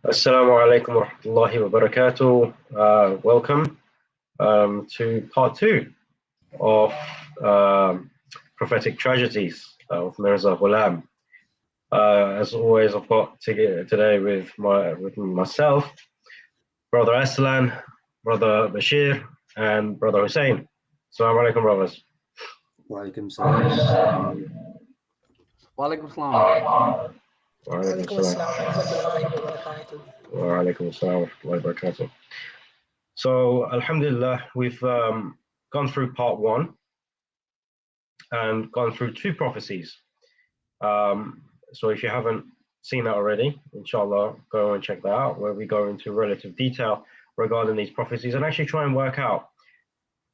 Assalamu alaikum wa rahmatullahi wa barakatuh. Welcome to part two of Prophetic Tragedies of Mirza Ghulam. As always, I've got today with myself, Brother Aslan, Brother Bashir, and Brother Hussein. Assalamu alaikum, brothers. Walaikum salam. Walaikum salam. Walaikum assalam wa rahmatullahi wa barakatuh. Wa alaikum assalam wa rahmatullahi wa barakatuh. So, Alhamdulillah, we've gone through part one and gone through two prophecies. So if you haven't seen that already, inshallah, go and check that out, where we go into relative detail regarding these prophecies and actually try and work out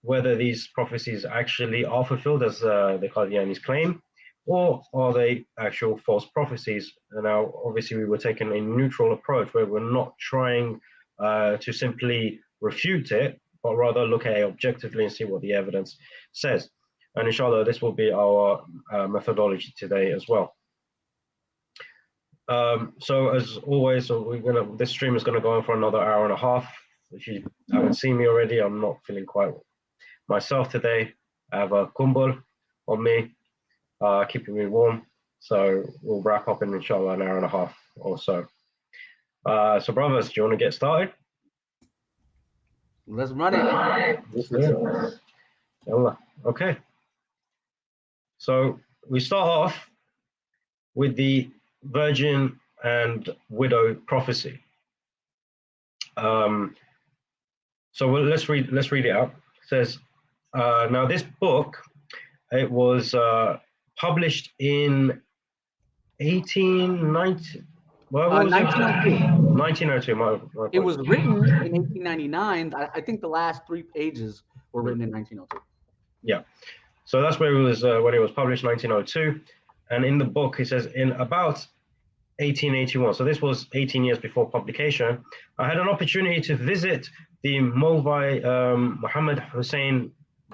whether these prophecies actually are fulfilled as the Qadianis claim, or are they actual false prophecies. And now, obviously, we were taking a neutral approach where we're not trying to simply refute it, but rather look at it objectively and see what the evidence says. And inshallah, this will be our methodology today as well. So as always, this stream is gonna go on for another hour and a half. If you haven't seen me already, I'm not feeling quite myself today. I have a kumbul on me, keeping me warm. So we'll wrap up in inshallah an hour and a half or so. So brothers, do you want to get started? Let's run it. Yallah. Okay. So we start off with the virgin and widow prophecy. So let's read it out. It says, now this book, it was published in 1890. Well, what was 1902. 1902. My It was written in 1899. I think the last 3 pages were written in 1902. Yeah. So that's where it was when it was published, 1902. And in the book, it says in about 1881. So this was 18 years before publication. I had an opportunity to visit the Molvi Muhammad Hussein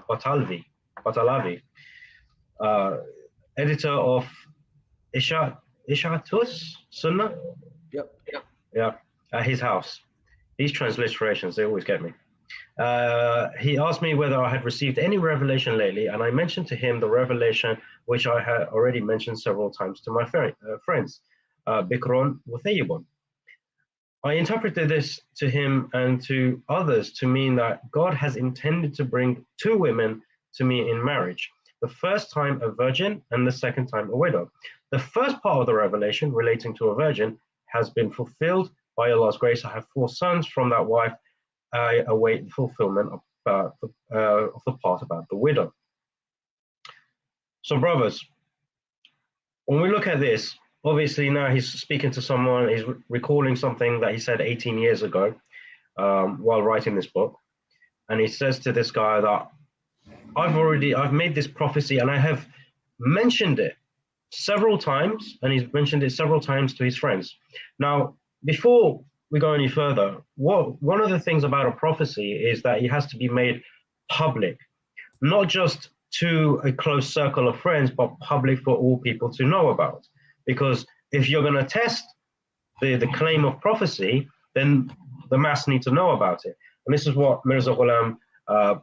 Batalavi, editor of Isha'atus Sunnah. Yep. Yeah, at his house. These transliterations, they always get me. He asked me whether I had received any revelation lately, and I mentioned to him the revelation which I had already mentioned several times to my friends, Bikron Wathayibun. I interpreted this to him and to others to mean that God has intended to bring 2 women to me in marriage, the first time a virgin and the second time a widow. The first part of the revelation relating to a virgin has been fulfilled by Allah's grace. I have 4 sons from that wife. I await the fulfillment of the part about the widow. So brothers, when we look at this, obviously now he's speaking to someone, he's recalling something that he said 18 years ago while writing this book. And he says to this guy that I've made this prophecy and I have mentioned it several times, and he's mentioned it several times to his friends. Now, before we go any further, one of the things about a prophecy is that it has to be made public, not just to a close circle of friends, but public for all people to know about. Because if you're going to test the claim of prophecy, then the mass need to know about it. And this is what Mirza Ghulam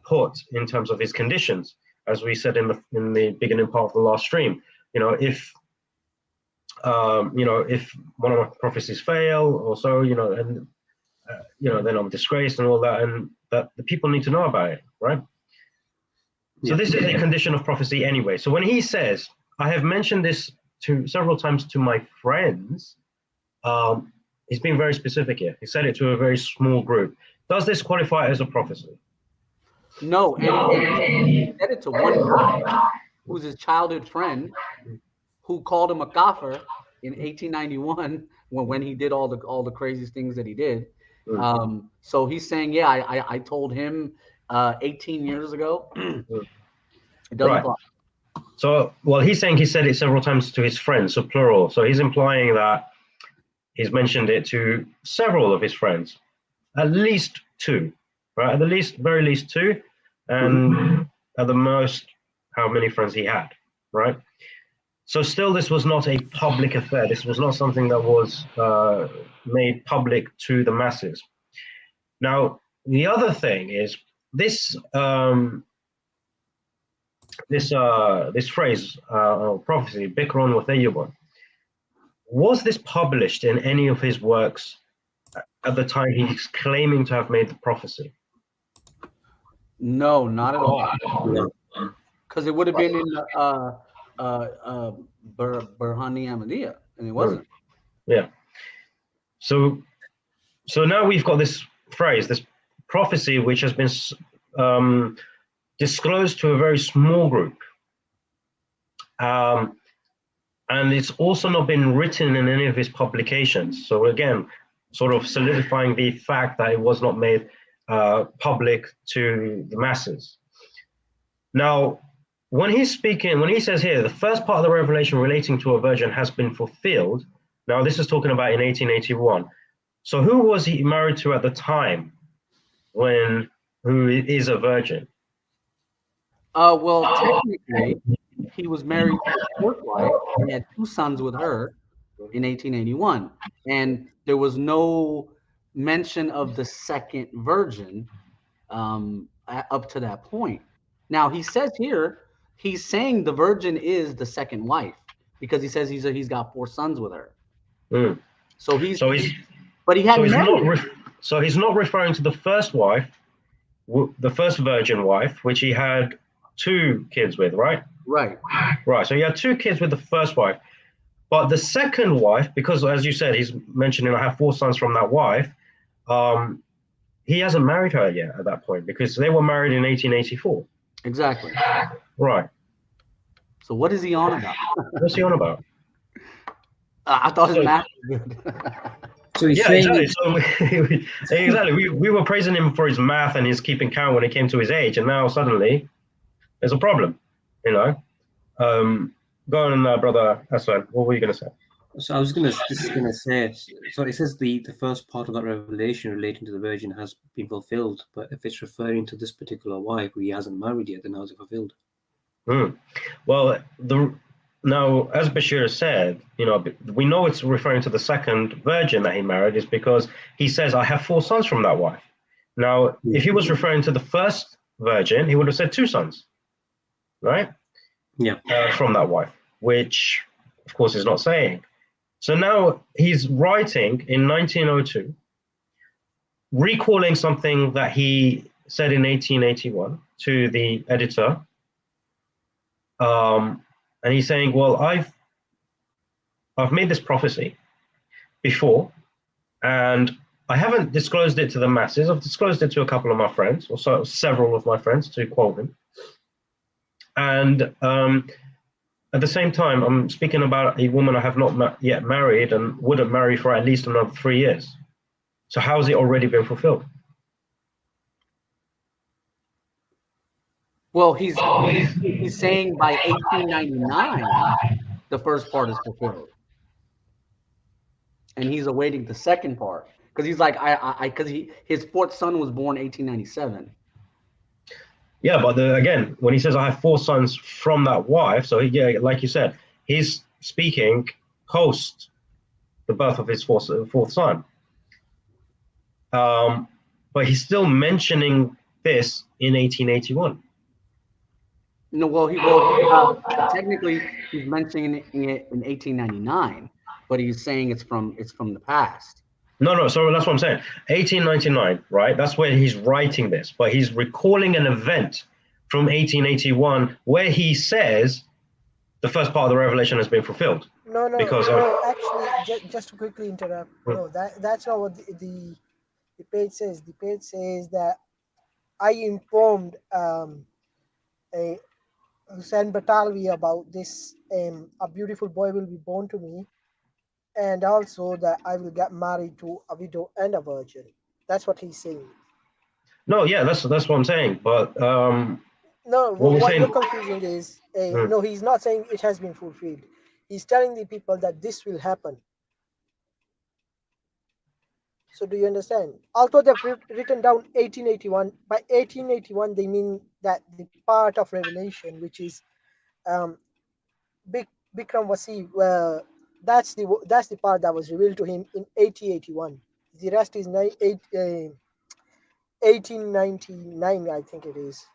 put in terms of his conditions, as we said in the beginning part of the last stream. If one of my prophecies fail or so, and then I'm disgraced and all that, and that the people need to know about it, right? So this is a condition of prophecy anyway. So when he says, I have mentioned this several times to my friends, he's being very specific here. He said it to a very small group. Does this qualify as a prophecy? No, and he said it to one guy who's his childhood friend, who called him a kafir in 1891 when he did all the craziest things that he did. So he's saying, yeah, I told him 18 years ago. It doesn't apply. So, well, he's saying he said it several times to his friends, so plural. So he's implying that he's mentioned it to several of his friends, at least 2, right? At the very least 2, and at the most, how many friends he had, right? So still, this was not a public affair. This was not something that was made public to the masses. Now, the other thing is this this phrase, prophecy, Bikron wa Thayyibun, was this published in any of his works at the time he's claiming to have made the prophecy? No, not at all. No. Because it would have been in Burhani Ahmadiyya, and it wasn't. Yeah. So now we've got this phrase, this prophecy, which has been disclosed to a very small group. And it's also not been written in any of his publications. So again, sort of solidifying the fact that it was not made public to the masses. Now, when he's speaking, when he says here, the first part of the revelation relating to a virgin has been fulfilled. Now, this is talking about in 1881. So who was he married to at the time who is a virgin? Well, technically, he was married to his fourth wife and had 2 sons with her in 1881. And there was no mention of the second virgin up to that point. Now, he says here, he's saying the virgin is the second wife because he says he's got 4 sons with her. Mm. So he's not referring to the first wife, the first virgin wife, which he had 2 kids with, right? Right. So he had 2 kids with the first wife, but the second wife, because as you said, he's mentioning I have 4 sons from that wife. He hasn't married her yet at that point because they were married in 1884. Exactly. Right. So what is he on about? What's he on about? I thought his math was good. So he's Yeah, saying exactly. So exactly. We were praising him for his math and his keeping count when it came to his age, and now suddenly there's a problem. You know. Go on, brother Aslan. What were you going to say? So I was just gonna say. So it says the first part of that revelation relating to the virgin has been fulfilled, but if it's referring to this particular wife who he hasn't married yet, then how is it fulfilled? Well, now, as Bashir said, we know it's referring to the second virgin that he married is because he says, I have 4 sons from that wife. Now, if he was referring to the first virgin, he would have said 2 sons, right? Yeah. From that wife, which, of course, is not saying. So now he's writing in 1902, recalling something that he said in 1881 to the editor. And he's saying, well, I've made this prophecy before, and I haven't disclosed it to the masses. I've disclosed it to a couple of my friends, or several of my friends, to quote him. And at the same time, I'm speaking about a woman I have not yet married and wouldn't marry for at least another 3 years. So how has it already been fulfilled? Well, he's saying by 1899, the first part is fulfilled, and he's awaiting the second part because he's like, because his 4th son was born 1897. Yeah, but again, when he says I have 4 sons from that wife, so like you said, he's speaking post the birth of his fourth son. But he's still mentioning this in 1881. No, well, technically he's mentioning it in 1899, but he's saying it's from the past. No, so that's what I'm saying. 1899, right? That's where he's writing this, but he's recalling an event from 1881 where he says the first part of the revelation has been fulfilled. No, actually, just to quickly interrupt. No, that's not what the page says. The page says that I informed Hussein Batalvi about this. A beautiful boy will be born to me, and also that I will get married to a widow and a virgin. That's what he's saying. No, yeah, that's what I'm saying. But no, what you're confusing is no, he's not saying it has been fulfilled. He's telling the people that this will happen. So do you understand? Although they've written down 1881, by 1881 they mean that the part of Revelation, which is Bikram Wasi, that's the part that was revealed to him in 1881. The rest is 1899, I think it is.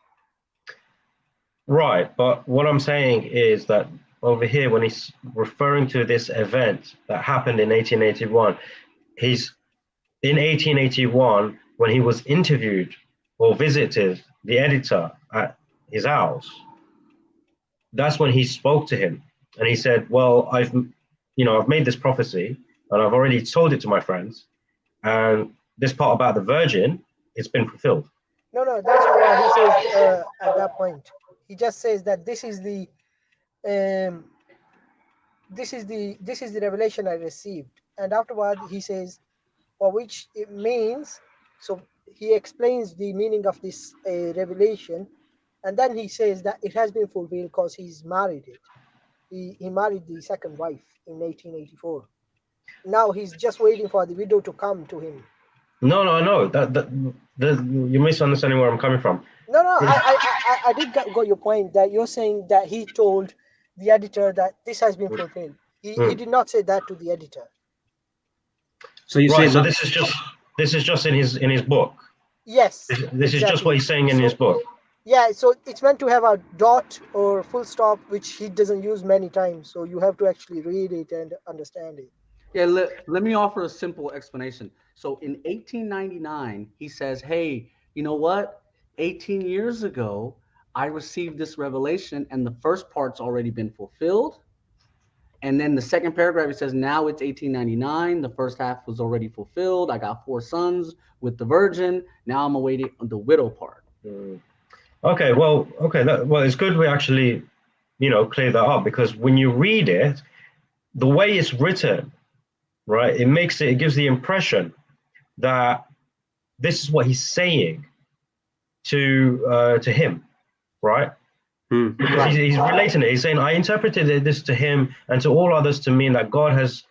Right, but what I'm saying is that over here, when he's referring to this event that happened in 1881, he's in 1881 when he was interviewed or visited the editor at his house. That's when he spoke to him, and he said, "Well, I've made this prophecy, and I've already told it to my friends, and this part about the virgin, it's been fulfilled." No, that's not what he says at that point. He just says that um, this is the revelation I received, and afterward he says, for which it means. So he explains the meaning of this revelation, and then he says that it has been fulfilled because he's married it. He married the second wife in 1884. Now he's just waiting for the widow to come to him. No. You're misunderstanding where I'm coming from. No, I did got your point that you're saying that he told the editor that this has been fulfilled. He did not say that to the editor. So you Right. say So this is just in his book. Yes. This is just what he's saying in his book. Yeah, so it's meant to have a dot or full stop, which he doesn't use many times. So you have to actually read it and understand it. Yeah, let me offer a simple explanation. So in 1899, he says, hey, you know what? 18 years ago, I received this revelation, and the first part's already been fulfilled. And then the second paragraph, it says, now it's 1899. The first half was already fulfilled. I got 4 sons with the virgin. Now I'm awaiting the widow part. Okay, well, it's good we actually, clear that up, because when you read it, the way it's written, right, it gives the impression that this is what he's saying to him, right? Because he's relating it. He's saying, I interpreted this to him and to all others to mean that God has,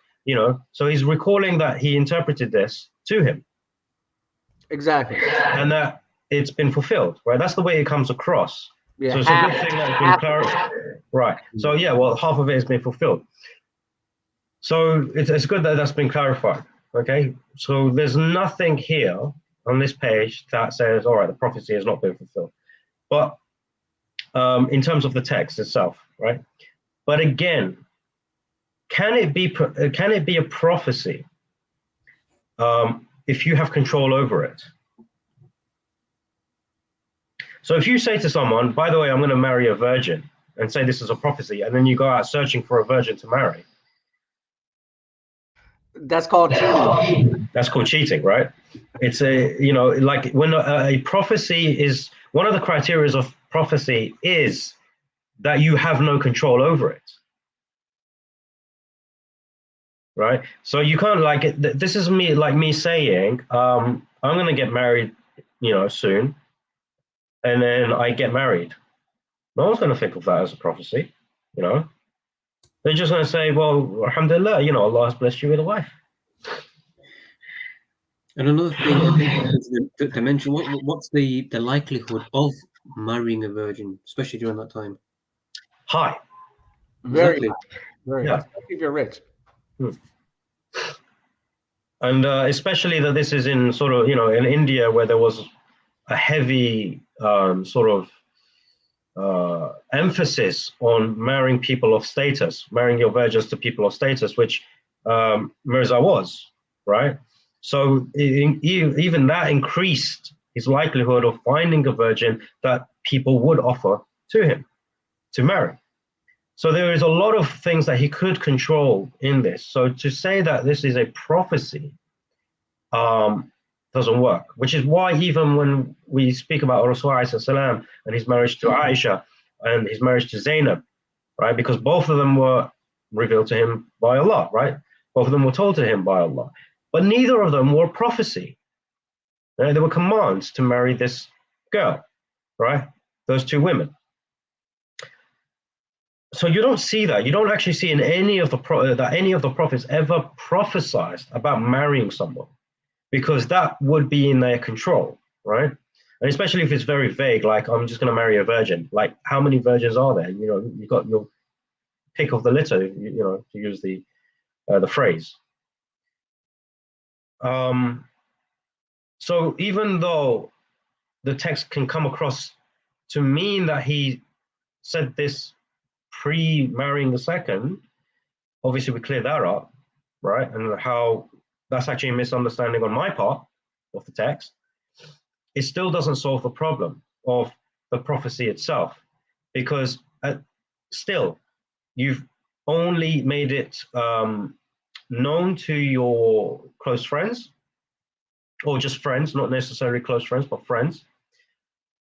so he's recalling that he interpreted this to him. Exactly. And that it's been fulfilled, right? That's the way it comes across. Yeah, so it's a good thing that's been clarified. Right. So yeah, well, half of it has been fulfilled. So it's good that that's been clarified. Okay. So there's nothing here on this page that says, all right, the prophecy has not been fulfilled. But in terms of the text itself, right? But again, can it be a prophecy if you have control over it? So if you say to someone, by the way, I'm going to marry a virgin, and say this is a prophecy, and then you go out searching for a virgin to marry. That's called cheating. That's called cheating, right? It's like when a prophecy is, one of the criteria of prophecy is that you have no control over it. Right? So you can't this is me saying, I'm going to get married, soon. And then I get married. No one's going to think of that as a prophecy, They're just going to say, well, alhamdulillah, Allah has blessed you with a wife. And another thing to mention, what's the likelihood of marrying a virgin, especially during that time? High. Very Exactly. high. Very Yeah. high, especially if you're rich. And especially that this is in sort of, in India, where there was a heavy emphasis on marrying people of status, marrying your virgins to people of status, which Mirza was, right? So even that increased his likelihood of finding a virgin that people would offer to him to marry. So there is a lot of things that he could control in this. So to say that this is a prophecy doesn't work, which is why even when we speak about Rasulullah and his marriage to Aisha and his marriage to Zainab, right? Because both of them were revealed to him by Allah, right? Both of them were told to him by Allah. But neither of them were prophecy. Right? They were commands to marry this girl, right? Those two women. So you don't see that. You don't actually see in any of the prophets ever prophesied about marrying someone, because that would be in their control, right? And especially if it's very vague, like I'm just going to marry a virgin. Like, how many virgins are there? You got pick of the litter, you know, to use the phrase. So even though the text can come across to mean that he said this pre-marrying the second, obviously we clear that up, right? And how that's actually a misunderstanding on my part of the text. It still doesn't solve the problem of the prophecy itself, because still you've only made it known to your close friends, or just friends, not necessarily close friends, but friends.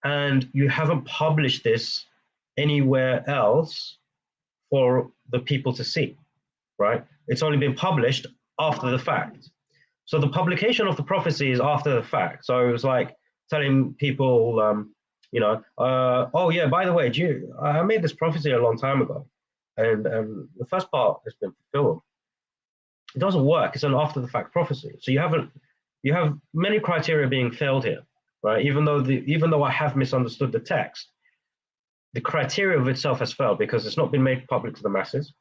And you haven't published this anywhere else for the people to see, right? It's only been published after the fact. So the publication of the prophecy is after the fact. So it was like telling people, you know, oh yeah, by the way, I made this prophecy a long time ago, and the first part has been fulfilled. It doesn't work. It's an after the fact prophecy. So you have many criteria being failed here, right? Even though I have misunderstood the text, the criteria of itself has failed because it's not been made public to the masses.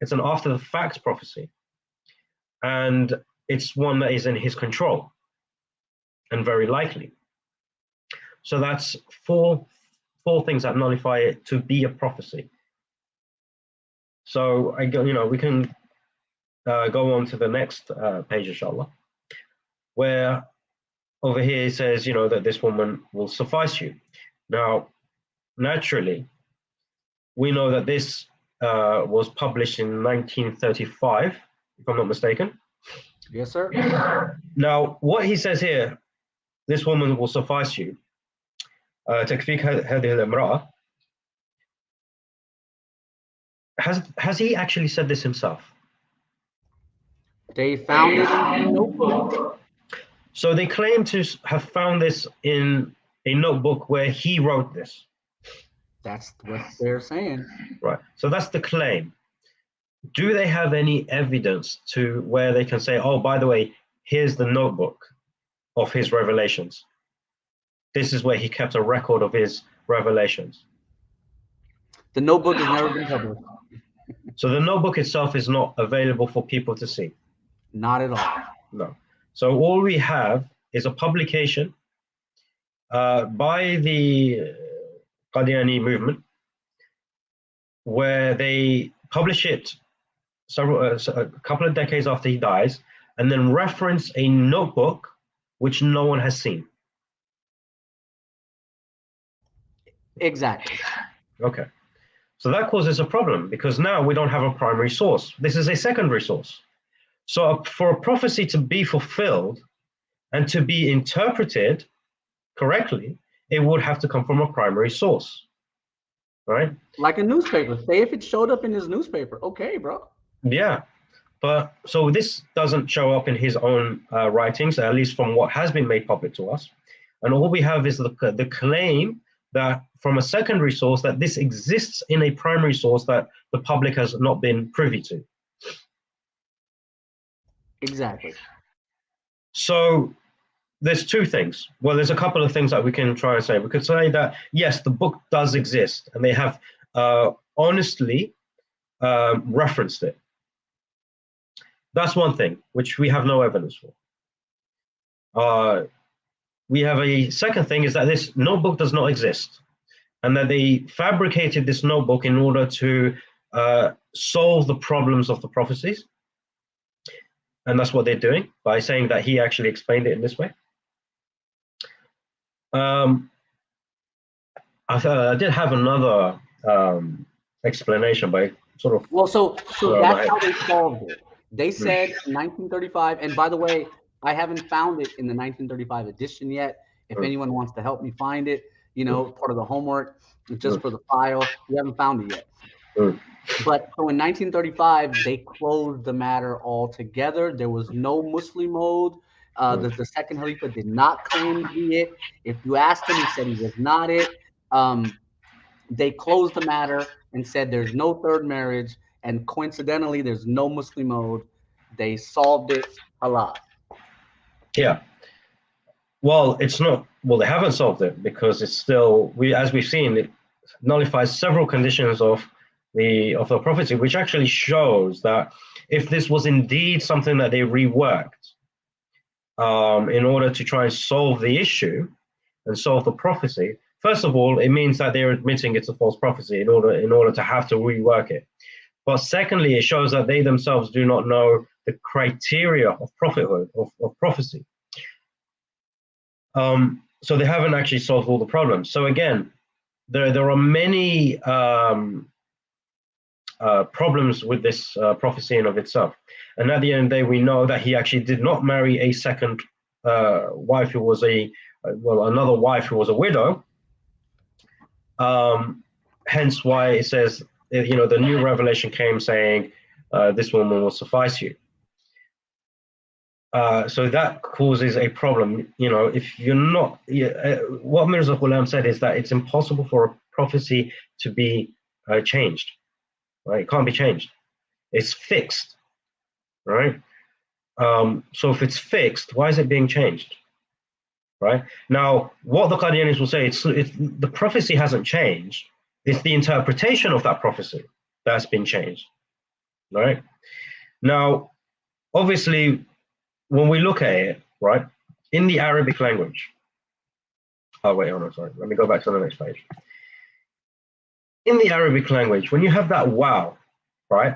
It's an after the fact prophecy, and it's one that is in his control, and very likely. So that's four things that nullify it to be a prophecy. So we can go on to the next page, inshallah, where over here it says, you know, that this woman will suffice you. Now, naturally, we know that this was published in 1935, if I'm not mistaken. Yes, sir. Now, what he says here, this woman will suffice you. تكفيك هذه الامرأة. Has he actually said this himself? They found it in a notebook. So they claim to have found this in a notebook where he wrote this. That's what they're saying. Right. So that's the claim. Do they have any evidence to where they can say, oh, by the way, here's the notebook of his revelations. This is where he kept a record of his revelations. The notebook has never been published. So the notebook itself is not available for people to see. Not at all. No. So all we have is a publication by the Qadiani movement, where they publish it a couple of decades after he dies, and then reference a notebook which no one has seen. Exactly. Okay. So that causes a problem, because now we don't have a primary source. This is a secondary source. So for a prophecy to be fulfilled and to be interpreted correctly, it would have to come from a primary source, right? Like a newspaper. Say if it showed up in his newspaper. Okay, bro. Yeah. But so this doesn't show up in his own writings, at least from what has been made public to us. And all we have is the claim that from a secondary source that this exists in a primary source that the public has not been privy to. Exactly. So there's two things. Well, there's a couple of things that we can try and say. We could say that, yes, the book does exist, and they have honestly referenced it. That's one thing, which we have no evidence for. We have a second thing, is that this notebook does not exist, and that they fabricated this notebook in order to solve the problems of the prophecies. And that's what they're doing by saying that he actually explained it in this way. I did have another explanation by sort of. Well, so that's how they solved it. They said in 1935, and by the way, I haven't found it in the 1935 edition yet. If anyone wants to help me find it, you know, part of the homework, just for the file, we haven't found it yet. But so in 1935, they closed the matter altogether. There was no Muslim mode. The second Khalifa did not claim to be it. If you asked him, he said he was not it. They closed the matter and said there's no third marriage, and coincidentally, there's no Muslim mode. They solved it. Halal. Yeah. Well, it's not. Well, they haven't solved it because it's still. As we've seen, it nullifies several conditions of of the prophecy, which actually shows that if this was indeed something that they reworked in order to try and solve the issue and solve the prophecy, first of all, it means that they're admitting it's a false prophecy in order to have to rework it. But secondly, it shows that they themselves do not know the criteria of prophethood, of prophecy. So they haven't actually solved all the problems. So again, there are many problems with this prophecy in of itself. And at the end of the day, we know that he actually did not marry a second wife who was another wife who was a widow. Hence why it says, the new revelation came saying, this woman will suffice you. So that causes a problem. If you're not, what Mirza Ghulam said is that it's impossible for a prophecy to be changed, right? It can't be changed. It's fixed, right? So if it's fixed, why is it being changed, right? Now, what the Qadianis will say, it's the prophecy hasn't changed. It's the interpretation of that prophecy that's been changed, right? Now, obviously, when we look at it, right, in the Arabic language, sorry, let me go back to the next page. In the Arabic language, when you have that wow, right,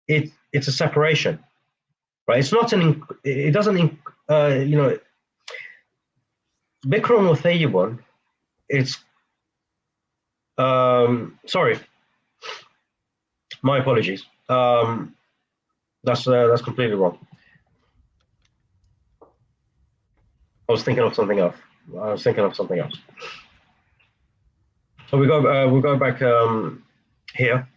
it's a separation, right? It's not it doesn't, Bikram or Thayyibun, it's, sorry, my apologies. That's completely wrong. I was thinking of something else. So we'll go back here,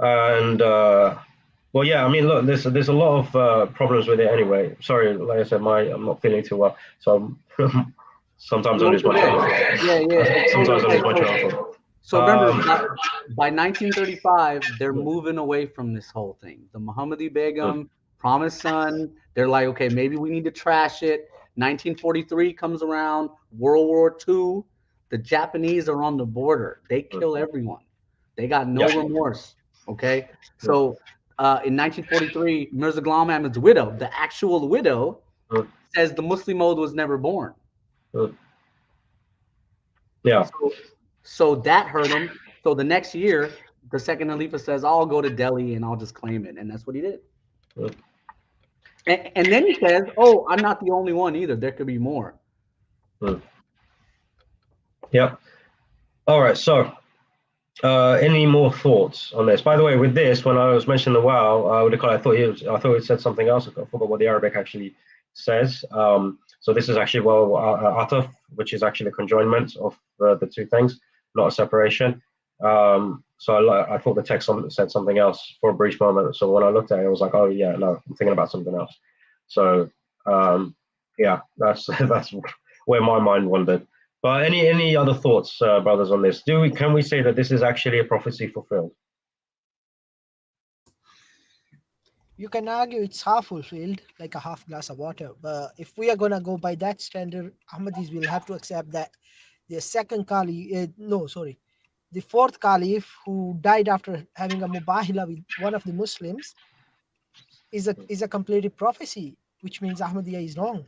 and well, yeah. I mean, look, there's a lot of problems with it anyway. Sorry, like I said, I'm not feeling too well, so sometimes I lose my train of thought. Yeah. Sometimes I lose my train of thought. So remember, by 1935, they're moving away from this whole thing. The Muhammadi Begum, promised son, they're like, okay, maybe we need to trash it. 1943 comes around, World War II, the Japanese are on the border. They kill everyone. They got no remorse, okay? So in 1943, Mirza Ghulam Ahmad's widow, the actual widow, says the Muslim Maud was never born. Yeah. So that hurt him. So the next year, the second Khalifa says, I'll go to Delhi and I'll just claim it. And that's what he did. And then he says, oh, I'm not the only one either. There could be more. Yeah. All right. So any more thoughts on this? By the way, with this, when I was mentioning the wow, I thought it said something else. I forgot what the Arabic actually says. So this is actually ataf, which is actually the conjoinment of the two things, not a separation. So I thought the text said something else for a brief moment. So when I looked at it, I was like, oh yeah, no, I'm thinking about something else. So yeah, that's where my mind wandered. But any other thoughts, brothers, on this? Can we say that this is actually a prophecy fulfilled? You can argue it's half fulfilled, like a half glass of water. But if we are going to go by that standard, Ahmadis will have to accept that the second Caliph, the fourth Caliph who died after having a mubahila with one of the Muslims is a completed prophecy, which means Ahmadiyya is wrong.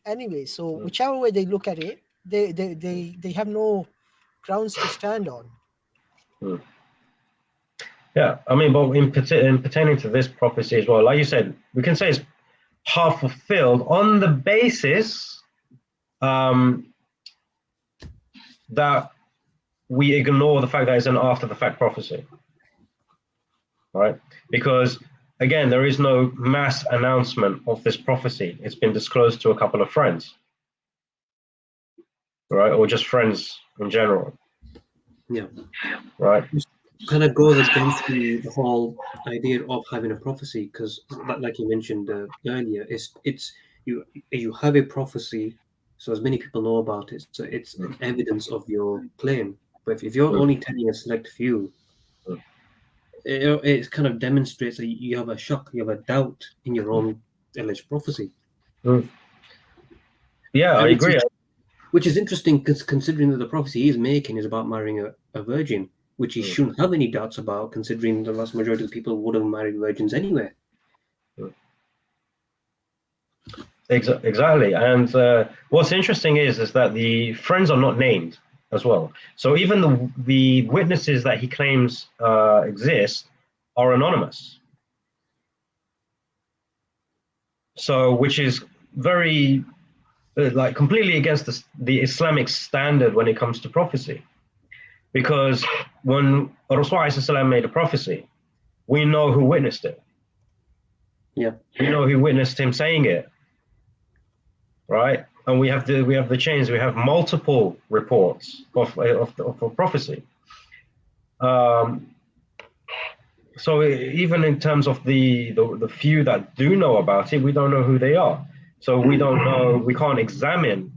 Anyway, so whichever way they look at it, they have no grounds to stand on. Yeah, I mean, but in pertaining to this prophecy as well, like you said, we can say it's half fulfilled on the basis that we ignore the fact that it's an after-the-fact prophecy, right? Because again, there is no mass announcement of this prophecy. It's been disclosed to a couple of friends, right, or just friends in general. Yeah. Right. Kind of goes against the whole idea of having a prophecy, because like you mentioned earlier, it's you have a prophecy, so as many people know about it, so it's an evidence of your claim. But if you're only telling a select few, it kind of demonstrates that you have a shock, you have a doubt in your own alleged prophecy. Yeah, I agree. Which is interesting, because considering that the prophecy he's making is about marrying a virgin. which he shouldn't have any doubts about, considering the vast majority of the people would have married virgins anyway. Exactly. And what's interesting is that the friends are not named as well. So even the witnesses that he claims exist are anonymous. So, which is very like completely against the Islamic standard when it comes to prophecy. Because when Rasulullah made a prophecy, we know who witnessed it. Yeah. We know who witnessed him saying it. Right? And we have the chains. We have multiple reports of a prophecy. So even in terms of the few that do know about it, we don't know who they are. So we don't know. We can't examine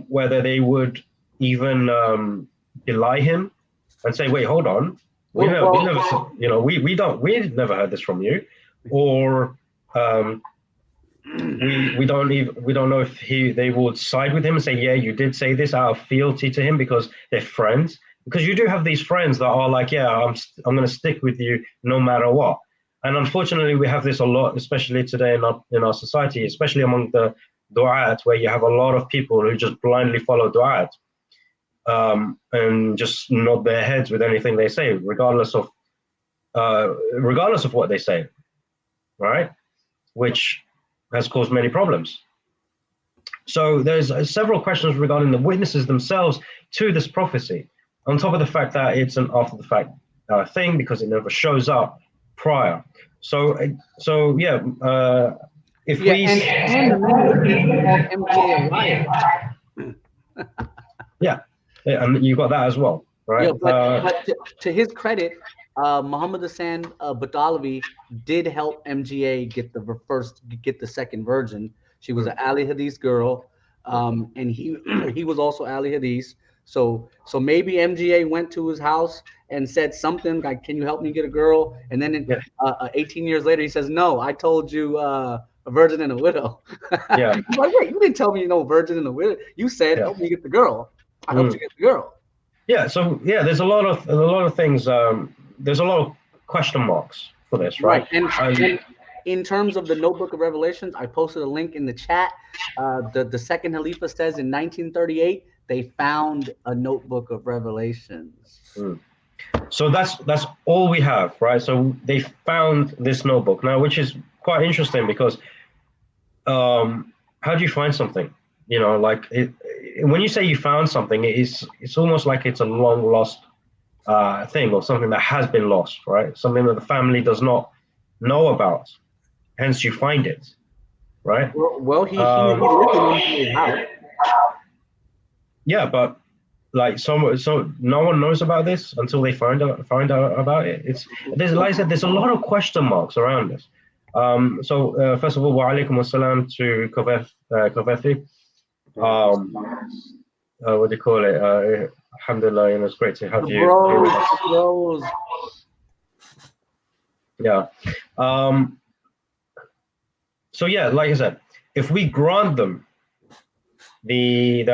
whether they would even belie him and say, "Wait, hold on, we never, you know, we never heard this from you," or we don't know if they would side with him and say, yeah, you did say this out of fealty to him because they're friends. Because you do have these friends that are like, yeah, I'm going to stick with you no matter what. And unfortunately, we have this a lot, especially today in our society, especially among the du'at, where you have a lot of people who just blindly follow du'at and just nod their heads with anything they say, regardless of what they say, right? Which has caused many problems. So there's several questions regarding the witnesses themselves to this prophecy, on top of the fact that it's an after the fact thing because it never shows up prior. So yeah, if we and the many called MJ a liar. yeah, and you got that as well, right? Yeah, but to his credit, Muhammad Hassan Batalavi did help MGA get the second virgin. She was an Ali Hadith girl, and he was also Ali Hadith. So maybe MGA went to his house and said something like, "Can you help me get a girl?" And then 18 years later, he says, "No, I told you a virgin and a widow." Yeah. He's like, "Wait, you didn't tell me no virgin and a widow. You said help me get the girl. I helped you get the girl." Yeah, so yeah, there's a lot of things. There's a lot of question marks for this, right? And in terms of the Notebook of Revelations, I posted a link in the chat. The second Khalifa says in 1938 they found a Notebook of Revelations. So that's all we have, right? So they found this notebook now, which is quite interesting because how do you find something? You know, like when you say you found something, it's almost like it's a long lost thing or something that has been lost, right? Something that the family does not know about. Hence, you find it, right? Well, he lived in MJ's house. Yeah, but like so no one knows about this until they find out about it. There's, like I said, there's a lot of question marks around this. So first of all, wa alaikum assalam to Kovefi. What do you call it? Alhamdulillah, and it's great to have you. Bros. Yeah. So yeah, like I said, if we grant them the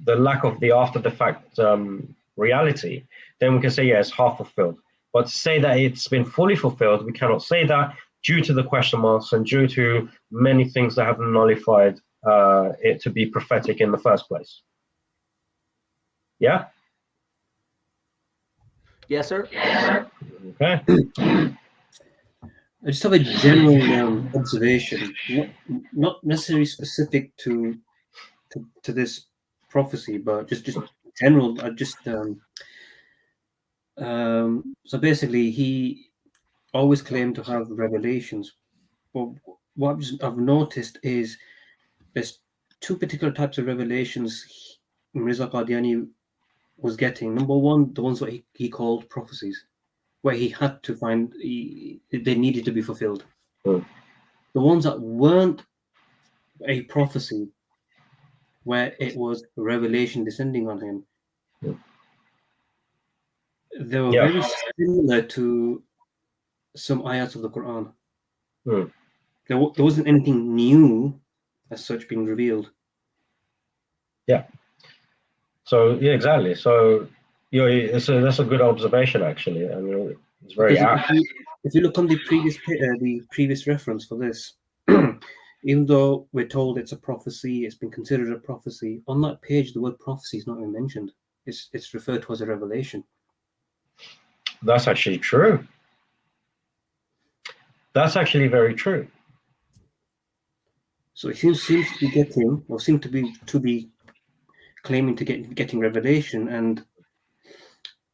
lack of the after the fact reality, then we can say yeah, it's half fulfilled. But to say that it's been fully fulfilled, we cannot say that due to the question marks and due to many things that have nullified it to be prophetic in the first place. Yeah? Yes, sir. Okay. I just have a general observation, not necessarily specific to this prophecy, but just general. So basically, he always claimed to have revelations, but what I've noticed is there's two particular types of revelations Mirza Qadiani was getting. Number one, the ones that he called prophecies, where he had to find they needed to be fulfilled. The ones that weren't a prophecy, where it was revelation descending on him, they were very similar to some ayats of the Quran. There wasn't anything new as such being revealed. Yeah. So yeah, exactly. So that's a good observation actually. I mean, it's very Because apt. if you look on the previous reference for this, even though we're told it's a prophecy, it's been considered a prophecy. On that page, the word prophecy is not even mentioned. It's referred to as a revelation. That's actually true. That's actually very true. So it seems to be getting, or seem to be claiming to getting revelation, and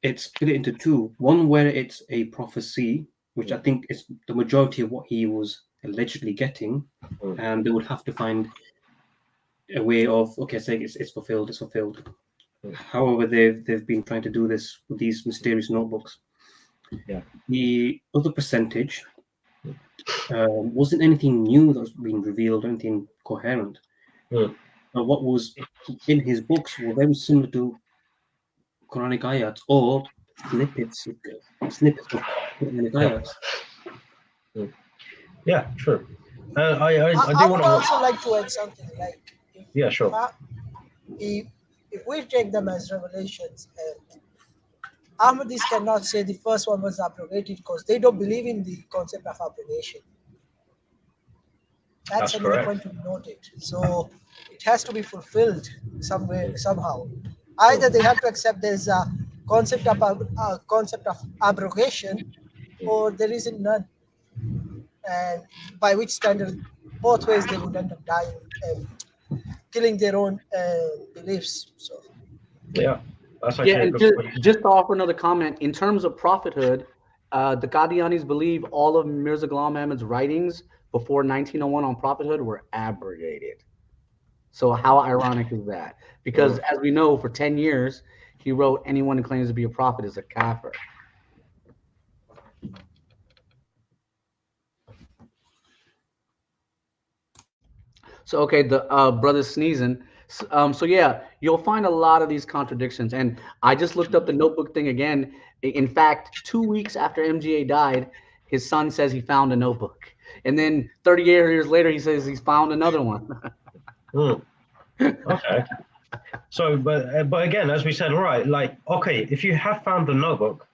it's split into two. One where it's a prophecy, which I think is the majority of what he was allegedly getting, Mm. and they would have to find a way of saying it's fulfilled, it's fulfilled. Mm. However, they've been trying to do this with these mysterious notebooks. Yeah. The other percentage wasn't anything new that was being revealed, anything coherent. Mm. But what was in his books were very similar to Quranic ayats or snippets of Quranic Yeah. ayats. Yeah. True. I I do want would to. also like to add something like Yeah. Sure. if, if we take them as revelations, Ahmadis cannot say the first one was abrogated because they don't believe in the concept of abrogation. That's That's another correct. point to be noted. So it has to be fulfilled somewhere, somehow. Either they have to accept there's a concept of abrogation, or there isn't none. And by which standard, both ways they would end up dying and killing their own beliefs. So Yeah. That's Yeah, actually a and good point. just to offer another comment, in terms of prophethood, the Qadianis believe all of Mirza Ghulam Ahmad's writings before 1901 on prophethood were abrogated. So how ironic is that? Because Mm. as we know, for 10 years, he wrote, anyone who claims to be a prophet is a kafir. So okay, the brother sneezing. So yeah, you'll find a lot of these contradictions. And I just looked up the notebook thing again. In fact, 2 weeks after MGA died, his son says he found a notebook, and then 38 years later, he says he's found another one. Mm. Okay. So, but again, as we said, right? Like, okay, if you have found the notebook,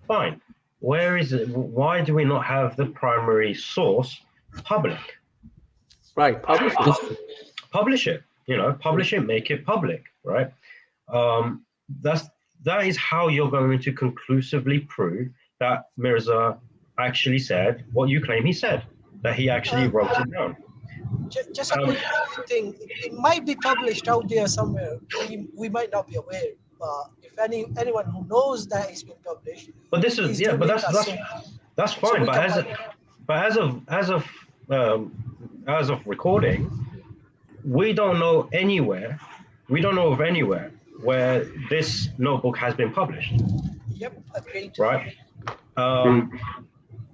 fine. Where is it? Why do we not have the primary source public? Right, publish it. Publish it. Publish it. Make it public. Right. Um, that's that is how you're going to conclusively prove that Mirza actually said what you claim he said. That he actually wrote it down. just a quick thing. It might be published out there somewhere. We might not be aware. But if anyone who knows that it's been published, But this is please do but link us that's so fine. we can find it. But as of recording, we don't know anywhere. We don't know of anywhere where this notebook has been published, Yep, agreed. right? Um,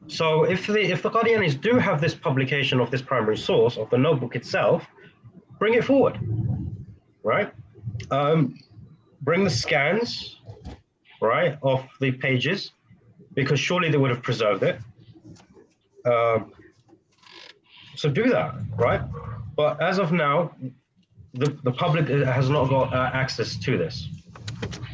so if the Qadianis do have this publication of this primary source of the notebook itself, bring it forward, right? Bring the scans, right, of the pages, because surely they would have preserved it. So do that, right? But as of now, the public has not got access to this.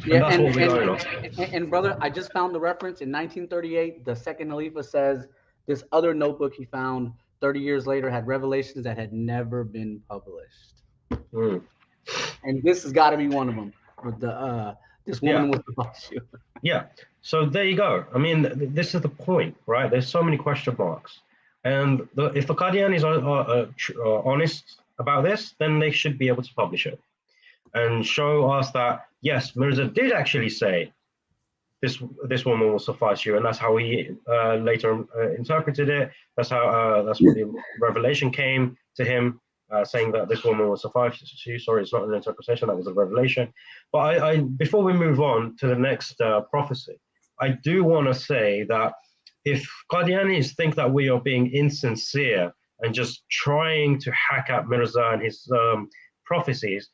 Yeah, that's what we learn of. and brother, I just found the reference in 1938. The second Khalifa says this other notebook he found 30 years later had revelations that had never been published, and this has got to be one of them. With the this woman with the horseshoe. Yeah. So there you go. I mean, this is the point, right? There's so many question marks, and if the Qadianis are honest about this, then they should be able to publish it and show us that yes, Mirza did actually say this woman will suffice you, and that's how he later interpreted it. That's what the revelation came to him, saying that this woman will suffice you. Sorry, it's not an interpretation; that was a revelation. But I before we move on to the next prophecy, I do want to say that if Qadianis think that we are being insincere and just trying to hack at Mirza and his prophecies,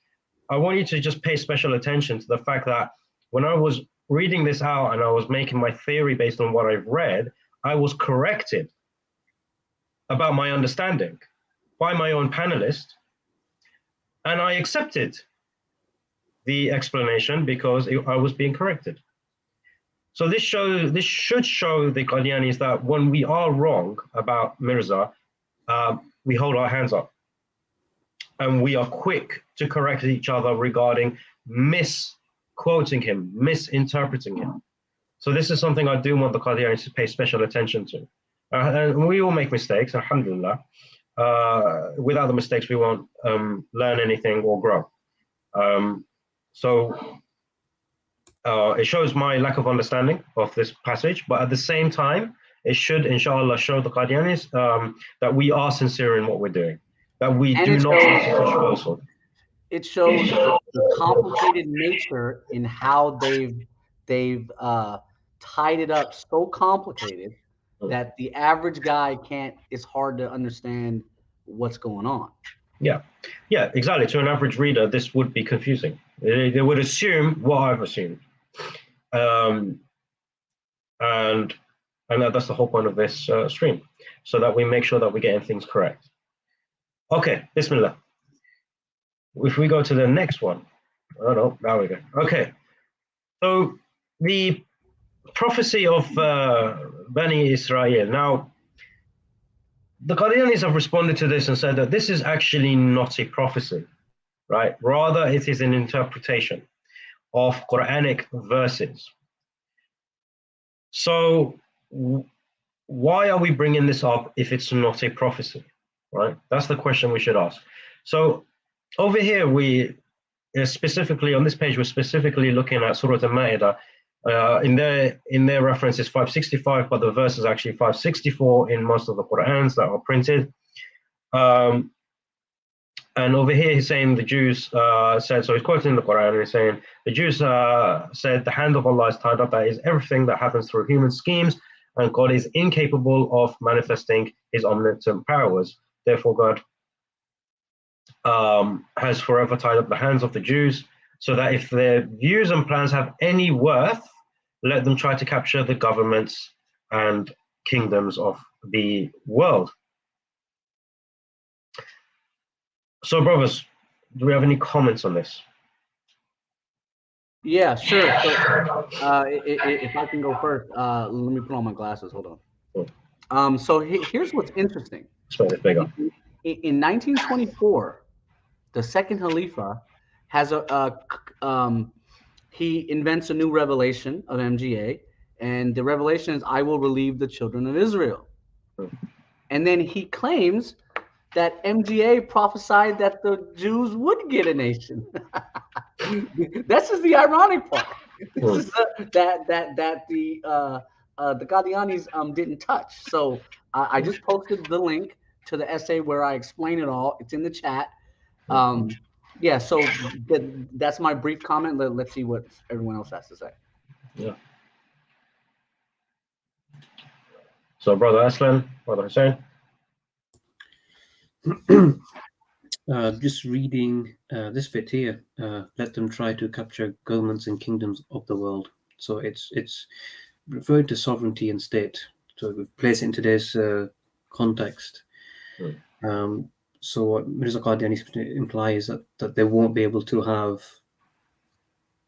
I want you to just pay special attention to the fact that when I was reading this out and I was making my theory based on what I've read, I was corrected about my understanding by my own panelist, and I accepted the explanation because I was being corrected. So this should show the Qadianis that when we are wrong about Mirza, we hold our hands up, and we are quick to correct each other regarding misquoting him, misinterpreting him. So this is something I do want the Qadianis to pay special attention to. And we all make mistakes, alhamdulillah. Without the mistakes, we won't learn anything or grow. It shows my lack of understanding of this passage, but at the same time, it should, inshallah, show the Qadianis that we are sincere in what we're doing, that we do not want to push falsehood. It shows the complicated nature in how they've tied it up so complicated that the average guy it's hard to understand what's going on. Yeah, exactly. To an average reader, this would be confusing. They would assume what I've assumed. And that's the whole point of this stream, so that we make sure that we're getting things correct. Okay, Bismillah. If we go to the next one, oh no, now we go. Okay, so the prophecy of Bani Israel. Now, the Qadianis have responded to this and said that this is actually not a prophecy, right? Rather, it is an interpretation of Quranic verses. So why are we bringing this up if it's not a prophecy, right? That's the question we should ask. So over here, we specifically on this page, we're specifically looking at Surah Al-Ma'idah. In their reference is 565, but the verse is actually 564 in most of the Qur'ans that are printed. And over here, he's saying the Jews said, so he's quoting the Quran, and he's saying, the Jews said, the hand of Allah is tied up, that is everything that happens through human schemes, and God is incapable of manifesting his omnipotent powers. Therefore, God has forever tied up the hands of the Jews, so that if their views and plans have any worth, let them try to capture the governments and kingdoms of the world. So, brothers, do we have any comments on this? Yeah, sure. So, if I can go first, let me put on my glasses. Hold on. So here's what's interesting. Let's make this bigger. In 1924, the second Khalifa has he invents a new revelation of MGA, and the revelation is, "I will relieve the children of Israel." And then he claims that MGA prophesied that the Jews would get a nation. This is the ironic part. This is that the Qadianis didn't touch. So I just posted the link to the essay where I explain it all. It's in the chat. Yeah, so that's my brief comment. Let's see what everyone else has to say. Yeah. So, Brother Aslan, Brother Hussein. Just reading this bit here. Let them try to capture governments and kingdoms of the world. So it's referring to sovereignty and state. So we place it in today's context. So what Mirza Qadiani implies that they won't be able to have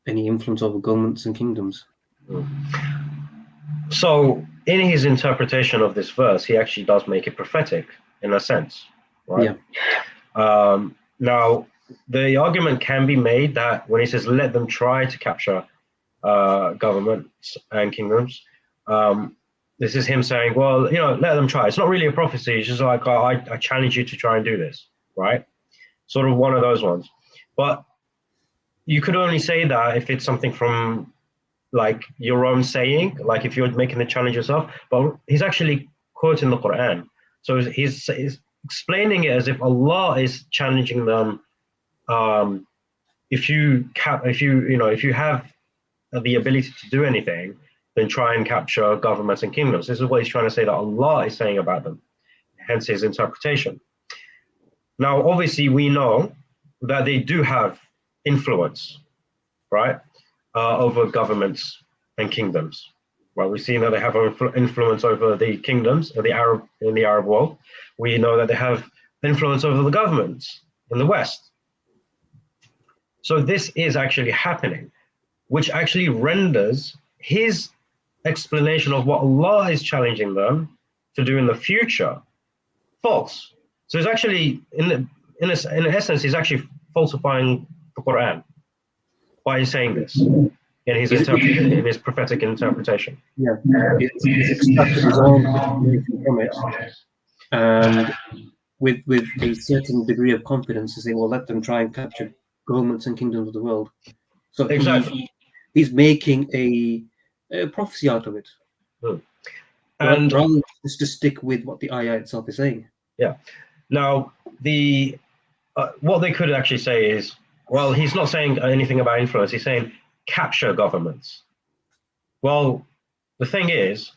any influence over governments and kingdoms. So in his interpretation of this verse, he actually does make it prophetic in a sense, right? Yeah. Now, the argument can be made that when he says, let them try to capture governments and kingdoms, this is him saying, well, let them try. It's not really a prophecy. It's just like, I challenge you to try and do this, right? Sort of one of those ones. But you could only say that if it's something from like your own saying, like if you're making the challenge yourself. But he's actually quoting the Quran. So he's explaining it as if Allah is challenging them. If you have the ability to do anything, then try and capture governments and kingdoms. This is what he's trying to say that Allah is saying about them, hence his interpretation. Now, obviously, we know that they do have influence, right, over governments and kingdoms. Well, we've seen that they have influence over the kingdoms in the Arab world. We know that they have influence over the governments in the West. So this is actually happening, which actually renders his explanation of what Allah is challenging them to do in the future false. So it's actually, in essence, he's actually falsifying the Quran by saying this in his prophetic interpretation. Yeah, he's extracted his own information from it, and with a certain degree of confidence to say, well, let them try and capture governments and kingdoms of the world. So Exactly. he's making a prophecy out of it, And rather than just to stick with what the ayah itself is saying. yeah, now the what they could actually say is, well, he's not saying anything about influence. He's saying capture governments. Well, the thing is,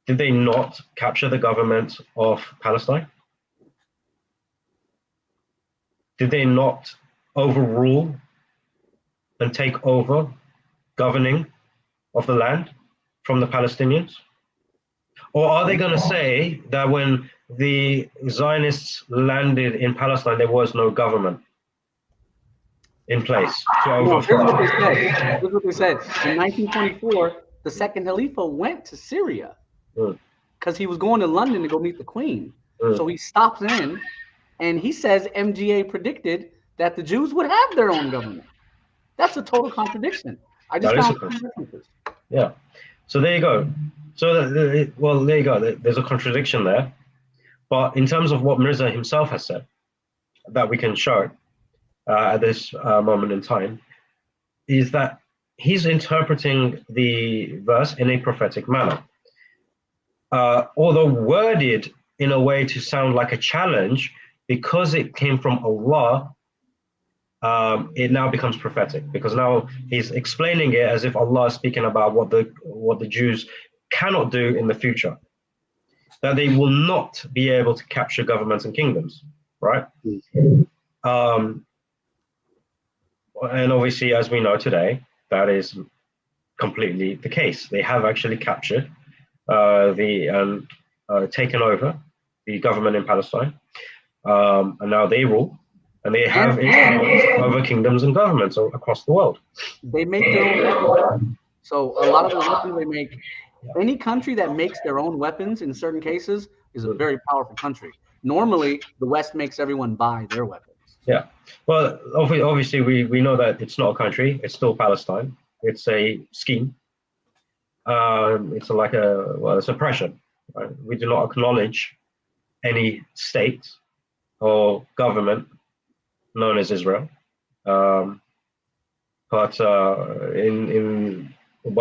did they not capture the government of Palestine? Did they not overrule and take over governing of the land from the Palestinians? Or are they going to say that when the Zionists landed in Palestine, there was no government in place to No, here's what overthrow? they said. Here's what they said. In 1924, the second Khalifa went to Syria because he was going to London to go meet the Queen. So he stops in, and he says MGA predicted that the Jews would have their own government. That's a total contradiction. I just found two differences. Yeah. So there you go. So, well, there you go. There's a contradiction there. But in terms of what Mirza himself has said, that we can show at this moment in time, is that he's interpreting the verse in a prophetic manner. Although worded in a way to sound like a challenge, because it came from Allah, it now becomes prophetic, because now he's explaining it as if Allah is speaking about what the Jews cannot do in the future, that they will not be able to capture governments and kingdoms, right? And obviously, as we know today, that is completely the case. They have actually captured taken over the government in Palestine, and now they rule, and they have influence over kingdoms and governments across the world. They make their own weapons. So a lot of the weapons they make, any country that makes their own weapons in certain cases is a very powerful country. Normally, the West makes everyone buy their weapons. Yeah. Well, obviously, we know that it's not a country. It's still Palestine. It's a scheme. It's like it's oppression. Right? We do not acknowledge any state or government known as Israel. But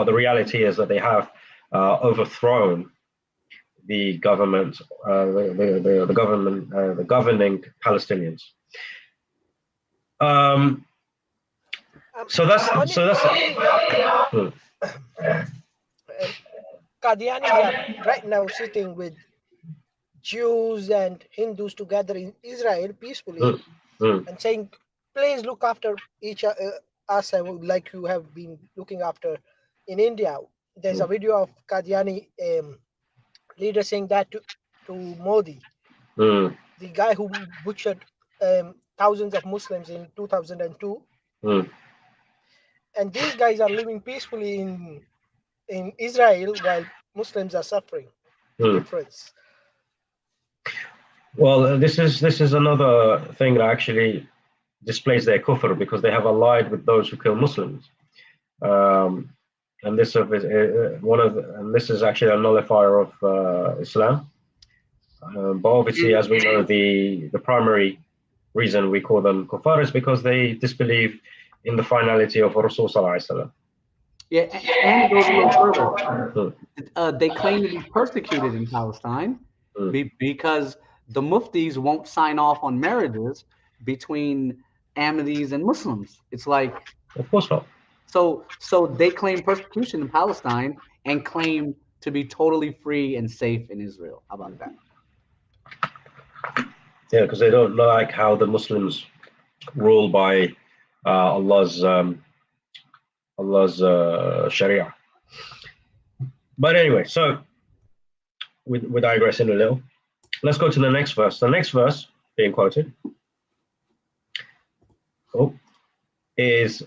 the reality is that they have overthrown the government, the governing Palestinians. Qadiani are right now sitting with Jews and Hindus together in Israel peacefully and saying, please look after us like you have been looking after in India. There's a video of Qadiani leader saying that to Modi, the guy who butchered thousands of Muslims in 2002. And these guys are living peacefully in Israel while Muslims are suffering. Difference. Well, this is another thing that actually displays their kufr, because they have allied with those who kill Muslims, and this is actually a nullifier of Islam. But obviously, as we know, the primary reason we call them kuffar is because they disbelieve in the finality of Rasul Sallallahu Alaihi Wasallam. Yeah, and it goes a little further. They claim to be persecuted in Palestine because the muftis won't sign off on marriages between Ahmadis and Muslims. It's like, of course not. So they claim persecution in Palestine and claim to be totally free and safe in Israel. How about that? Yeah, because they don't like how the Muslims rule by Allah's Sharia. But anyway, so we're digressing a little. Let's go to the next verse. The next verse being quoted. Oh, is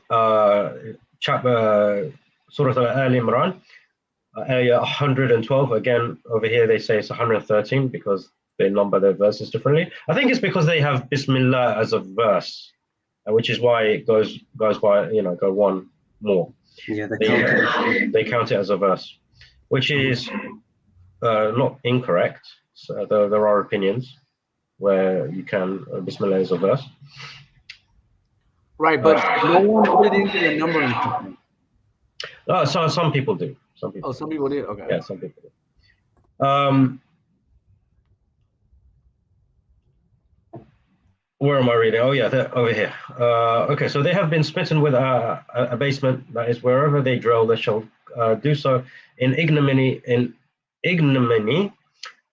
chapter Surah Al Imran, area 112. Again, over here they say it's 113 because they number their verses differently. I think it's because they have Bismillah as a verse, which is why it goes by, go one more. Yeah, They count it as a verse, which is not incorrect. So there are opinions where you can Bismillah as a verse. Right, but no one put it into the numbering system. So some people do. Some people. Oh, some people did. Okay. Yeah, some people do. Where am I reading? Oh yeah, over here. Okay, so they have been smitten with a basement, that is, wherever they dwell, they shall do so in ignominy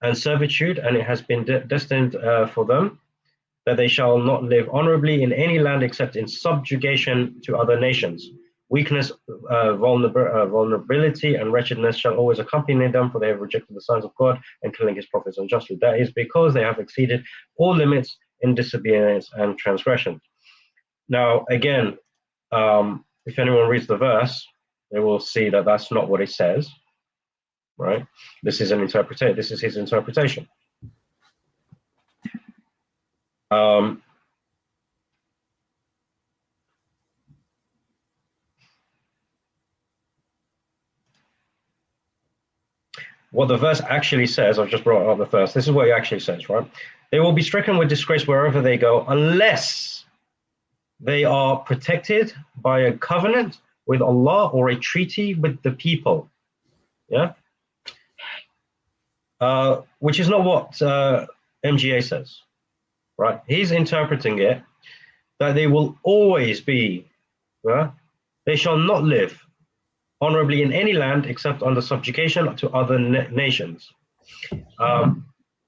and servitude, and it has been destined for them that they shall not live honorably in any land except in subjugation to other nations. Weakness, vulnerability, and wretchedness shall always accompany them, for they have rejected the signs of God and killing his prophets unjustly. That is because they have exceeded all limits in disobedience and transgression. Now, again, if anyone reads the verse, they will see that that's not what it says, right? This is This is his interpretation. What the verse actually says, I've just brought up the verse. This is what it actually says, right? They will be stricken with disgrace wherever they go, unless they are protected by a covenant with Allah or a treaty with the people. Yeah. Which is not what MGA says, right? He's interpreting it that they will always be, they shall not live honorably in any land except under subjugation to other nations.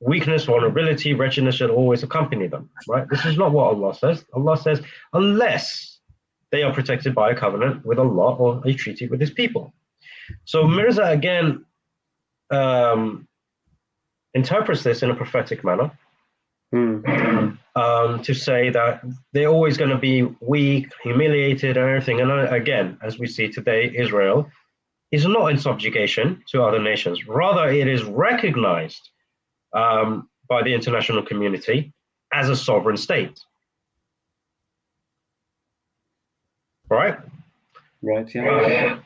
Weakness, vulnerability, wretchedness should always accompany them, right? This is not what Allah says. Allah says, unless they are protected by a covenant with Allah or a treaty with his people. So Mirza again interprets this in a prophetic manner, to say that they're always going to be weak, humiliated, and everything. And again, as we see today, Israel is not in subjugation to other nations. Rather, it is recognized by the international community as a sovereign state. Right? Right, yeah.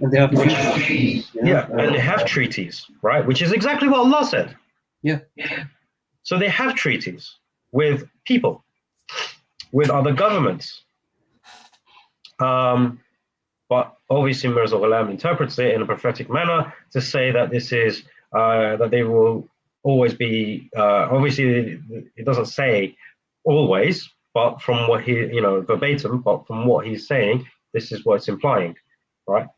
And they have treaties. Yeah, and they have treaties, right? Which is exactly what Allah said. Yeah. So they have treaties with people, with other governments. But obviously Mirza Ghulam interprets it in a prophetic manner to say that this is, that they will always be, obviously it doesn't say always, but from what he, verbatim, but from what he's saying, this is what it's implying, right?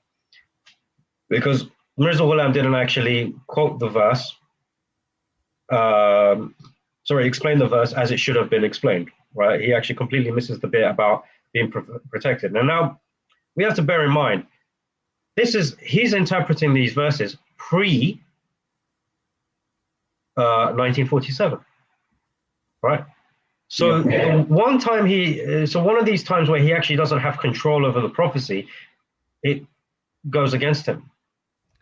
Because Mirza Ghulam didn't actually quote the verse, explain the verse as it should have been explained, right? He actually completely misses the bit about being protected. Now, we have to bear in mind, he's interpreting these verses pre 1947, right? So one time one of these times where he actually doesn't have control over the prophecy, it goes against him.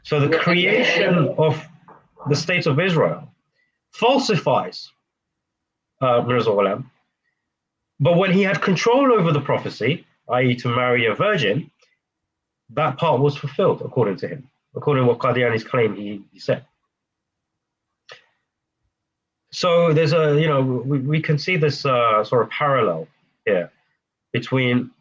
So the creation of the state of Israel falsifies Mirza Ghulam. But when he had control over the prophecy, i.e. to marry a virgin, that part was fulfilled, according to him, according to what Qadiani's claim he said. So there's we can see this sort of parallel here between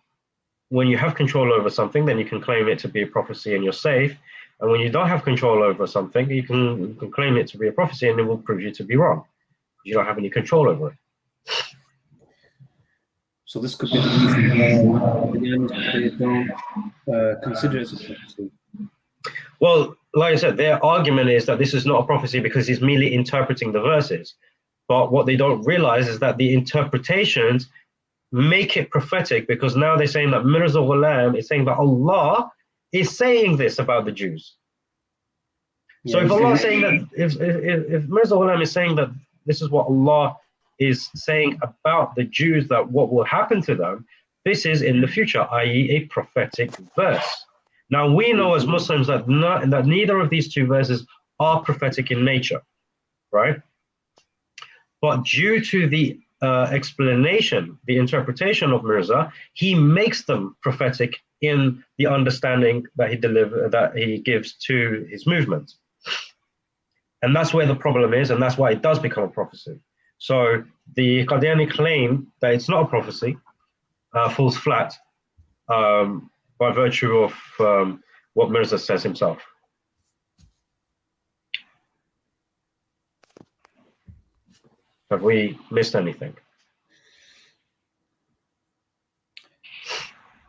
when you have control over something, then you can claim it to be a prophecy and you're safe. And when you don't have control over something, you can claim it to be a prophecy and it will prove you to be wrong. You don't have any control over it. So this could be the reason why they don't consider it as a prophecy. Well, like I said, their argument is that this is not a prophecy because he's merely interpreting the verses. But what they don't realize is that the interpretations make it prophetic, because now they're saying that Mirza Ghulam is saying that Allah is saying this about the Jews. So if Allah is saying that, if Mirza Ghulam is saying that this is what Allah is saying about the Jews, that what will happen to them, this is in the future, i.e. a prophetic verse. Now we know as Muslims that, that neither of these two verses are prophetic in nature, right? But due to the explanation, the interpretation of Mirza, he makes them prophetic in the understanding that he gives to his movement. And that's where the problem is, and that's why it does become a prophecy. So the Qadiani claim that it's not a prophecy falls flat by virtue of what Mirza says himself. Have we missed anything?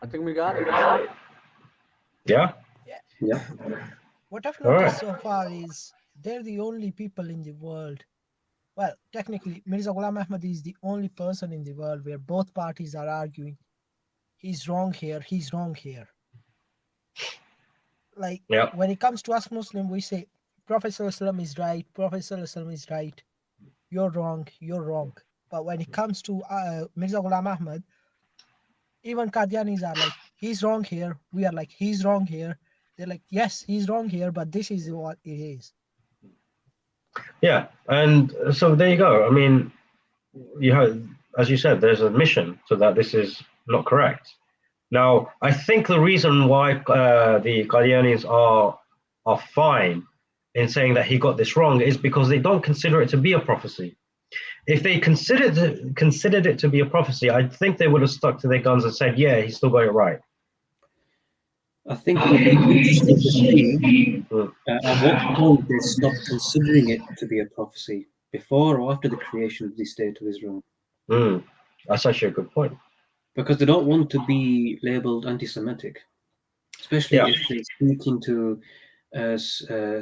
I think we got it. Yeah? Yeah. What I've All noticed right. so far is they're the only people in the world. Well, technically, Mirza Ghulam Ahmad is the only person in the world where both parties are arguing. He's wrong here, he's wrong here. Like, Yeah. when it comes to us Muslim, we say, Prophet ﷺ is right, Prophet ﷺ is right. You're wrong, you're wrong. But when it comes to Mirza Ghulam Ahmad, even Qadianis are like, he's wrong here. We are like, he's wrong here. They're like, yes, he's wrong here, but this is what it is. Yeah. And so there you go. I mean, you have, as you said, there's a mission so that this is not correct. Now, I think the reason why the Qadianis are fine in saying that he got this wrong is because they don't consider it to be a prophecy. If they considered it to be a prophecy, I think they would have stuck to their guns and said, yeah, he still got it right. I think it would be interesting to see at what point they stopped considering it to be a prophecy, before or after the creation of the State of Israel. That's actually a good point. Because they don't want to be labeled anti-Semitic, especially if they're seeking to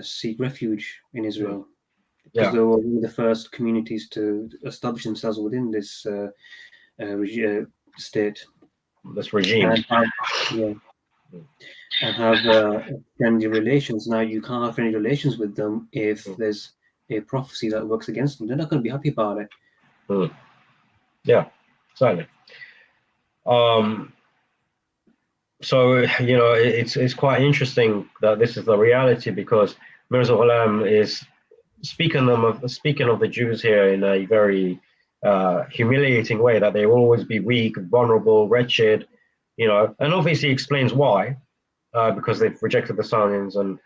seek refuge in Israel. Because they were one of the first communities to establish themselves within this state. This regime. And have friendly relations. Now, you can't have friendly relations with them if there's a prophecy that works against them. They're not going to be happy about it. Yeah, certainly. So, you know, it's quite interesting that this is the reality, because Mirza Ghulam is speaking of the Jews here in a very humiliating way, that they will always be weak, vulnerable, wretched, you know, and obviously explains why, because they've rejected the signs and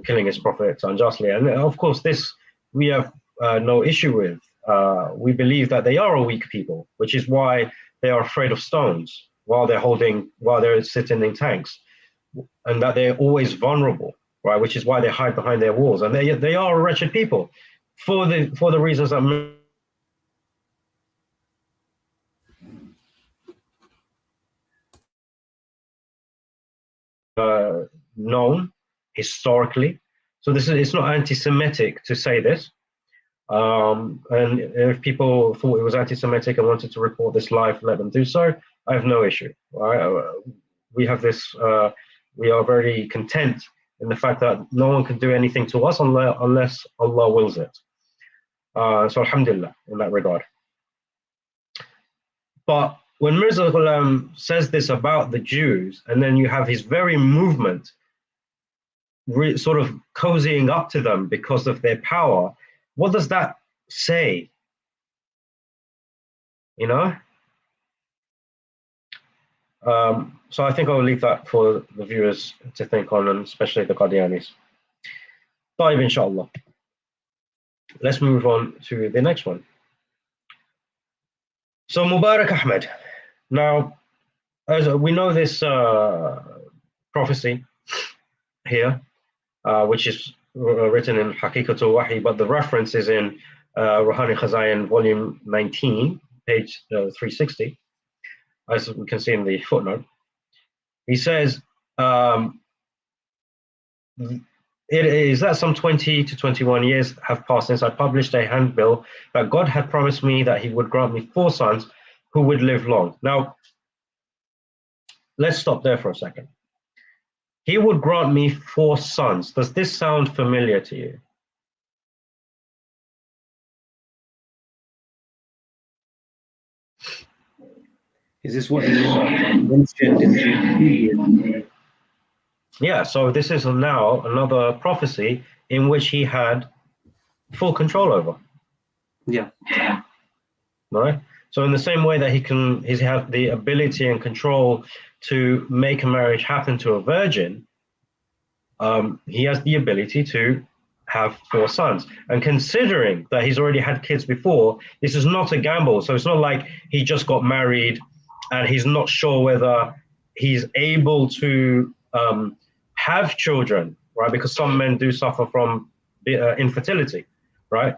killing his prophets unjustly. And of course, this we have no issue with. We believe that they are a weak people, which is why they are afraid of stones while they're sitting in tanks, and that they're always vulnerable, right? Which is why they hide behind their walls, and they are a wretched people for the reasons that known historically. So it's not anti-Semitic to say this. And if people thought it was anti-Semitic and wanted to report this live, let them do so. I have no issue. Right? We have this. We are very content in the fact that no one can do anything to us unless Allah wills it. So alhamdulillah in that regard. But when Mirza Ghulam says this about the Jews, and then you have his very movement sort of cozying up to them because of their power, what does that say? You know? So I think I'll leave that for the viewers to think on, and especially the Qadianis. Taib, inshallah. Let's move on to the next one. So Mubarak Ahmed. Now, as we know this prophecy here, which is written in Haqiqatul Wahi, but the reference is in Ruhani Khazayan, volume 19, page 360, as we can see in the footnote. He says, it is that some 20 to 21 years have passed since I published a handbill that God had promised me that he would grant me 4 sons who would live long. Now, let's stop there for a second. He would grant me 4 sons. Does this sound familiar to you? Is this what he mentioned in the previous? Yeah, so this is now another prophecy in which he had full control over. Yeah. Right? So in the same way that he's had the ability and control to make a marriage happen to a virgin, he has the ability to have 4 sons. And considering that he's already had kids before, this is not a gamble. So it's not like he just got married and he's not sure whether he's able to have children, right? Because some men do suffer from infertility, right?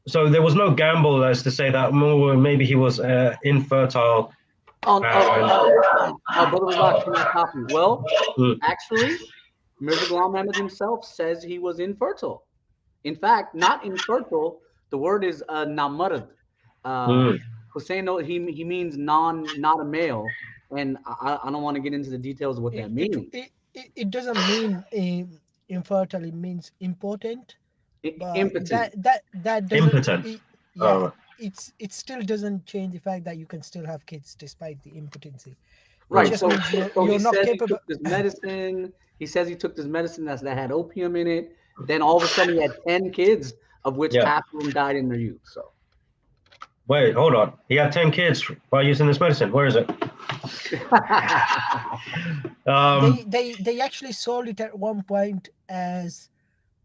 So there was no gamble as to say that maybe he was infertile. Brother Razak, can I copy? Well, Mm. actually, Mirza Ghulam Ahmad himself says he was infertile. In fact, not infertile. The word is namard. Hussein, he means not a male, and I don't want to get into the details of what that means. It doesn't mean infertile. It means important. But Impotent. that doesn't. Impotent. Yeah, it still doesn't change the fact that you can still have kids despite the impotency. Right. Just So, means so you're he not says he capable. took this medicine. He says he took this medicine that had opium in it. Then all of a sudden he had 10 kids, of which Yeah. half of them died in their youth. So Wait, hold on. He had 10 kids by using this medicine. Where is it? They actually sold it at one point as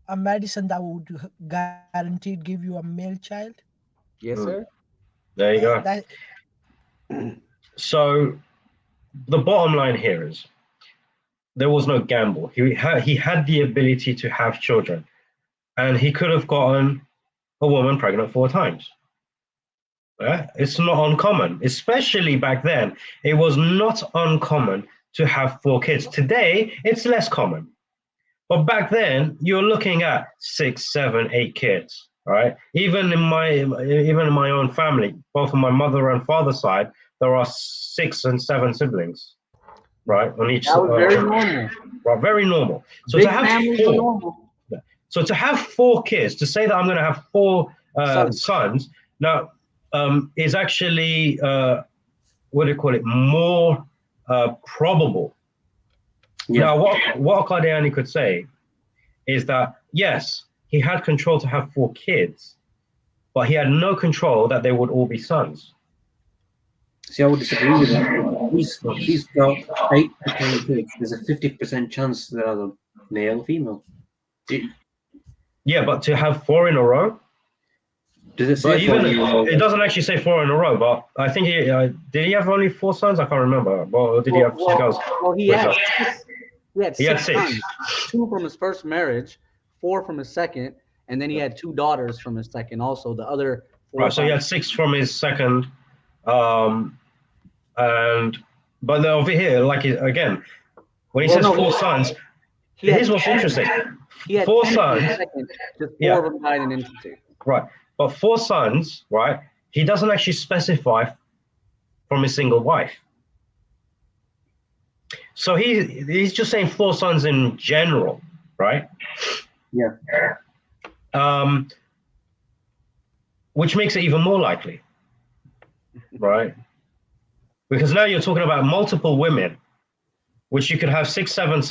a medicine that would guaranteed give you a male child. yes, sir. There you go. That So the bottom line here is there was no gamble. He had the ability to have children, and he could have gotten a woman pregnant 4 times. Yeah? It's not uncommon, especially back then. It was not uncommon to have 4 kids. Today, it's less common. But back then, you're looking at 6, 7, 8 kids, right? Even in my own family, both on my mother and father's side, there are 6 and 7 siblings, right? On each. That was very normal. Right, very normal. So Big to have families were normal. So to have 4 kids, to say that I'm going to have 4 sons, now is actually what do you call it? More probable. Yeah. Now, what Qadiani could say is that yes, he had control to have 4 kids, but he had no control that they would all be sons. See, I would disagree with that. He's got 8 to 10 kids. There's a 50% chance that are male or female. Yeah, but to have 4 in a row. Does it say it doesn't actually say 4 in a row, but I think did he have only 4 sons? I can't remember. Or did he have 6 girls? Well, he had 6 6. sons. 2 from his first marriage, 4 from his second, and then he had 2 daughters from his second. Also, the other 4. Right, so he had 6 from his second, but over here, like again, when he says 4 sons, here's what's interesting. He had 4 10 sons. Second, just 4 of them died in infancy. Right, but 4 sons, right? He doesn't actually specify from his single wife. So he's just saying 4 sons in general, right? Yeah. Which makes it even more likely, right? Because now you're talking about multiple women, which you could have 6, 7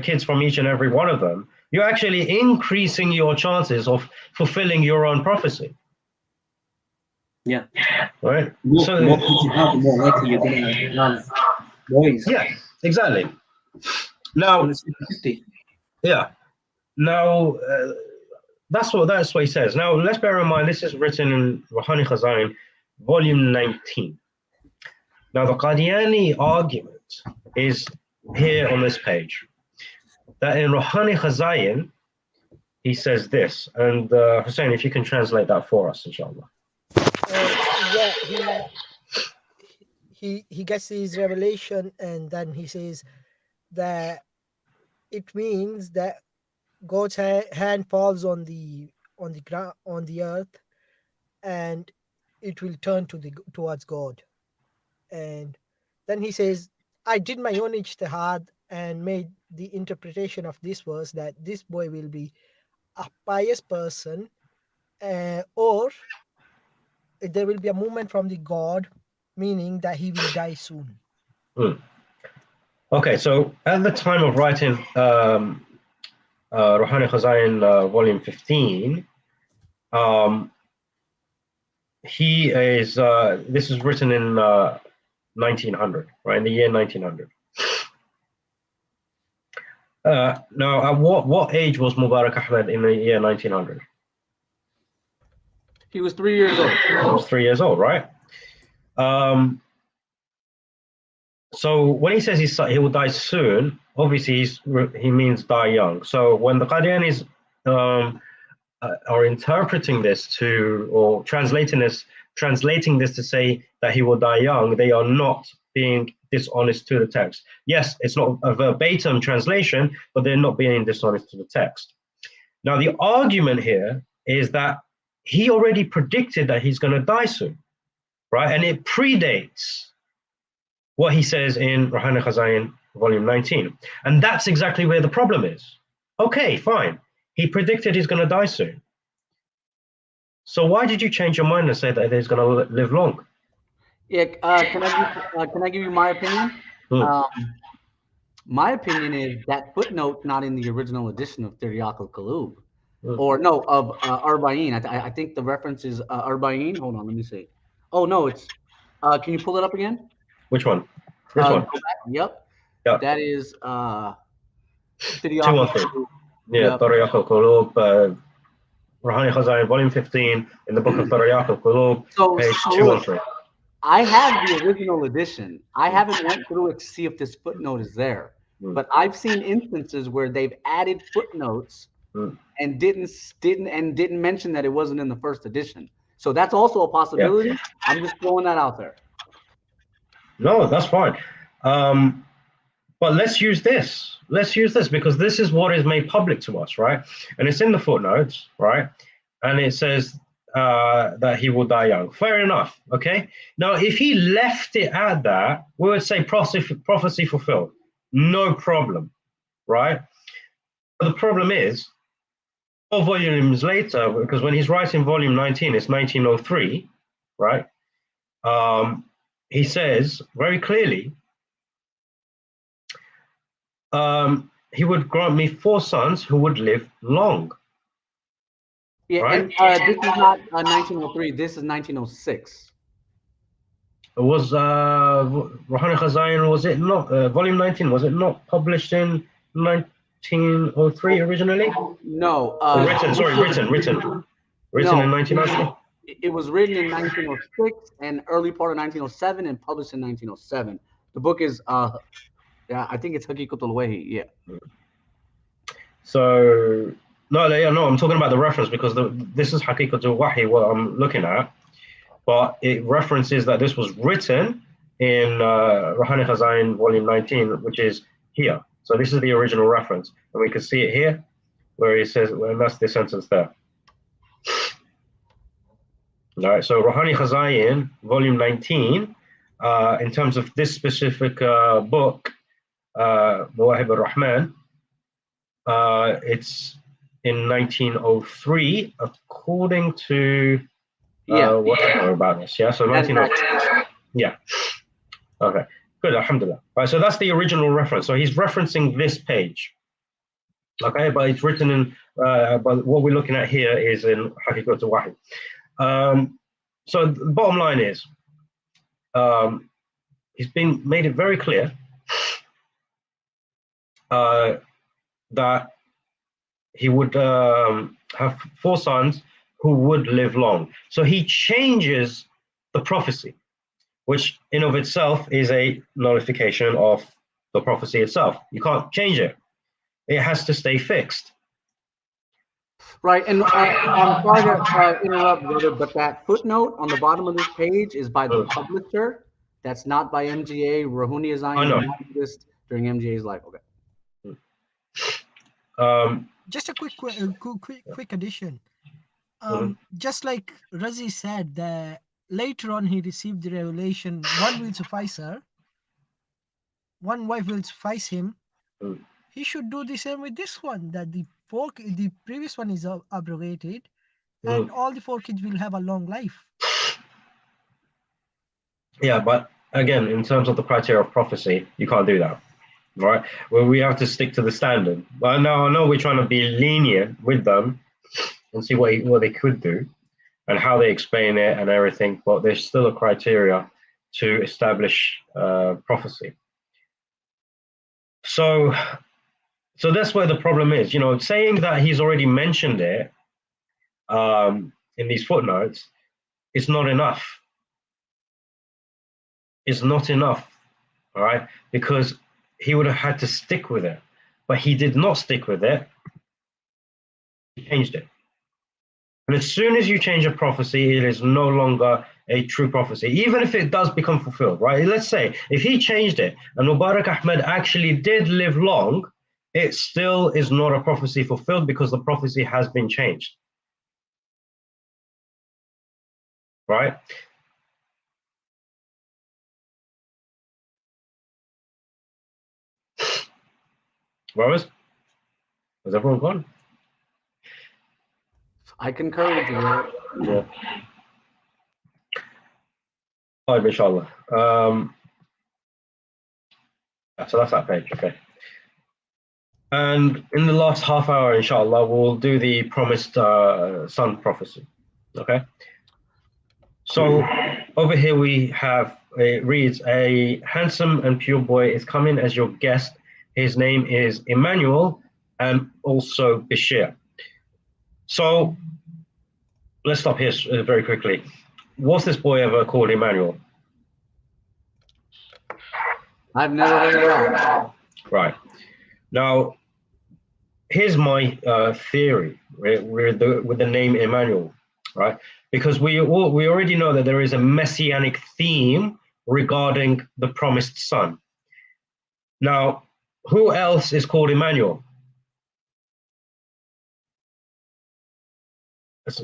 kids from each and every one of them. You're actually increasing your chances of fulfilling your own prophecy. Yeah. Right? More kids you have, the more likely you're going to have boys. Yeah, exactly. Now, yeah. Now, that's what he says. Now, let's bear in mind, this is written in Ruhani Khazain, volume 19. Now, the Qadiani argument is here on this page. That in Ruhani Khazain, he says this. And Hussein, if you can translate that for us, inshallah. Yeah, he gets his revelation, and then he says that it means that God's hand falls on the ground, on the earth, and it will turn towards God. And then he says, I did my own ijtihad and made the interpretation of this verse that this boy will be a pious person, or there will be a movement from the God meaning that he will die soon. Mm. Okay, so at the time of writing Ruhani Khazain volume 15, he is, this is written in 1900, right, in the year 1900. Now, at what age was Mubarak Ahmed in the year 1900? He was 3 years old. He was 3 years old, right? So when he says he will die soon, obviously he means die young. So when the Qadianis are interpreting this to, or translating this to say that he will die young, they are not being dishonest to the text. Yes, it's not a verbatim translation, but they're not being dishonest to the text. Now, the argument here is that he already predicted that he's going to die soon, right? And it predates what he says in Ruhani Khazain, volume 19. And that's exactly where the problem is. Okay, fine. He predicted he's going to die soon. So why did you change your mind and say that he's going to live long? Yeah, can I give you my opinion? My opinion is that footnote not in the original edition of Tiryaq al-Qulub, or no, of Arba'in. I think the reference is Arba'in. Hold on, let me see. Oh no, it's. Can you pull it up again? Which one? This one. Go back. Yep. Yeah. That is Tiryaq 213. al-Qulub. Yeah, Yep. Tiryaq al-Qulub, Ruhani Khazain, volume 15, in the book of Tiryaq al-Qulub, page 213. I have the original edition. I haven't went through it to see if this footnote is there, but I've seen instances where they've added footnotes and didn't mention that it wasn't in the first edition. So that's also a possibility. Yeah. I'm just throwing that out there. No, that's fine. But let's use this. Let's use this because this is what is made public to us, right? And it's in the footnotes, right? And it says that he will die young. Fair enough, okay? Now, if he left it at that, we would say prophecy fulfilled. No problem, right? But the problem is, 4 volumes later, because when he's writing volume 19, it's 1903, right? He says very clearly, he would grant me 4 sons who would live long. Yeah, right? And this is not 1903. This is 1906. It was Ruhani Khazain, was it not? Volume 19, was it not published in 1903 originally? No. Written in 1903. It was written in 1906 and early part of 1907 and published in 1907. The book is, yeah, I think it's Haqiqatul Wahi. Yeah. So no, I'm talking about the reference because this is Haqiqatul Wahi, what I'm looking at, but it references that this was written in Ruhani Khazain, volume 19, which is here. So this is the original reference, and we can see it here, where it says, and that's the sentence there. All right, so Ruhani Khazain, volume 19, in terms of this specific book, Mawahib al-Rahman, it's in 1903, according to what I know about this. Yeah, so 1903. Yeah. Okay. Good. Alhamdulillah. Right. So that's the original reference. So he's referencing this page. Okay, but it's written in. But what we're looking at here is in Haqiqatul Wahi. So the bottom line is, he's made it very clear that he would have 4 sons who would live long. So he changes the prophecy, which in of itself is a nullification of the prophecy itself. You can't change it. It has to stay fixed. Right, and I'm sorry to interrupt, brother, but that footnote on the bottom of this page is by the publisher. That's not by MGA. Ruhani Khazain did not exist during MGA's life. Okay. Just a quick addition. Just like Razi said, that later on he received the revelation, one will suffice her, one wife will suffice him. He should do the same with this one, that the previous one is abrogated, and all the 4 kids will have a long life. Yeah, but again, in terms of the criteria of prophecy, you can't do that, right? Well, we have to stick to the standard. But now I know we're trying to be lenient with them and see what they could do and how they explain it and everything. But there's still a criteria to establish prophecy. So, so that's where the problem is. You know, saying that he's already mentioned it in these footnotes is not enough. It's not enough, all right? Because he would have had to stick with it, but he did not stick with it. He changed it. And as soon as you change a prophecy, it is no longer a true prophecy, even if it does become fulfilled, right? Let's say if he changed it and Mubarak Ahmed actually did live long, it still is not a prophecy fulfilled because the prophecy has been changed, right? Rose, has everyone gone? I concur with you, brother. Yeah. All right, inshallah. So that's that page, okay. And in the last half hour, inshallah, we'll do the promised son prophecy, okay? So over here we have, it reads, a handsome and pure boy is coming as your guest. His name is Emmanuel and also Bashir. So let's stop here very quickly. Was this boy ever called Emmanuel? I've never heard of that. Right. Now, here's my theory with the name Emmanuel, right? Because we already know that there is a messianic theme regarding the promised son. Now, who else is called Emmanuel?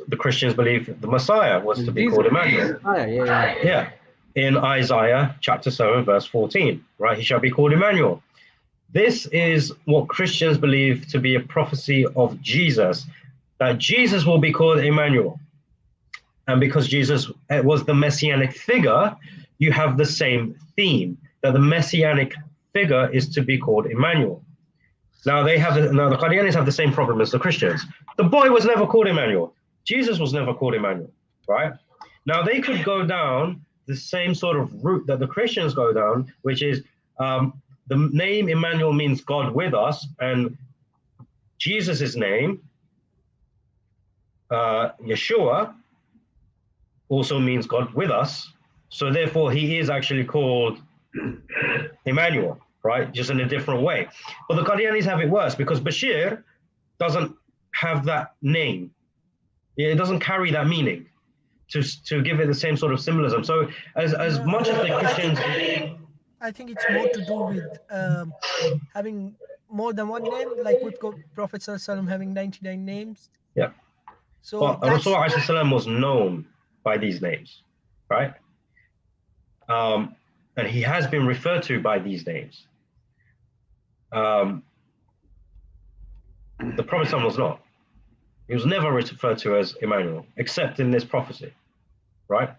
The Christians believe the Messiah was to be called Emmanuel. Yeah. In Isaiah chapter 7, verse 14, right? He shall be called Emmanuel. This is what Christians believe to be a prophecy of Jesus, that Jesus will be called Emmanuel. And because Jesus was the messianic figure, you have the same theme, that the messianic figure is to be called Emmanuel. Now the Qadianis have the same problem as the Christians. The boy was never called Emmanuel. Jesus was never called Emmanuel, right? Now they could go down the same sort of route that the Christians go down, which is the name Emmanuel means God with us, and Jesus's name, Yeshua, also means God with us. So therefore, he is actually called Emmanuel, right? Just in a different way. But the Qadianis have it worse because Bashir doesn't have that name. It doesn't carry that meaning to give it the same sort of symbolism. So as much as the Christians, I think it's more to do with having more than one name. Like we've got Prophet Sallallahu having 99 names. yeah. So But Rasulullah was known by these names, right? And he has been referred to by these names. The promised son was not. He was never referred to as Emmanuel, except in this prophecy, right?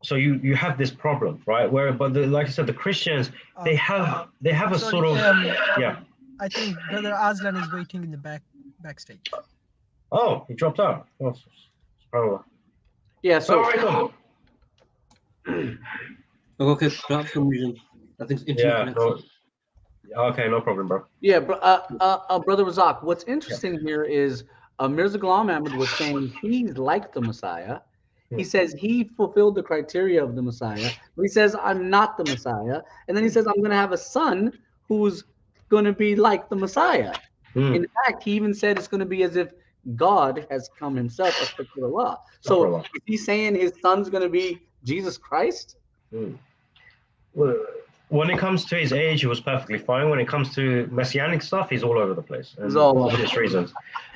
So you have this problem, right? But like I said, the Christians they have a sort of yeah. I think Brother Aslan is waiting in the backstage. Oh, he dropped out. Oh, yeah. So Okay, perhaps some reason. I think internet connection. Okay, no problem, bro. Yeah, Brother Razak, what's interesting here is Mirza Ghulam Ahmad was saying he's like the Messiah. He says he fulfilled the criteria of the Messiah. But he says, I'm not the Messiah. And then he says, I'm going to have a son who's going to be like the Messiah. In fact, he even said it's going to be as if God has come himself, Allah. So is he saying his son's going to be Jesus Christ? Well, when it comes to his age, he was perfectly fine. When it comes to messianic stuff, he's all over the place. He's all for obvious reasons.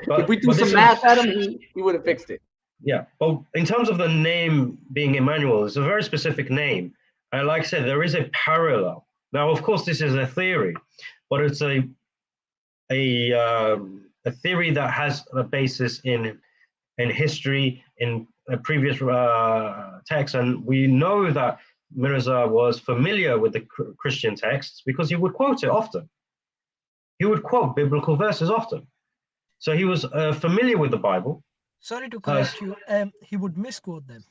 But, if we threw some math at him, he would have fixed it. Yeah. But in terms of the name being Emmanuel, it's a very specific name. And like I said, there is a parallel. Now, of course, this is a theory, but it's a theory that has a basis in history, in previous texts, and we know that Mirza was familiar with the Christian texts because he would quote it often. He would quote biblical verses often. So he was familiar with the Bible. Sorry to correct you. He would misquote them.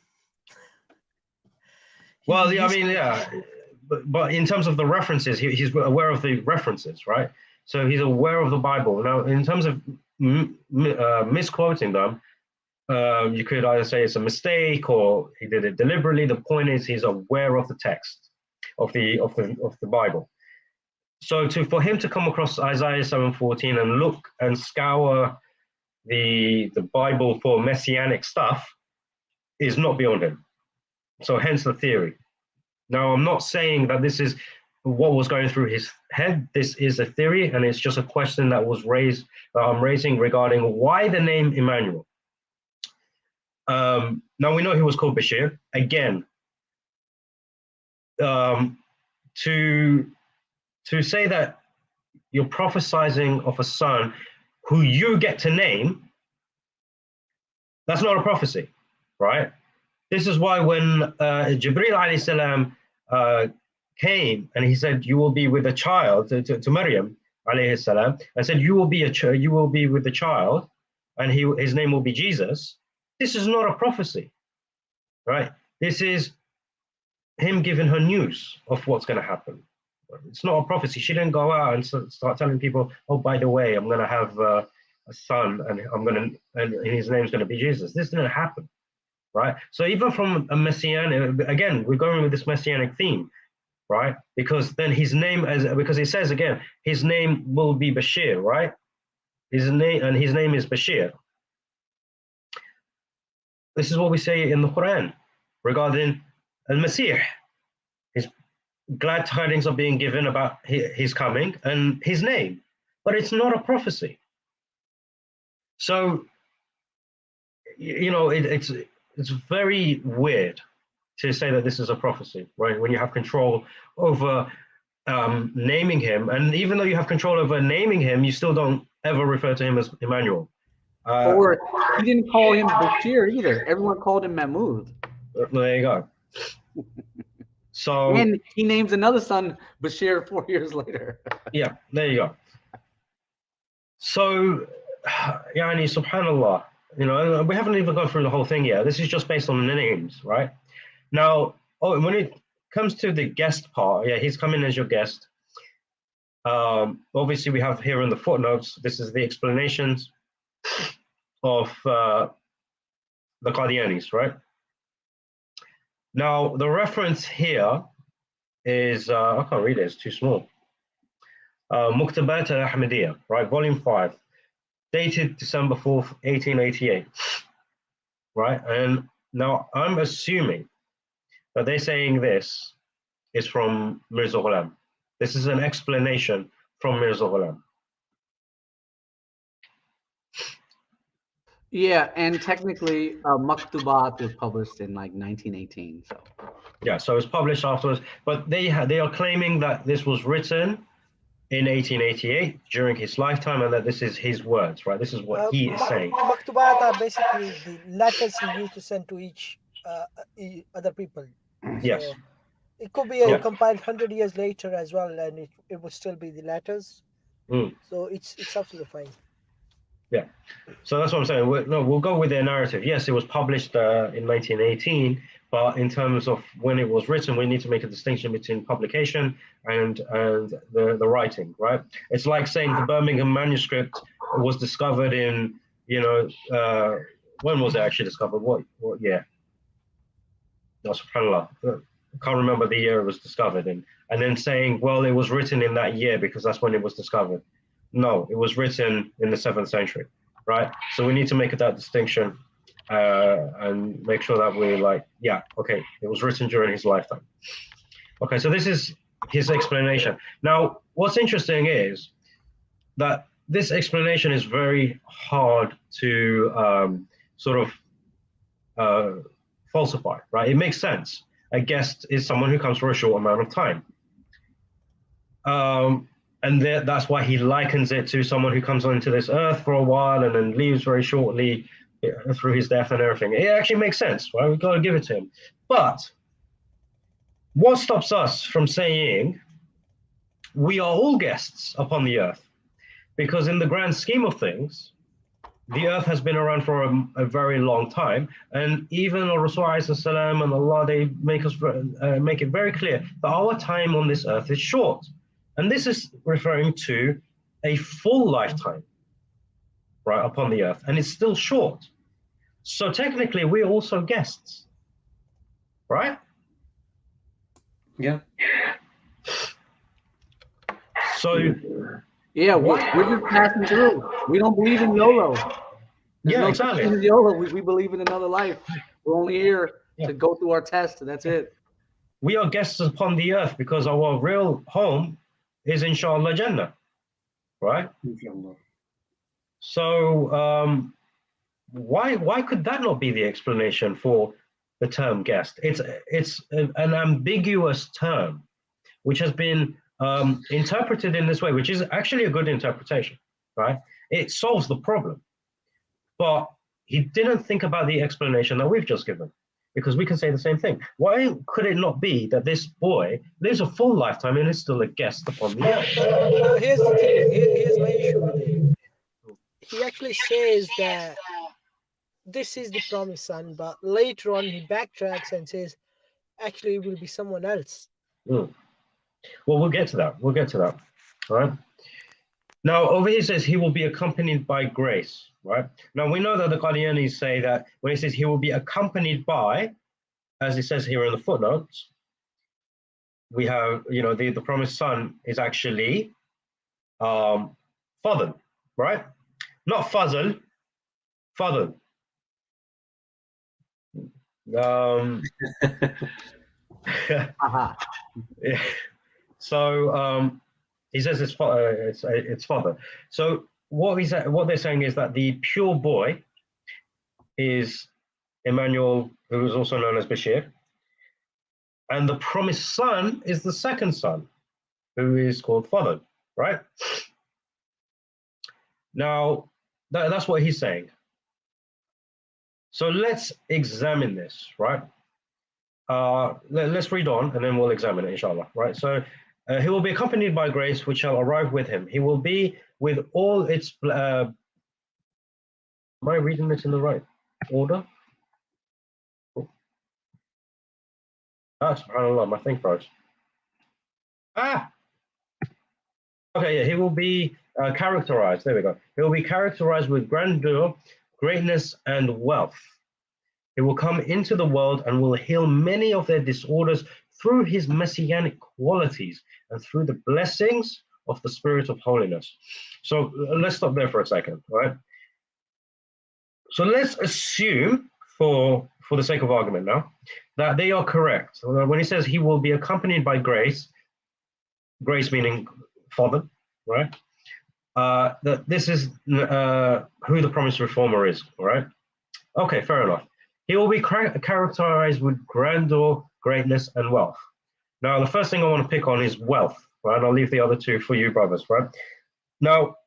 Well, yeah, I mean, yeah, but in terms of the references, he's aware of the references, right? So he's aware of the Bible. Now, in terms of misquoting them, you could either say it's a mistake or he did it deliberately. The point is, he's aware of the text of the Bible. So for him to come across Isaiah 7:14 and look and scour the Bible for messianic stuff is not beyond him. So hence the theory. Now, I'm not saying that this is what was going through his head. This is a theory, and it's just a question that was raised, I'm raising regarding why the name Emmanuel. Now, we know he was called Bashir. Again, to say that you're prophesizing of a son who you get to name, that's not a prophecy, right? This is why when Jibreel alayhi salam came and he said, "You will be with a child," to Maryam alayhi salam, and said, "You will be with the child, and his name will be Jesus." This is not a prophecy, right? This is him giving her news of what's going to happen. It's not a prophecy. She didn't go out and start telling people, "Oh, by the way, I'm going to have a son, and his name's going to be Jesus." This didn't happen, right? So even from a messianic, again, we're going with this messianic theme, right? Because then his name, because it says again, his name will be Bashir, right? His name is Bashir. This is what we say in the Quran regarding Al-Masih. His glad tidings are being given about his coming and his name, but it's not a prophecy. So, you know, it's very weird to say that this is a prophecy, right? When you have control over naming him, and even though you have control over naming him, you still don't ever refer to him as Emmanuel. Or he didn't call him Bashir either. Everyone called him Mahmud. There you go. So, and he names another son Bashir 4 years later. yeah, there you go. So, yani, subhanallah, you know, we haven't even gone through the whole thing yet. This is just based on the names, right? Now, when it comes to the guest part, yeah, he's coming as your guest. Obviously, we have here in the footnotes, this is the explanations of the Qadianis, right? Now, the reference here is, I can't read it, it's too small. Muktabat al-Ahmadiyya, right, volume 5, dated December 4th, 1888, right? And now I'm assuming that they're saying this is from Mirza Ghulam. This is an explanation from Mirza Ghulam. Yeah, and technically, Maktubat was published in like 1918. So yeah, so it's published afterwards. But they are claiming that this was written in 1888 during his lifetime, and that this is his words, right? This is what he is saying. Maktubat are basically the letters he used to send to each other people. Yes. So it could be compiled 100 years later as well, and it would still be the letters. So it's absolutely fine. Yeah. So that's what I'm saying. We'll go with their narrative. Yes, it was published in 1918, but in terms of when it was written, we need to make a distinction between publication and the writing, right? It's like saying the Birmingham manuscript was discovered in, you know, when was it actually discovered? What year? No, subhanAllah. I can't remember the year it was discovered in. And then saying, well, it was written in that year because that's when it was discovered. No, it was written in the 7th century, right? So we need to make that distinction and make sure that we're like, yeah, okay, it was written during his lifetime. Okay, so this is his explanation. Now, what's interesting is that this explanation is very hard to sort of falsify, right? It makes sense. A guest is someone who comes for a short amount of time. And that's why he likens it to someone who comes onto this earth for a while and then leaves very shortly. through his death and everything. It actually makes sense, right? We've got to give it to him. But what stops us from saying we are all guests upon the earth? Because in the grand scheme of things, the earth has been around for a very long time, and even Rasul salam and Allah, they make it very clear that our time on this earth is short, and this is referring to a full lifetime, right, upon the earth, and it's still short. So technically, we're also guests, right? Yeah. So Yeah, we're just passing through. We don't believe in YOLO. There's no such exactly. thing as YOLO. We believe in another life. We're only here to go through our test, and that's it. We are guests upon the earth because our real home is inshallah Jannah, right? Inshallah. So why could that not be the explanation for the term guest? It's an ambiguous term, which has been interpreted in this way, which is actually a good interpretation, right? It solves the problem, but he didn't think about the explanation that we've just given, because we can say the same thing. Why could it not be that this boy lives a full lifetime and is still a guest upon the earth? Here's the thing. Here's my issue with it. He actually says that this is the promised son, but later on he backtracks and says, actually, it will be someone else. Mm. Well, we'll get to that. We'll get to that. All right. Now, over here it says he will be accompanied by grace, right? Now, we know that the Qadianis say that when he says he will be accompanied by, as it says here in the footnotes, we have, the promised son is actually Fadl, right? Not Fazl, Fadl. Aha. Yeah. So he says it's father. So what they're saying is that the pure boy is Emmanuel, who is also known as Bashir, and the promised son is the second son, who is called Fadl, right? Now that's what he's saying. So let's examine this, right? Let's read on, and then we'll examine it, inshallah, right? So he will be accompanied by grace, which shall arrive with him. He will be with all its. Am I reading this in the right order? Ah, subhanallah, my thing froze. Okay, yeah, he will be characterized. There we go. He will be characterized with grandeur, greatness, and wealth. He will come into the world and will heal many of their disorders through his messianic qualities and through the blessings of the Spirit of holiness. So let's stop there for a second, all right? So let's assume, for the sake of argument now, that they are correct. When he says he will be accompanied by grace, grace meaning Father, right? That this is who the promised reformer is, all right? Okay, fair enough. He will be characterized with grandeur, greatness, and wealth. Now, the first thing I want to pick on is wealth, right? And I'll leave the other two for you, brothers, right? Now,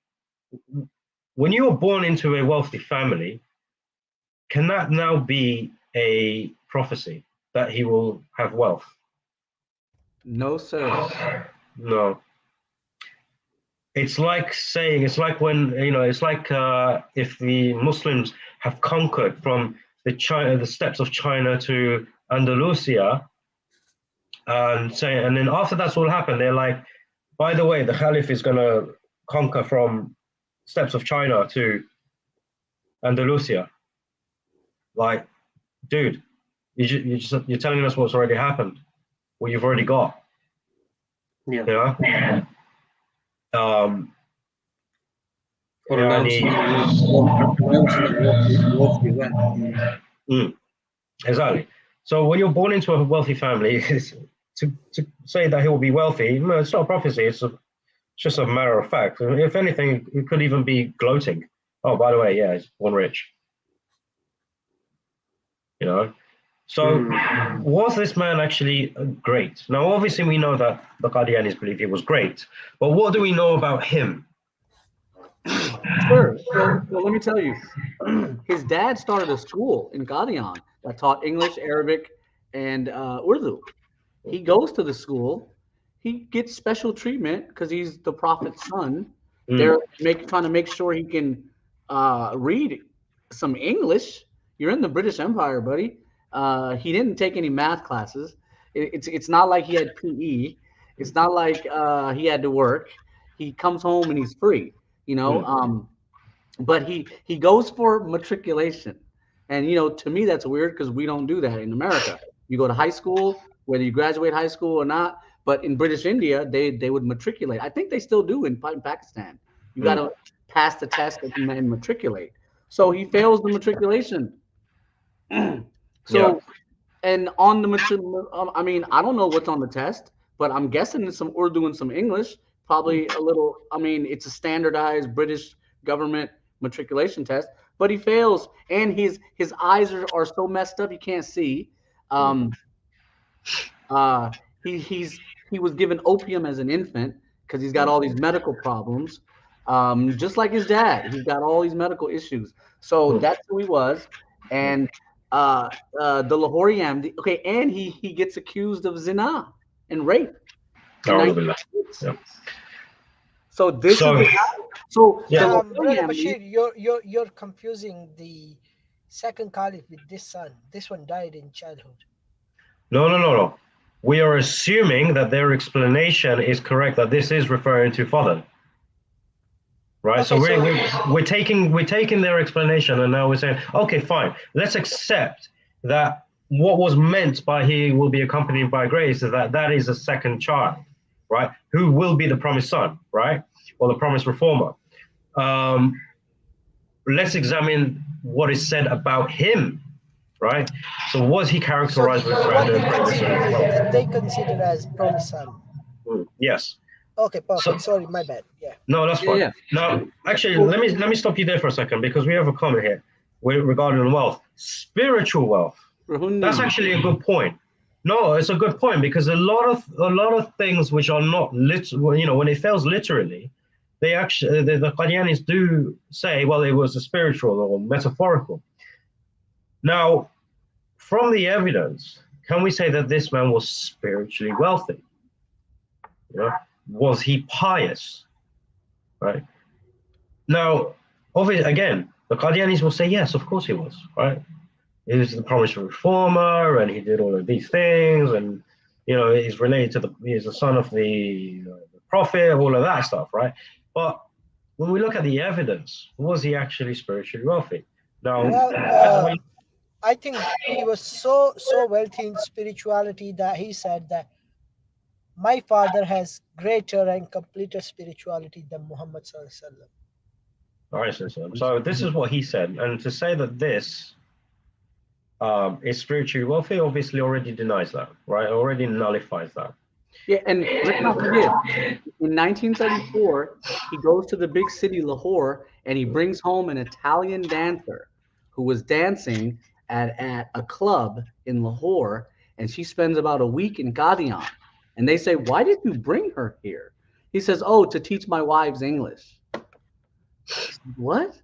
when you are born into a wealthy family, can that now be a prophecy that he will have wealth? No, sir. No. It's like saying, it's like when, it's like if the Muslims have conquered from the steppes of China to Andalusia, and then after that's all happened, they're like, by the way, the Caliph is going to conquer from steppes of China to Andalusia. Like, dude, you're telling us what's already happened, what you've already got. Yeah. Or announcing exactly. So when you're born into a wealthy family, to say that he will be wealthy, no, it's not a prophecy. It's just a matter of fact. If anything, it could even be gloating. Oh, by the way, yeah, he's born rich. So was this man actually great? Now, obviously, we know that the Qadianis believe he was great, but what do we know about him? Sure. So let me tell you, his dad started a school in Qadian that taught English, Arabic, and Urdu. He goes to the school. He gets special treatment because he's the prophet's son. They're trying to make sure he can read some English. You're in the British Empire, buddy. He didn't take any math classes. It's not like he had PE. It's not like he had to work. He comes home and he's free. You know, but he goes for matriculation, and to me that's weird because we don't do that in America. You go to high school, whether you graduate high school or not. But in British India, they would matriculate. I think they still do in Pakistan. You got to pass the test and matriculate. So he fails the matriculation. So, and on the I mean, I don't know what's on the test, but I'm guessing it's some Urdu and some English. Probably a little. I mean, it's a standardized British government matriculation test, but he fails, and his eyes are so messed up he can't see. He was given opium as an infant because he's got all these medical problems, just like his dad. He's got all these medical issues. So that's who he was, and the Lahorian. Okay, and he gets accused of zina and rape. So this is the guy. So Brother Bashir, you're confusing the second caliph with this son. This one died in childhood. No. We are assuming that their explanation is correct, that this is referring to father. Right? Okay, so we're taking their explanation, and now we're saying, okay, fine, let's accept that what was meant by he will be accompanied by grace is that is a second child, right? Who will be the promised son, right? Or the promised reformer. Let's examine what is said about him, right? So was he characterized with what they consider as promised son? Yes. Okay, perfect. Sorry, my bad. Yeah. No, that's fine. Now, actually, let me stop you there for a second, because we have a comment here regarding wealth. Spiritual wealth. That's actually a good point. No, it's a good point, because a lot of things which are not when it fails literally, they actually the Qadianis do say, well, it was a spiritual or metaphorical. Now, from the evidence, can we say that this man was spiritually wealthy? Was he pious? Right? Now, obviously, again, the Qadianis will say, yes, of course he was, right? He was the promised reformer, and he did all of these things, and he's related to he's the son of the prophet, all of that stuff, right? But when we look at the evidence, was he actually spiritually wealthy? Now, I think he was so wealthy in spirituality that he said that my father has greater and completer spirituality than Muhammad sallallahu alaihi wasallam. So this is what he said, and to say that this is spiritually wealthy obviously already denies that, right? Already nullifies that. Yeah, and let's not forget, in 1934, he goes to the big city Lahore, and he brings home an Italian dancer who was dancing at a club in Lahore, and she spends about a week in Qadian. And they say, why did you bring her here? He says, oh, to teach my wives English. What?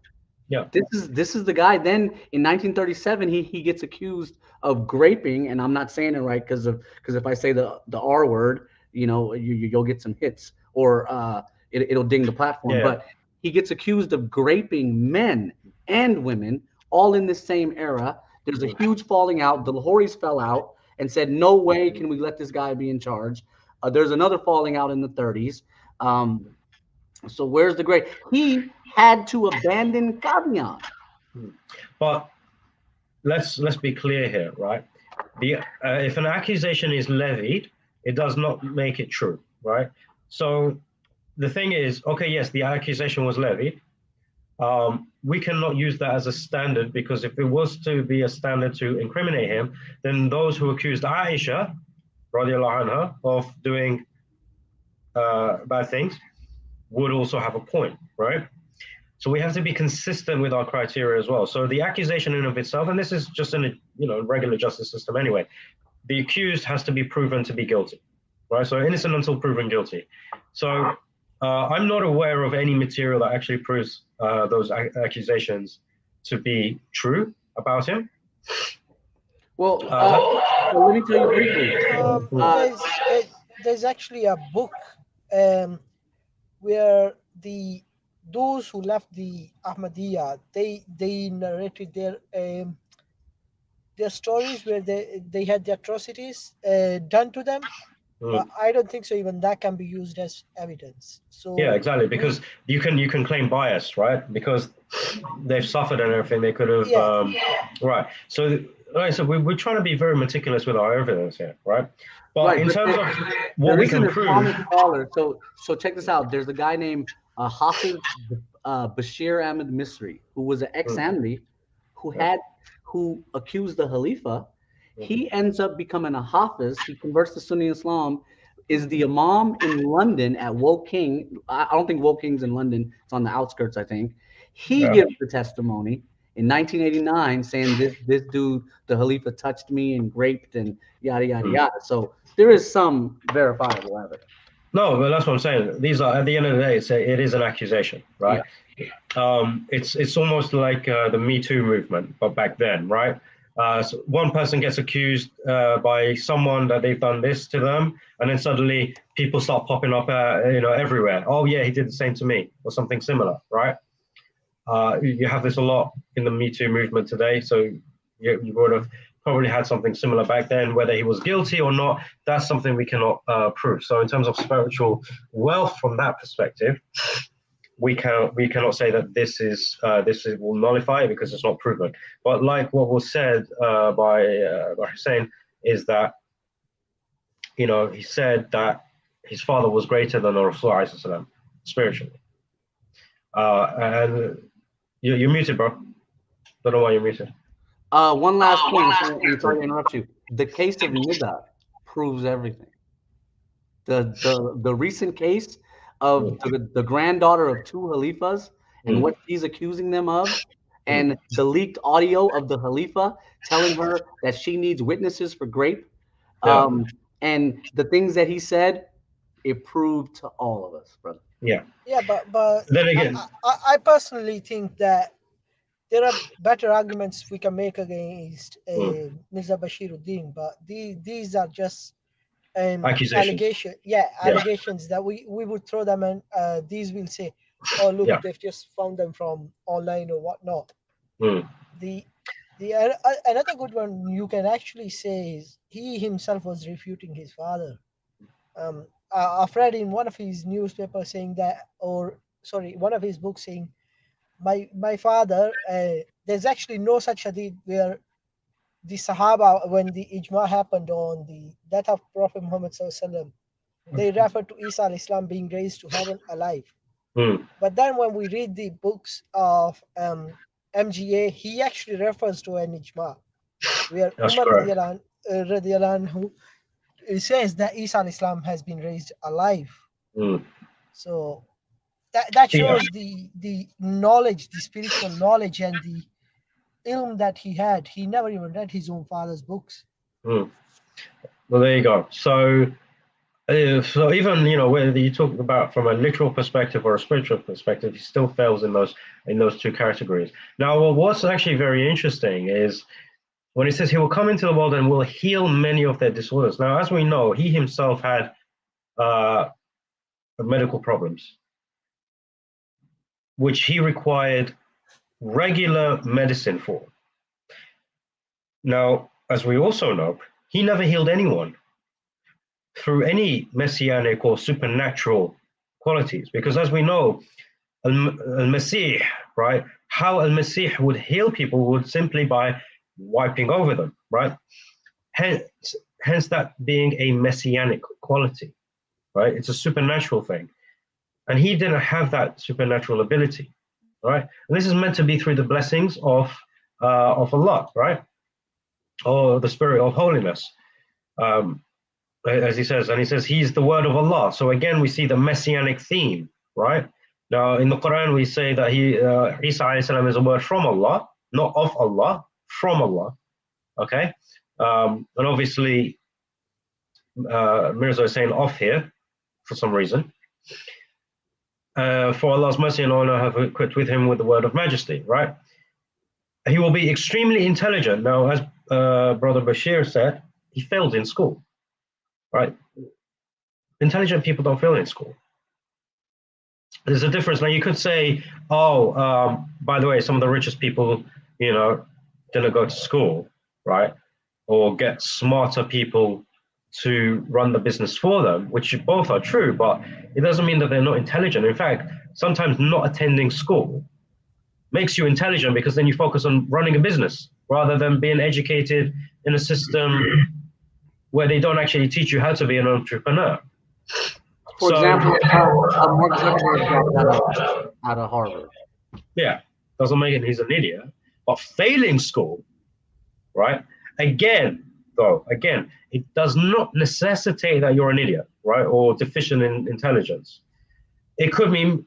Yeah. This is the guy. Then in 1937, he gets accused of graping, and I'm not saying it right because if I say the R word, you'll get some hits, or it'll ding the platform. Yeah. But he gets accused of graping men and women all in the same era. There's a huge falling out. The Lahoris fell out and said, no way can we let this guy be in charge. There's another falling out in the 30s. So where's the great? He had to abandon Qadian. But let's be clear here, right? If an accusation is levied, it does not make it true, right? So the thing is, okay, yes, the accusation was levied. We cannot use that as a standard, because if it was to be a standard to incriminate him, then those who accused Aisha, radiallahu anha, of doing bad things would also have a point, right? So we have to be consistent with our criteria as well. So the accusation in of itself, and this is just in a regular justice system anyway, the accused has to be proven to be guilty, right? So innocent until proven guilty. So I'm not aware of any material that actually proves those accusations to be true about him. Well, well, let me tell you briefly. There's actually a book where those who left the Ahmadiyya, they narrated their stories where they had the atrocities done to them. But I don't think so. Even that can be used as evidence. So yeah, exactly, because you can claim bias, right? Because they've suffered and everything. They could have, right. So, right. So we're trying to be very meticulous with our evidence here, right? But Right, in but terms of what there we is can an prove, Islamic scholar. So check this out. There's a guy named Hafiz Bashir Ahmed Misri, who was an ex-Amri, who accused the Khalifa. He ends up becoming a Hafiz. He converts to Sunni Islam, is the Imam in London at Woking. I don't think Woking's in London. It's on the outskirts, I think. He gives the testimony in 1989 saying this dude, the Khalifa, touched me and raped and yada yada yada. So there is some verifiable evidence. no, but that's what I'm saying. These are, at the end of the day, it is an accusation, right? It's almost like the Me Too movement, but back then, right? So one person gets accused by someone that they've done this to them, and then suddenly people start popping up, everywhere. Oh yeah, he did the same to me, or something similar, right? You have this a lot in the Me Too movement today, so you would have probably had something similar back then. Whether he was guilty or not, that's something we cannot prove. So in terms of spiritual wealth from that perspective, we cannot say that this will nullify it because it's not proven. But like what was said by Hussein is that he said that his father was greater than the Rasul spiritually. And you're muted, bro. Don't know why you're muted. One last point. I'm sorry to interrupt you. The case of Nida proves everything. The recent case of the granddaughter of two Khalifas and what she's accusing them of, and the leaked audio of the Khalifa telling her that she needs witnesses for grape, and the things that he said, it proved to all of us, brother. Yeah. Yeah, but Then again, I personally think that there are better arguments we can make against Mirza Bashiruddin, but these are just accusations. Allegations that we would throw them, and these will say, oh look, they've just found them from online or whatnot. The another good one you can actually say is he himself was refuting his father. I've read in one of his newspapers saying that, or sorry, one of his books saying, my father, there's actually no such hadith where the Sahaba, when the ijma happened on the death of Prophet Muhammad Sallallahu, they refer to Isa al-Islam being raised to heaven alive. But then when we read the books of MGA, he actually refers to an ijma where Umar radiallahu anhu, it says that Isa al-Islam has been raised alive. So that shows the knowledge, the spiritual knowledge, and the ilm that he had. He never even read his own father's books. Well, there you go. So even whether you talk about from a literal perspective or a spiritual perspective, he still fails in those two categories. Now, what's actually very interesting is when he says he will come into the world and will heal many of their disorders. Now, as we know, he himself had medical problems, which he required regular medicine for. Now, as we also know, he never healed anyone through any messianic or supernatural qualities, because as we know, Al-Masih, right? How Al-Masih would heal people would simply by wiping over them, right? Hence that being a messianic quality, right? It's a supernatural thing. And he didn't have that supernatural ability, right? And this is meant to be through the blessings of Allah, right? Or the spirit of holiness. As he says, and he says he's the word of Allah. So again, we see the messianic theme, right? Now in the Quran, we say that Isa alayhi salam is a word from Allah, not of Allah, from Allah. Okay, and obviously Mirza is saying off here for some reason. for Allah's mercy and honor have equipped with him with the word of majesty, right? He will be extremely intelligent. Now, as Brother Bashir said, he failed in school, right? Intelligent people don't fail in school. There's a difference. Now, you could say, oh, by the way, some of the richest people, didn't go to school, right? Or get smarter people to run the business for them, which both are true, but it doesn't mean that they're not intelligent. In fact, sometimes not attending school makes you intelligent because then you focus on running a business rather than being educated in a system where they don't actually teach you how to be an entrepreneur. For example, Mark Zuckerberg dropped out of Harvard. Yeah, doesn't make it he's an idiot, but failing school, right? Again, it does not necessitate that you're an idiot, right, or deficient in intelligence. It could mean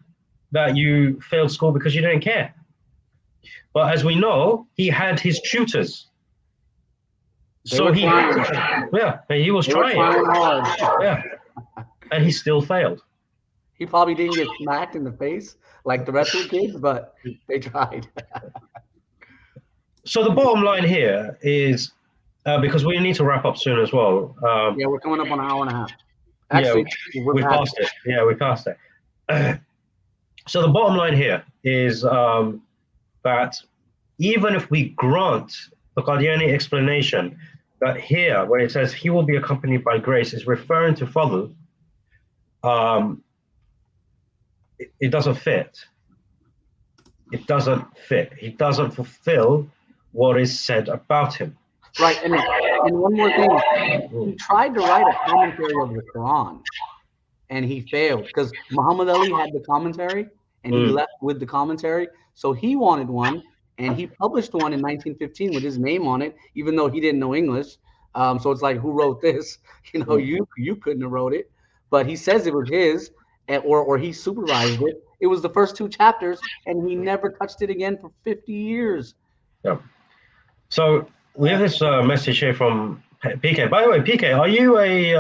that you failed school because you didn't care. But as we know, he had his tutors. He was trying hard. Yeah, and he still failed. He probably didn't get smacked in the face like the rest of the kids, but they tried. So the bottom line here is, because we need to wrap up soon as well. Yeah, we're coming up on an hour and a half. Actually, we passed it. Yeah, we passed it. So the bottom line here is that even if we grant the Qadiani explanation that here, where it says he will be accompanied by grace, is referring to Fadl, it doesn't fit. It doesn't fit. He doesn't fulfill what is said about him. Right, and one more thing. He tried to write a commentary of the Quran, and he failed because Muhammad Ali had the commentary, and he left with the commentary. So he wanted one, and he published one in 1915 with his name on it, even though he didn't know English. So it's like, who wrote this? You couldn't have wrote it, but he says it was his, or he supervised it. It was the first 2 chapters, and he never touched it again for 50 years. Yeah. So we have this message here from PK. By the way, PK, are you a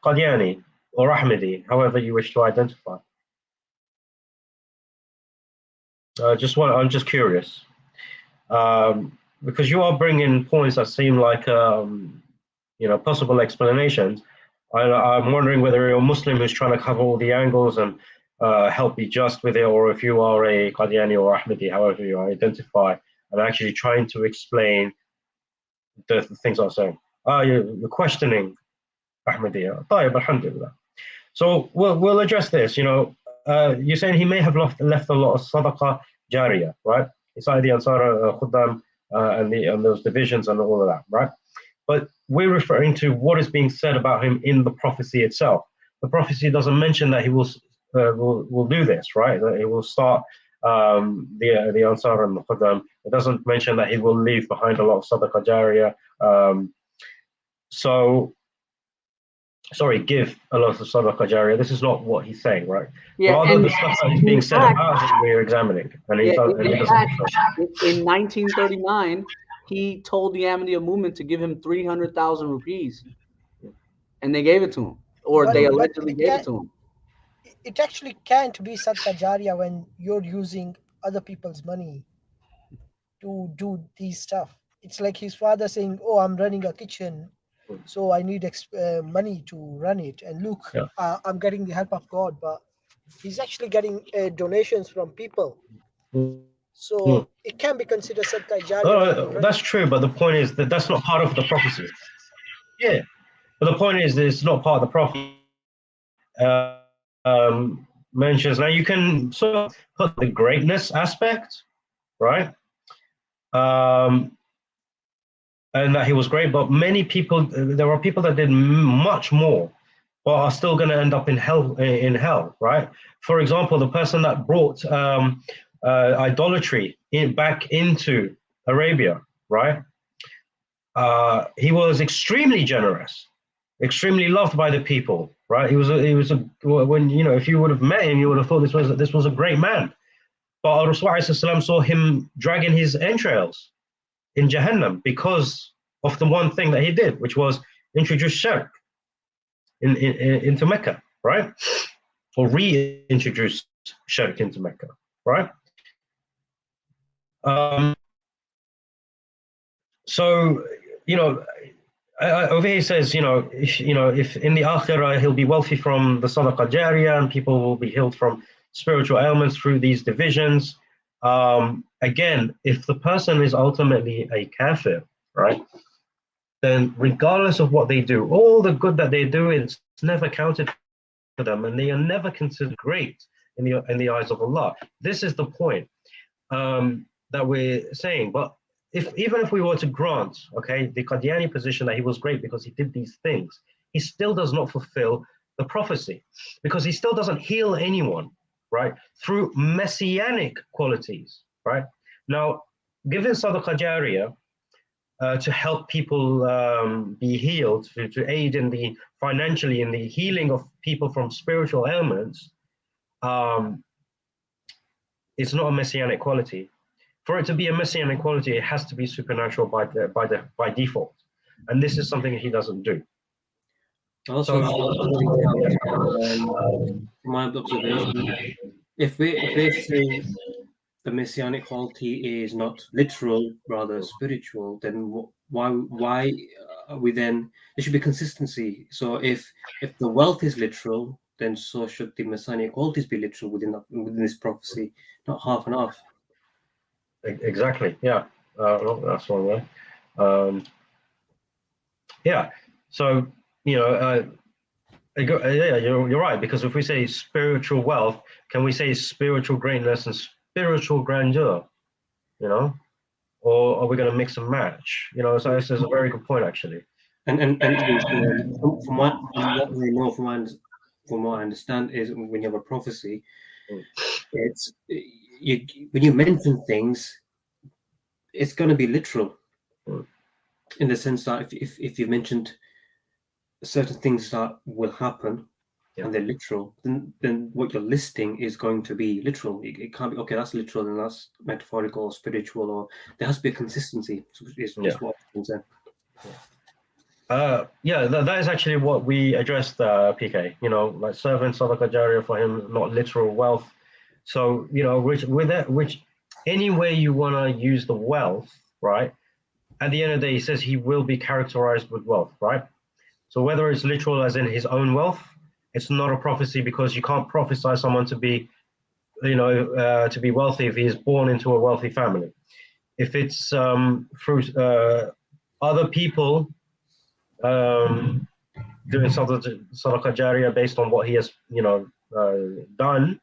Qadiani or Ahmadi, however you wish to identify? I'm just curious, because you are bringing points that seem like possible explanations. I'm wondering whether you're a Muslim who's trying to cover all the angles and help be just with it, or if you are a Qadiani or Ahmadi, however you identify, and actually trying to explain the things I'm saying. You're questioning Ahmadiyya. Alhamdulillah. So we'll address this. You're saying he may have left a lot of sadaqah jariyah, right? It's like the Ansar Khuddam and those divisions and all of that, right? But we're referring to what is being said about him in the prophecy itself. The prophecy doesn't mention that he will do this, right? That he will start the Ansar and the Khuddam. It doesn't mention that he will leave behind a lot of sadaqah jariyah. Give a lot of sadaqah jariyah. This is not what he's saying, right? Yeah, rather the stuff that is being said about him, we're examining. And he doesn't. In 1939, he told the Ahmadiyya movement to give him 300,000 rupees, and they gave it to him, or they allegedly gave it to him. It actually can't be sadaqah jariyah when you're using other people's money to do these stuff. It's like his father saying, "Oh, I'm running a kitchen, so I need money to run it. And look, I'm getting the help of God." But he's actually getting donations from people. So it can be considered sadaqah jariyah. No, that's true, but the point is that that's not part of the prophecy. Yeah, but the point is that it's not part of the prophecy. Mentions now you can sort of put the greatness aspect, right? And that he was great, but many people, there are people that did much more, but are still going to end up in hell, right? For example, the person that brought idolatry back into Arabia, right? He was extremely generous, extremely loved by the people, right? He was when if you would have met him, you would have thought this was a great man. But Rasulullah saw him dragging his entrails in Jahannam because of the one thing that he did, which was introduce shirk into Mecca, right? Or reintroduce shirk into Mecca, right? So, you know, over here he says, if in the akhirah he'll be wealthy from the sadaqah jariyah and people will be healed from spiritual ailments through these divisions. Again, if the person is ultimately a kafir, right, then regardless of what they do, all the good that they do, it's never counted for them, and they are never considered great in the eyes of Allah. This is the point that we're saying. But even if we were to grant, okay, the Qadiani position that he was great because he did these things, he still does not fulfill the prophecy because he still doesn't heal anyone, right, through messianic qualities, right? Now, given Sadaqah Jariyah, to help people be healed, to aid in the financially in the healing of people from spiritual ailments, it's not a messianic quality. For it to be a messianic quality, it has to be supernatural by default, and this is something he doesn't do. Also, from my observation, if we're saying the messianic quality is not literal, rather spiritual, then why are we then? There should be consistency. So if the wealth is literal, then so should the messianic qualities be literal within this prophecy, not half and half. Exactly. Yeah. Well, that's one way. Yeah. So yeah, you're right, because if we say spiritual wealth, can we say spiritual greatness and spiritual grandeur? Or are we going to mix and match? So this is a very good point, actually. And from what we know, from what I understand, is when you have a prophecy, it's when you mention things, it's going to be literal, in the sense that if you mentioned certain things that will happen, and they're literal, then what you're listing is going to be literal. It can't be, okay, that's literal and that's metaphorical or spiritual, or there has to be a consistency. Is what I'm saying. That is actually what we addressed, PK. Like servant sadaqah jariyah for him, not literal wealth. So which any way you want to use the wealth, right? At the end of the day, he says he will be characterized with wealth, right? So whether it's literal as in his own wealth, it's not a prophecy because you can't prophesy someone to be, to be wealthy if he is born into a wealthy family. If it's through other people doing sadaqah jariyah based on what he has, done,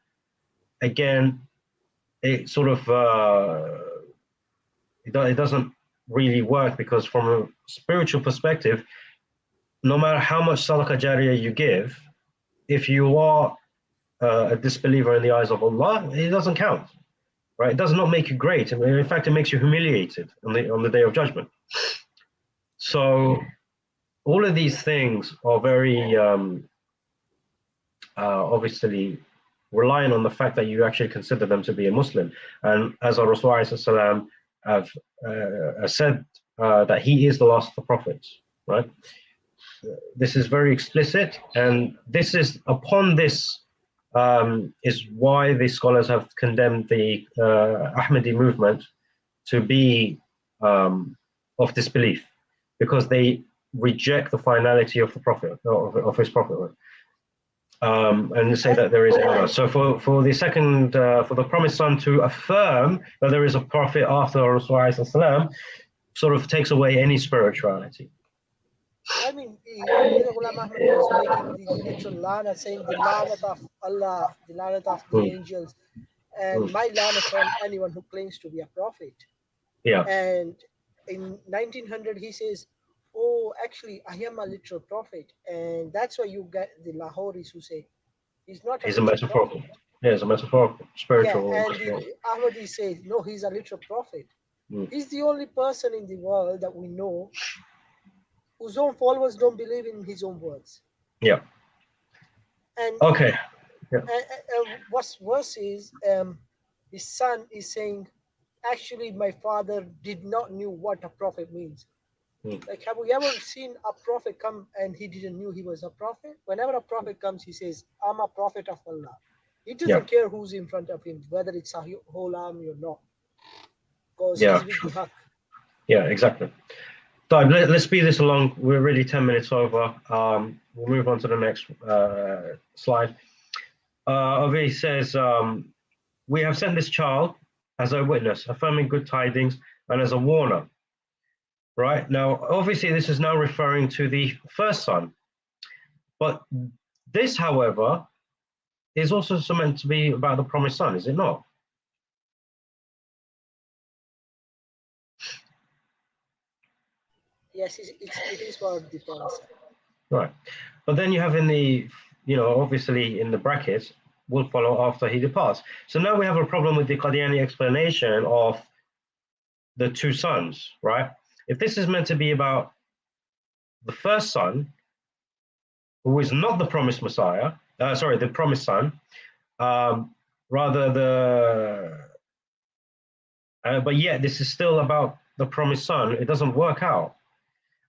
again, it sort of it doesn't really work, because from a spiritual perspective, no matter how much sadaqah jariyah you give, if you are a disbeliever in the eyes of Allah, it doesn't count, right? It does not make you great. In fact, it makes you humiliated on the day of judgment. So all of these things are very obviously relying on the fact that you actually consider them to be a Muslim. And as our Rasul have said, that he is the last of the prophets, right? This is very explicit, and this is upon this is why the scholars have condemned the Ahmadi movement to be of disbelief, because they reject the finality of the prophet, of his prophethood, and say that there is error. So for the second, for the promised son to affirm that there is a prophet after Rasulullah sort of takes away any spirituality. I mean, Mirza Ghulam Ahmad was making the literal lana, saying the lanat of Allah, the lanat of the angels, and my lanat on anyone who claims to be a prophet. Yeah. And in 1900, he says, "Oh, actually, I am a literal prophet," and that's why you get the Lahoris who say he's not. He's a metaphorical. Yeah, he's a metaphorical, spiritual. Yeah, and the Ahmadi says, "No, he's a literal prophet." He's the only person in the world that we know whose own followers don't believe in his own words. Yeah. And okay. Yeah. What's worse is his son is saying, actually, my father did not knew what a prophet means. Like, have we ever seen a prophet come and he didn't knew he was a prophet? Whenever a prophet comes, he says, I'm a prophet of Allah. He doesn't care who's in front of him, whether it's a whole army or not, because he's with the Haq. Yeah, exactly. So let's speed this along. We're already 10 minutes over. We'll move on to the next slide. Over he says, we have sent this child as a witness, affirming good tidings, and as a warner. Right? Now, obviously, this is now referring to the first son. But this, however, is also meant to be about the promised son, is it not? Yes, it is for the promise. Right. But then you have in the, obviously in the brackets, will follow after he departs. So now we have a problem with the Qadiani explanation of the two sons, right? If this is meant to be about the first son, who is not the promised Messiah, the promised son, rather but yet this is still about the promised son, it doesn't work out.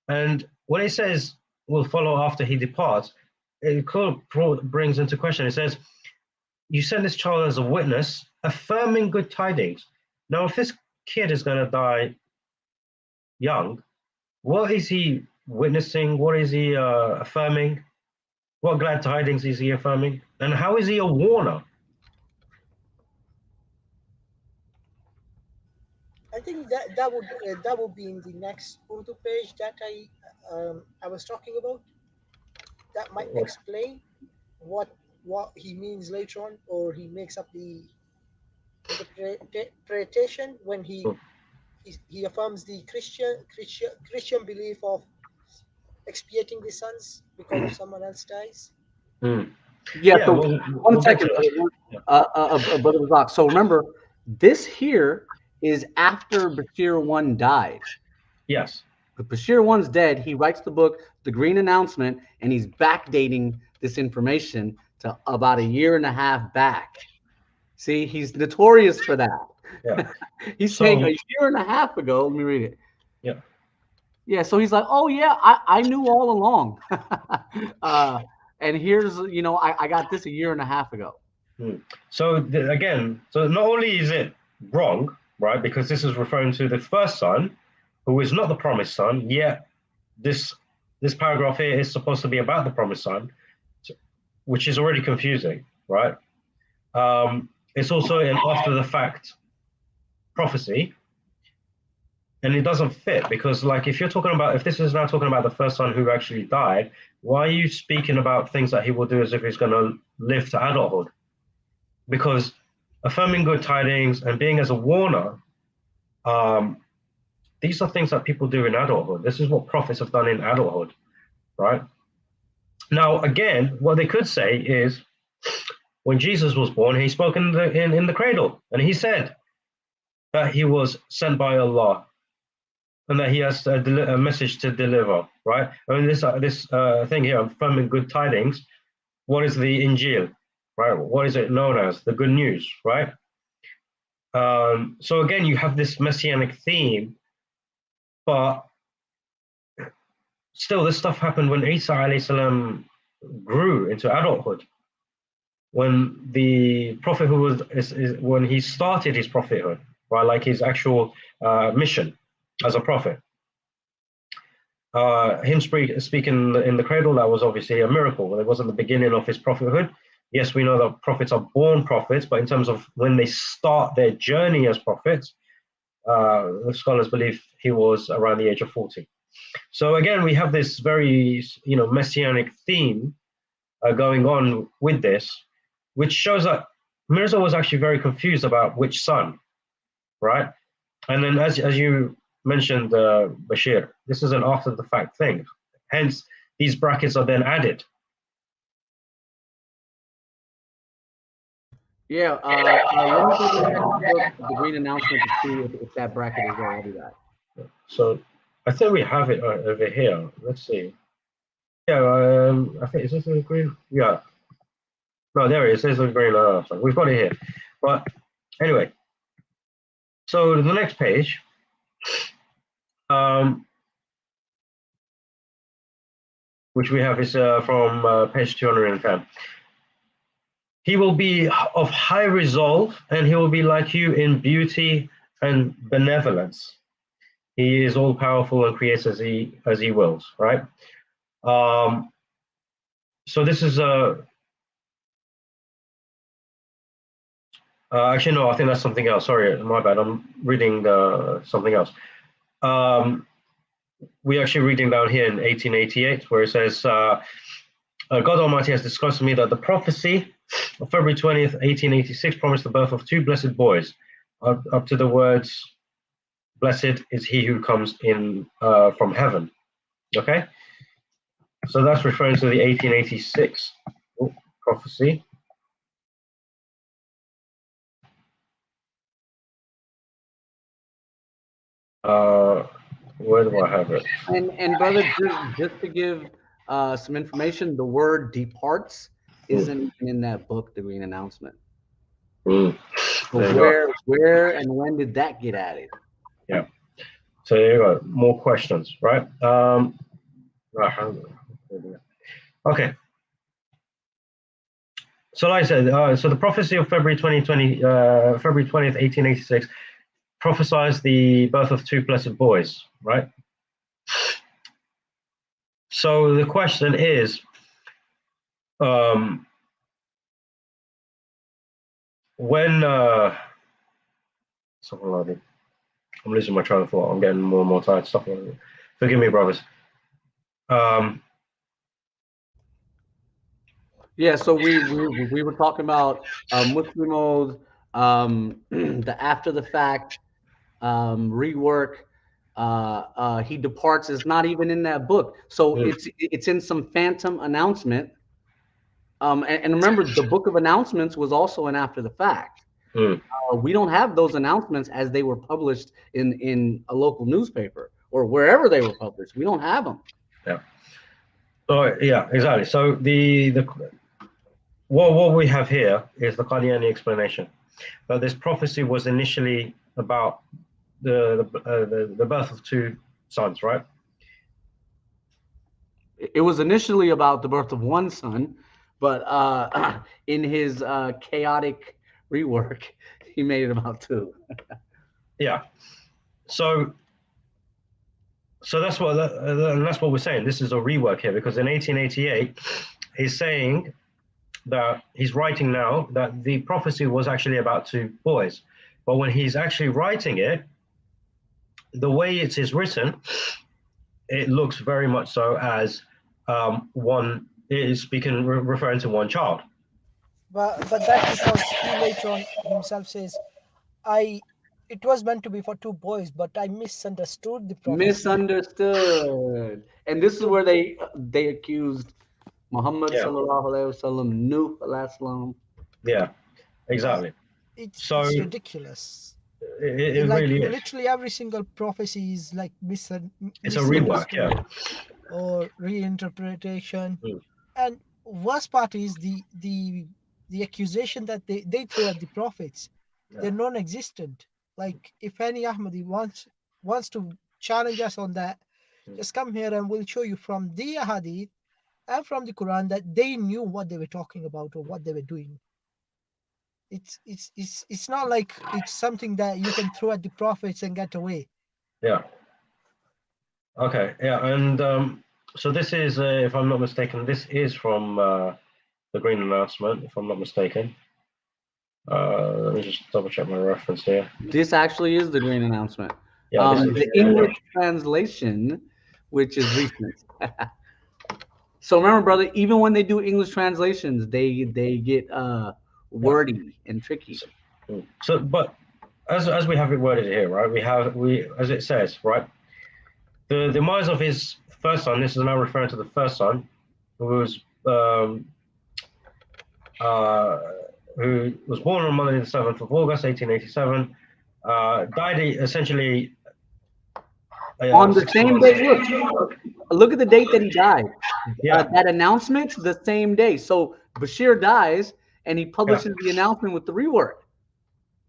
And when it says will follow after he departs, it brings into question, it says, you send this child as a witness, affirming good tidings. Now, if this kid is going to die young, what is he witnessing? What is he affirming? What glad tidings is he affirming? And how is he a warner? I think that would be in the next Urdu page that I was talking about. That might explain what he means later on, or he makes up the interpretation when he affirms the Christian belief of expiating the sons because of someone else dies. Yeah. So we'll one second, Brother Razak. So remember, this here is after Bashir 1 died. Yes. But Bashir 1's dead. He writes the book, The Green Announcement, and he's backdating this information to about a year and a half back. See, he's notorious for that. Yeah. He's saying a year and a half ago. Let me read it. Yeah. Yeah. So he's like, oh yeah, I knew all along. And here's, I got this a year and a half ago. So again, so not only is it wrong, right, because this is referring to the first son, who is not the promised son, yet this paragraph here is supposed to be about the promised son, which is already confusing, right? It's also an after the fact prophecy, and it doesn't fit because, like, if this is now talking about the first son who actually died, why are you speaking about things that he will do as if he's going to live to adulthood? Because affirming good tidings and being as a warner, these are things that people do in adulthood. This is what prophets have done in adulthood, right? Now, again, what they could say is, when Jesus was born, he spoke in the cradle, and he said that he was sent by Allah, and that he has a message to deliver, right? I mean, this thing here, affirming good tidings. What is the Injil, right? What is it known as? The good news, right? So again, you have this messianic theme, but still, this stuff happened when Isa alayhi salam grew into adulthood. When the prophet when he started his prophethood, right, like his actual mission as a prophet. Him speaking in the cradle, that was obviously a miracle. It wasn't the beginning of his prophethood. Yes, we know that prophets are born prophets, but in terms of when they start their journey as prophets, the scholars believe he was around the age of 40. So again, we have this very, messianic theme going on with this, which shows that Mirza was actually very confused about which son, right? And then, as you mentioned, Bashir, this is an after the fact thing. Hence, these brackets are then added. Yeah. Let me go to the next book, The Green Announcement, to see if that bracket is there. I'll do that. So I think we have it over here. Let's see. Yeah, I think, is this the green? Yeah. No, there it is. There's the green. We've got it here. But anyway, so the next page, which we have is from page 210. He will be of high resolve, and he will be like you in beauty and benevolence. He is all powerful and creates as he wills, right? So this is actually no, I think that's something else. Sorry, my bad. I'm reading something else. We're actually reading down here in 1888, where it says, God Almighty has discussed to me that the prophecy of February 20th, 1886 promised the birth of two blessed boys, up to the words, blessed is he who comes in from heaven. Okay? So that's referring to the 1886 prophecy. Where do I have it? And brother, just to give some information, the word departs isn't even in that book, The Green Announcement. Mm. So where and when did that get added? Yeah. So there you go. More questions, right? Okay. So like I said, so the prophecy of February 2020, February 20th, 1886, prophesies the birth of two blessed boys, right? So the question is, when something like it. I'm losing my train of thought. I'm getting more and more tired. Stuff like that. Forgive me, brothers. Yeah, so we were talking about Muslimo's the after the fact rework. He departs is not even in that book, so it's in some phantom announcement. And remember, the book of announcements was also an after the fact. We don't have those announcements as they were published in a local newspaper or wherever they were published. We don't have them. Yeah. So yeah, exactly. So the what we have here is the Qadiani explanation. But this prophecy was initially about the birth of two sons, right? It was initially about the birth of one son, but in his chaotic rework, he made it about two. Yeah. So that's what we're saying. This is a rework here, because in 1888, he's saying that he's writing now that the prophecy was actually about two boys, but when he's actually writing it, the way it is written, it looks very much so as one is speaking, referring to one child. But that's because he later on himself says, it was meant to be for two boys, but I misunderstood the prophecy. Misunderstood. And this is where they accused Muhammad sallallahu alaihi wasallam, Nuh alayhi salam. Yeah, exactly. It's ridiculous. It like really is. Literally every single prophecy is like It's a rework, yeah, or reinterpretation. And worst part is the accusation that they throw at the prophets. They're non-existent. Like if any Ahmadi wants to challenge us on that, just come here and we'll show you from the hadith and from the Quran that they knew what they were talking about or what they were doing. It's not like it's something that you can throw at the prophets and get away. Yeah. Okay. Yeah, and so this is, if I'm not mistaken, this is from the Green Announcement, if I'm not mistaken. Let me just double check my reference here. This actually is the Green Announcement. Yeah, the English translation, which is recent. So remember, brother, even when they do English translations, they get wordy and tricky. So, but as we have it worded here, right? We as it says, right? The demise of his first son. This is now referring to the first son, who was born on Monday the 7th of August, 1887. Died essentially on the same day. Look at the date that he died. Yeah. That announcement, the same day. So Bashir dies, and he publishes the announcement with the rework.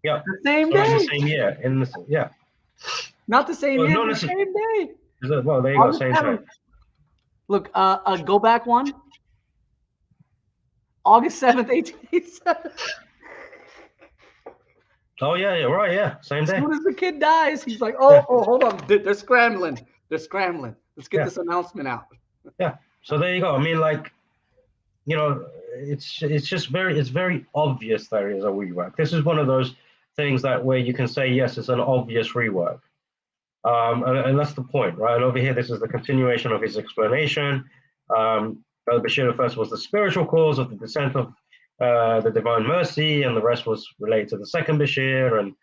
Yeah. The same day. The same year. Not the same year. The same day. Well, there you go. Same time. Look, go back one. August 7th, 1887. Oh yeah, yeah, right, yeah, same As day. soon as the kid dies, he's like, oh, Yeah. oh, hold on. They're scrambling. They're scrambling. Let's get Yeah. this announcement out. Yeah. So there you go. I mean, like, you know, it's just very obvious there is a rework. This is one of those things that where you can say, yes, it's an obvious rework. And that's the point, right? And over here, this is the continuation of his explanation. Al-Bashir first was the spiritual cause of the descent of the divine mercy, and the rest was related to the second Bashir, and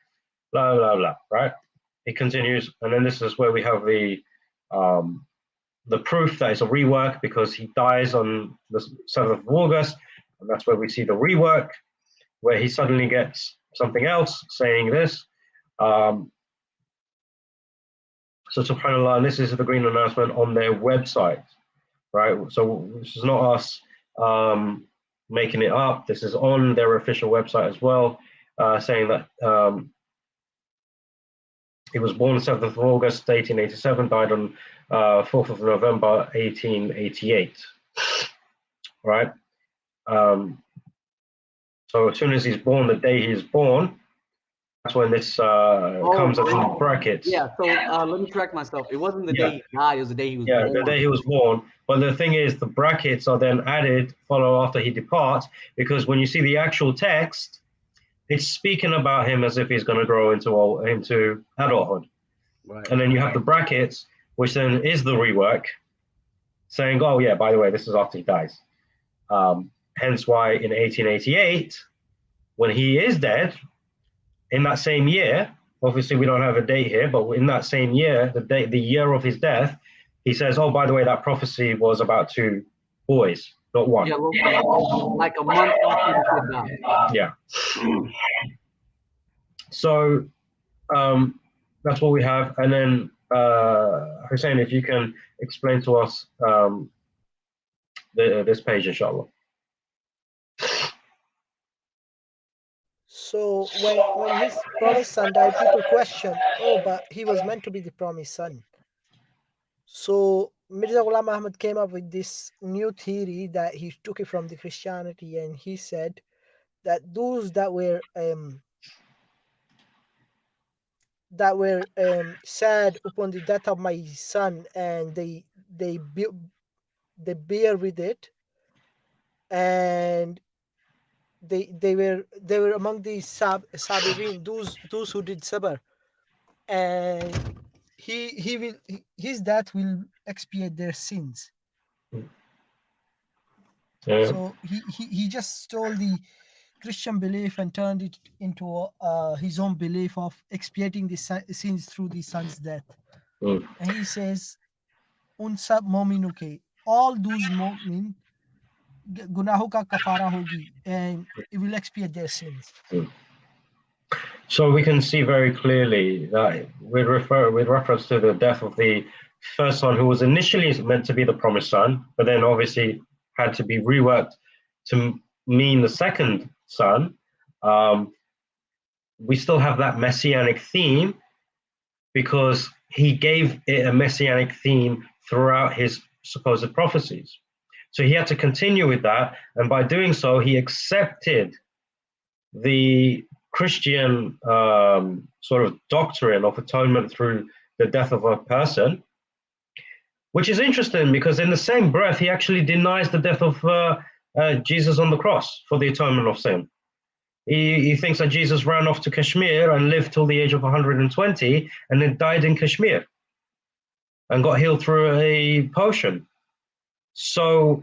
blah, blah, blah, right? He continues, and then this is where we have the proof that it's a rework because he dies on the 7th of August, and that's where we see the rework, where he suddenly gets something else saying this. So subhanAllah, and this is the green announcement on their website, right? So this is not us making it up. This is on their official website as well, saying that he was born 7th of August, 1887, died on 4th of November, 1888, right? So as soon as he's born, the day he's born, that's when this comes as in brackets. Yeah, so let me correct myself. It wasn't the day he died, it was the day he was Yeah, born. the day he was born. But the thing is, the brackets are then added, follow after he departs, because when you see the actual text, it's speaking about him as if he's going to grow into adulthood. Right. And then you have the brackets, which then is the rework, saying, oh, yeah, by the way, this is after he dies. Hence why in 1888, when he is dead, in that same year, obviously we don't have a date here, but in that same year, the year of his death, he says, oh, by the way, that prophecy was about 2 boys, not 1. Yeah, like a month after the kid died. Yeah. So that's what we have. And then, Hussein, if you can explain to us this page, inshallah. So when his promised son died, people question, oh, but he was meant to be the promised son. So Mirza Ghulam Ahmad came up with this new theory that he took it from the Christianity, and he said that those that were sad upon the death of my son, and they bear with it, and they were among the sabirin, those who did sabr, and his death will expiate their sins. Yeah. So he just stole the Christian belief and turned it into his own belief of expiating the sins through the son's death. And he says, "Un sab mominun ke, all those momin gunaho ka kafara hogi, and it will expiate their sins." So we can see very clearly that with reference to the death of the first son, who was initially meant to be the promised son, but then obviously had to be reworked to mean the second son, we still have that messianic theme because he gave it a messianic theme throughout his supposed prophecies. So he had to continue with that, and by doing so, he accepted the Christian sort of doctrine of atonement through the death of a person, which is interesting because in the same breath, he actually denies the death of Jesus on the cross for the atonement of sin. He thinks that Jesus ran off to Kashmir and lived till the age of 120 and then died in Kashmir and got healed through a potion. So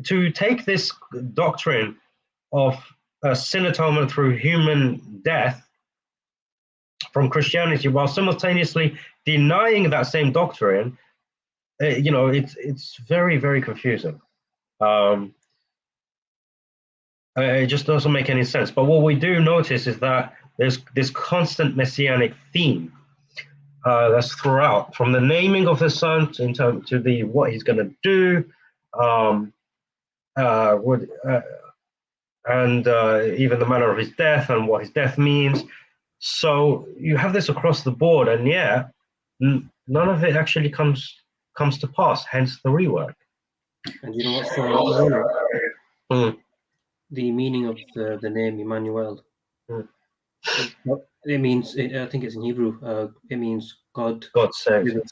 to take this doctrine of sin atonement through human death from Christianity while simultaneously denying that same doctrine, it's very, very confusing. It just doesn't make any sense. But what we do notice is that there's this constant messianic theme that's throughout, from the naming of the son to the what he's going to do, and even the manner of his death and what his death means. So you have this across the board, and none of it actually comes to pass. Hence the rework. And you know what's ironic? Mm. the meaning of the name Emmanuel. Mm. It means, I think it's in Hebrew. It means God God saves, with us.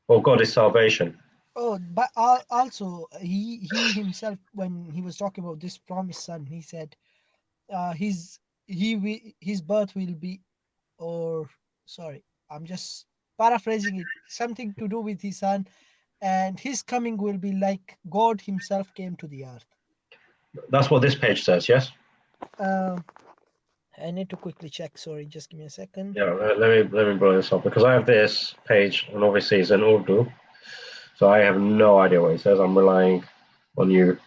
or God is salvation. Oh, but also he himself, when he was talking about this promised son, he said, his birth will be, or sorry, I'm just paraphrasing it, something to do with his son, and his coming will be like God himself came to the earth. That's what this page says. Yes. I need to quickly check. Sorry, just give me a second. Yeah. Let me bring this up because I have this page, and obviously it's in Urdu, so I have no idea what it says. I'm relying on you.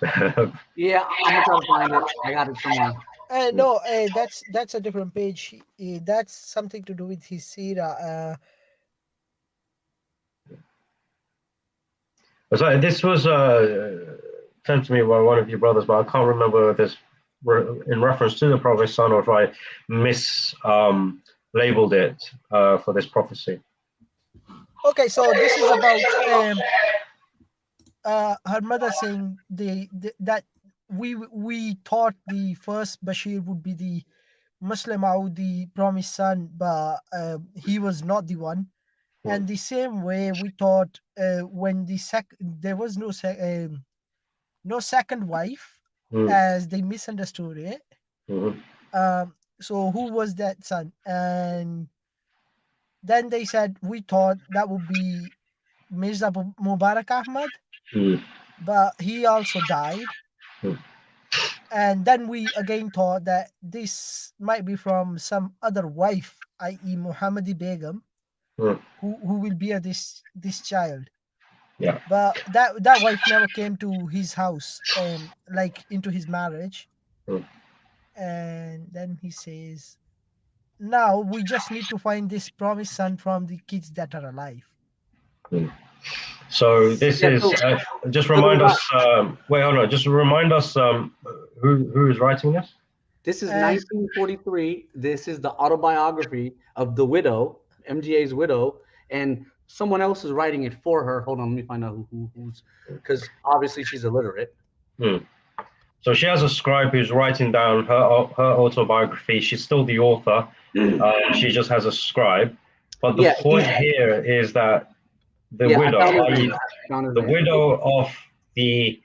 Yeah, I'm gonna try to find it. I got it somewhere. No, that's a different page. That's something to do with his sira. So this was sent to me by one of your brothers, but I can't remember if this in reference to the prophet's son or if I labeled it for this prophecy. Okay, so this is about her mother saying that we thought the first Bashir would be the Muslim Maud, the promised son, but he was not the one. And the same way we thought when there was no second wife, Mm. as they misunderstood it. Mhm. So who was that son? And then they said we thought that would be Mirza Mubarak Ahmad, Mm. but he also died. Mm. And then we again thought that this might be from some other wife, i.e., Muhammadi Begum, Mm. who will bear this child. Yeah. But that wife never came to his house, like into his marriage. Mm. And then he says, now we just need to find this promised son from the kids that are alive. Mm. So this Yeah, is so just so remind us. Wait, hold on. Just remind us who is writing this. this is And 1943. This is the autobiography of the widow, MGA's widow, and someone else is writing it for her. Hold on, let me find out who's, because obviously she's illiterate. Hmm. So she has a scribe who's writing down her autobiography. She's still the author. She just has a scribe. But the Yeah, point here is that the yeah, I widow, found his i.e., name. Found his the name. widow of the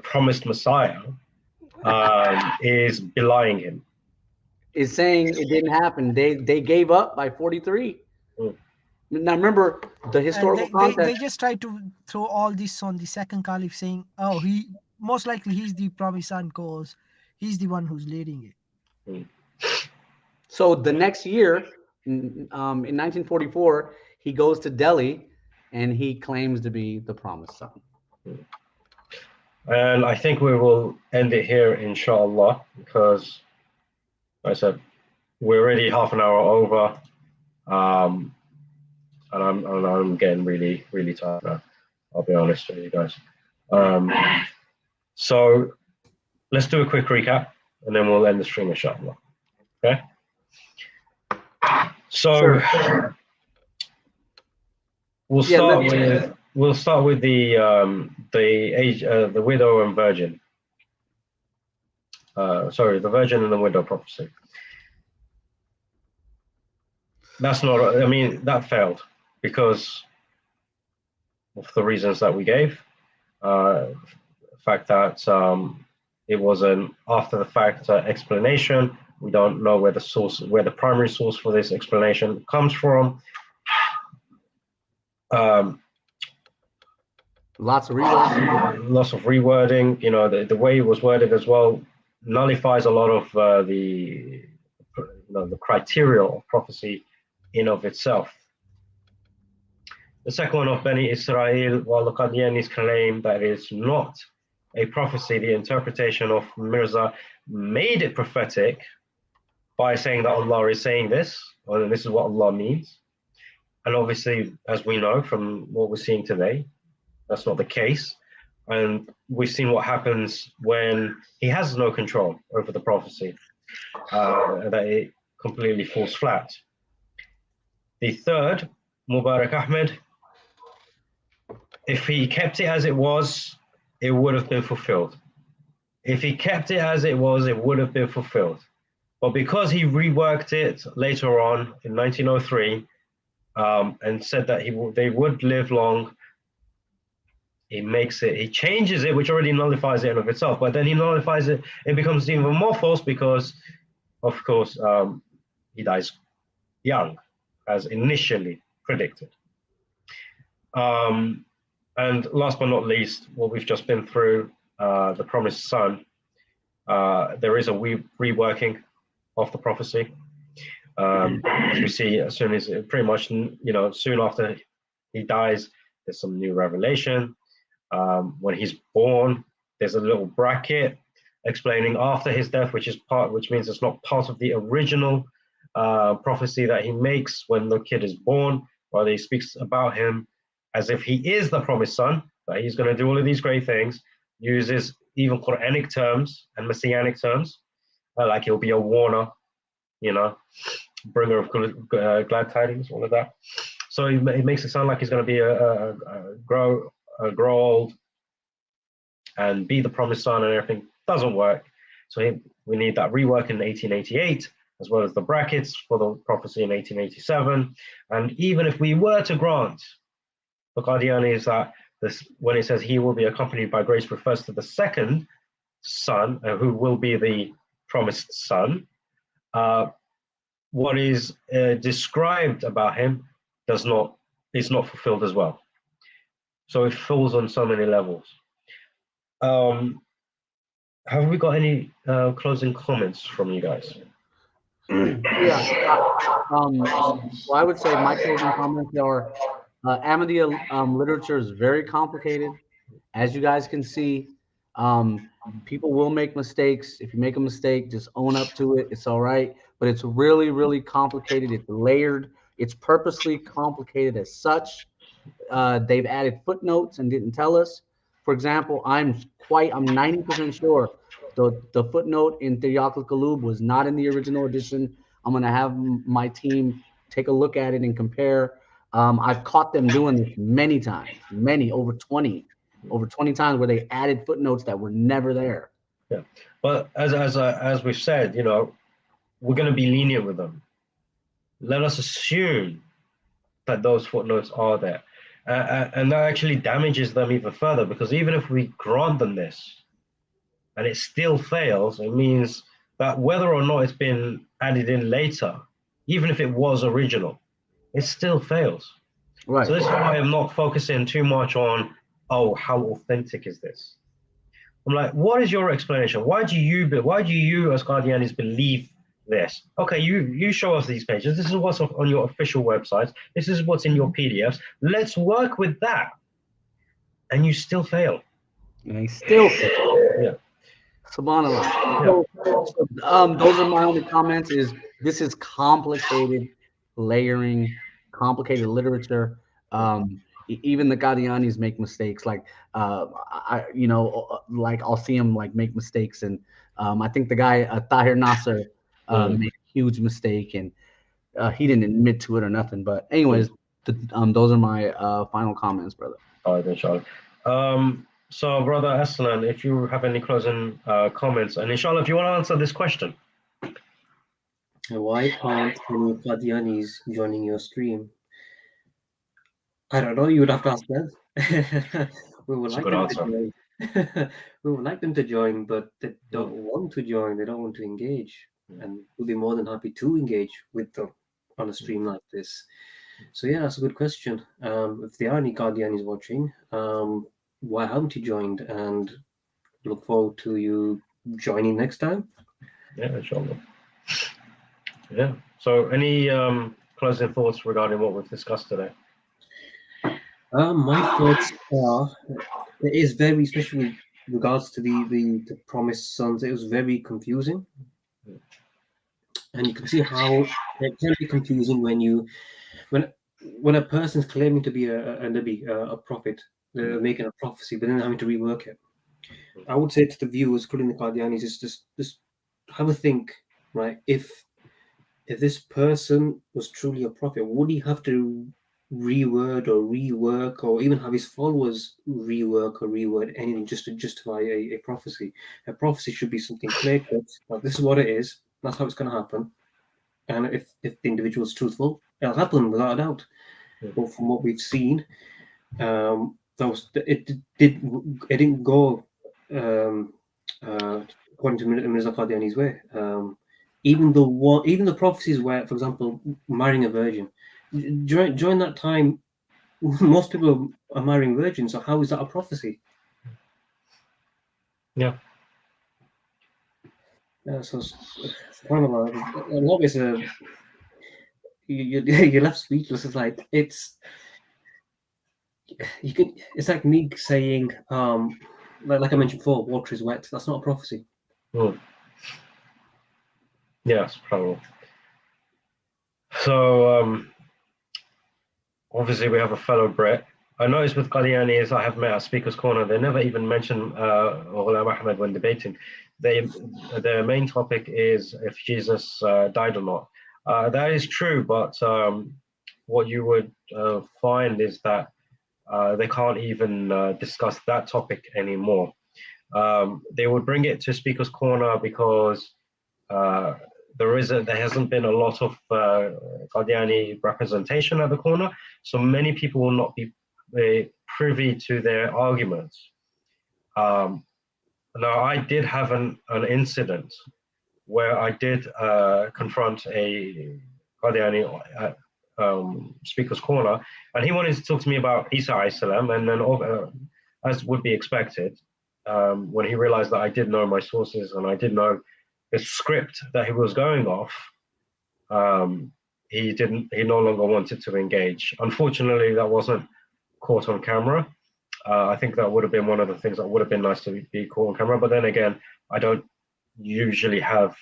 promised Messiah, is belying him. Is saying it didn't happen. They gave up by 43. Mm. Now remember the and historical they context. just try to throw all this on the second caliph, saying, oh, he most likely he's the promised son because he's the one who's leading it. Mm. So the next year, in 1944, he goes to Delhi and he claims to be the promised son. And I think we will end it here, inshallah, because, like I said, we're already half an hour over, and I'm getting really, really tired now. I'll be honest with you guys. So let's do a quick recap, and then we'll end the stream, inshallah. Okay. So Sure. we'll Yeah, start with the widow and virgin. Sorry, the virgin and the widow prophecy. That's not. I mean, that failed because of the reasons that we gave. The fact that it was an after the fact explanation. We don't know where the primary source for this explanation comes from. lots of rewording. Lots of rewording. You know, the way it was worded as well nullifies a lot of the criteria of prophecy in of itself. The second one of Beni Israel, while the Qadianis claim that it is not a prophecy, the interpretation of Mirza made it prophetic by saying that Allah is saying this, or this is what Allah means. And obviously, as we know from what we're seeing today, that's not the case. And we've seen what happens when he has no control over the prophecy, that it completely falls flat. The third, Mubarak Ahmed, if he kept it as it was, it would have been fulfilled. If he kept it as it was, it would have been fulfilled. But because he reworked it later on in 1903 and said that they would live long, he changes it, which already nullifies it in of itself. But then he nullifies it, it becomes even more false because, of course, he dies young, as initially predicted. And last but not least, what we've just been through, the promised son, there is a reworking of the prophecy. As we see, as soon as pretty much, soon after he dies, there's some new revelation. When he's born, there's a little bracket explaining after his death, which means it's not part of the original prophecy that he makes when the kid is born. Rather, he speaks about him as if he is the promised son, that he's going to do all of these great things, uses even Quranic terms and messianic terms, like he'll be a warner, bringer of glad tidings, all of that. So he makes it sound like he's going to be grow old and be the promised son and everything. Doesn't work. So we need that rework in 1888, as well as the brackets for the prophecy in 1887. And even if we were to grant the Qadiani is that when it says he will be accompanied by grace refers to the second son, who will be the promised son. What is described about him is not fulfilled as well. So it falls on so many levels. Have we got any closing comments from you guys? Yeah. Well, I would say my closing comments are Ahmadiyya literature is very complicated. As you guys can see, people will make mistakes. If you make a mistake, just own up to it. It's all right. But it's really, really complicated. It's layered. It's purposely complicated as such. They've added footnotes and didn't tell us. For example, I'm 90% sure the footnote in Tiryaq al-Qulub was not in the original edition. I'm going to have my team take a look at it and compare. I've caught them doing this many times, over 20 times where they added footnotes that were never there. Yeah, but as we've said, we're going to be lenient with them. Let us assume that those footnotes are there. And that actually damages them even further, because even if we grant them this and it still fails, it means that whether or not it's been added in later, even if it was original, it still fails. Right. So this is why I'm not focusing too much on, how authentic is this? I'm like, what is your explanation? Why do you as Qadianis believe this? Okay, you show us these pages. This is what's on your official websites. This is what's in your PDFs. Let's work with that. And you still fail. And they still fail. Yeah. Subhanallah. Yeah. So, those are my only comments. This is complicated layering, complicated literature. Even the Qadianis make mistakes. Like like I'll see them like make mistakes, and I think the guy Tahir Nasser made a huge mistake, and he didn't admit to it or nothing. But anyways, those are my final comments, brother. All right, inshallah. So, Brother Aslan, if you have any closing comments, and inshallah, if you want to answer this question. Why aren't any Qadianis joining your stream? I don't know. You would have to ask them. We would like them to join. We would like them to join, but they don't want to join. They don't want to engage, and we'll be more than happy to engage with them on a stream like this. So yeah, that's a good question. If there are any Qadianis watching, why haven't you joined? And look forward to you joining next time. Yeah, inshallah. Yeah. So, any closing thoughts regarding what we've discussed today? My thoughts are, it is very, especially with regards to the promised sons, it was very confusing. And you can see how it can be confusing when a person's claiming to be a nabi, a prophet, they're making a prophecy, but then having to rework it. I would say to the viewers, including the Qadianis, is just have a think, right? If this person was truly a prophet, would he have to reword or rework, or even have his followers rework or reword anything just to justify a prophecy. A prophecy should be something clear cut. Like, this is what it is. That's how it's going to happen. And if the individual is truthful, it'll happen without a doubt. But from what we've seen, it didn't go according to Mirza Qadiani's way. Even the prophecies where, for example, marrying a virgin, during that time, most people are marrying virgins. So how is that a prophecy? Yeah. So kind of a lot of it's you're left speechless. It's like it's like me saying like I mentioned before, water is wet. That's not a prophecy. Yes, probably. So obviously we have a fellow Brit. I noticed with Qadianis I have met at Speaker's Corner, they never even mention Ghulam Ahmed when debating. Their main topic is if Jesus died or not. That is true, but what you would find is that they can't even discuss that topic anymore. They would bring it to Speaker's Corner because there hasn't been a lot of Qadiani representation at the corner, so many people will not be privy to their arguments. Now, I did have an incident where I did confront a Qadiani at Speaker's Corner, and he wanted to talk to me about Isa alayhi salam, and then as would be expected, when he realized that I did know my sources and I did know the script that he was going off, he no longer wanted to engage. Unfortunately, that wasn't caught on camera. I think that would have been one of the things that would have been nice to be caught on camera. But then again, I don't usually have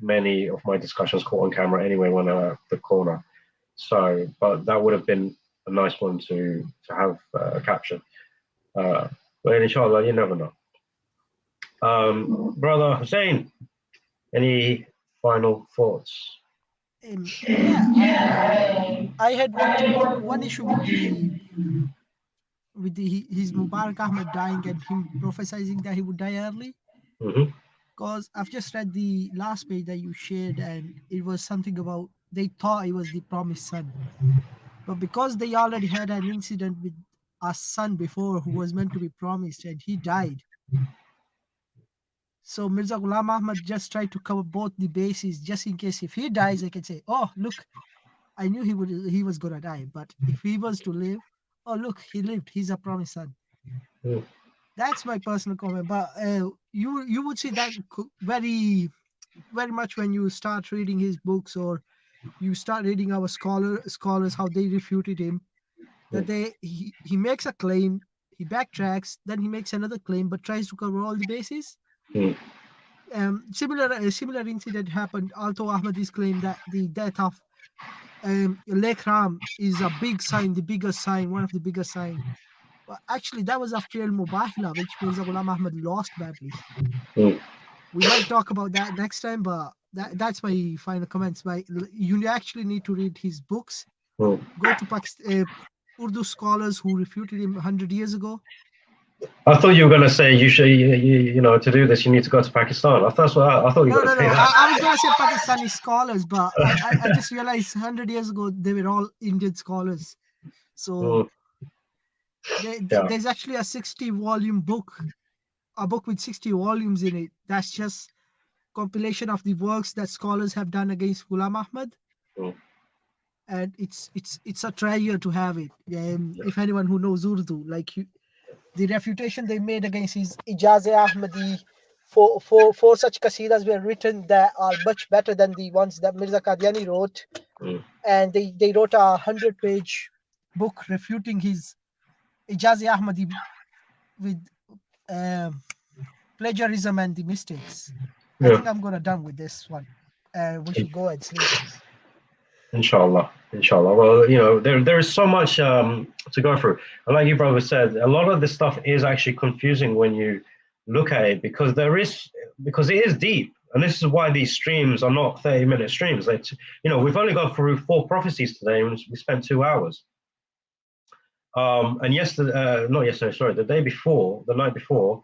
many of my discussions caught on camera anyway when I'm at the corner. So, but that would have been a nice one to have captured. But inshallah, you never know. Brother Hussein, any final thoughts? Yeah, I had one issue with his Mubarak Ahmed dying and him prophesying that he would die early. Because I've just read the last page that you shared, and it was something about they thought he was the promised son, but because they already had an incident with a son before who was meant to be promised and he died. So Mirza Ghulam Ahmad just tried to cover both the bases, just in case if he dies, I can say, "Oh, look, I knew he was gonna die, but if he was to live, oh look, he lived. He's a promised son." That's my personal comment. But you would see that very much when you start reading his books or you start reading our scholars how they refuted him. That he makes a claim, he backtracks, then he makes another claim, but tries to cover all the bases. Similar incident happened. Although Ahmadis claim that the death of Lake Ram is a big sign, the biggest sign, one of the biggest sign. But actually, that was after Al Mubahila, which Mirza Ghulam Ahmad lost badly. We might talk about that next time, but that's my final comments. You actually need to read his books. Go to Urdu scholars who refuted him 100 years ago. I thought you were going to say you should, to do this, you need to go to Pakistan. I thought you were going to say that. I was going to say Pakistani scholars, but I just realized 100 years ago they were all Indian scholars. So there's actually a 60-volume book, a book with 60 volumes in it. That's just compilation of the works that scholars have done against Ghulam Ahmad. And it's a treasure to have it. If anyone who knows Urdu, the refutation they made against his Ijaz-e-Ahmadi, four such qasidas were written that are much better than the ones that Mirza Qadiani wrote. And they wrote a 100-page book refuting his Ijaz-e-Ahmadi with plagiarism and the mistakes. I think I'm gonna done with this one. We should go and sleep. Inshallah. Well, there is so much to go through. And like you brother said, a lot of this stuff is actually confusing when you look at it because it is deep. And this is why these streams are not 30-minute streams. We've only gone through 4 prophecies today and we spent 2 hours. And yesterday, not yesterday, sorry, the night before,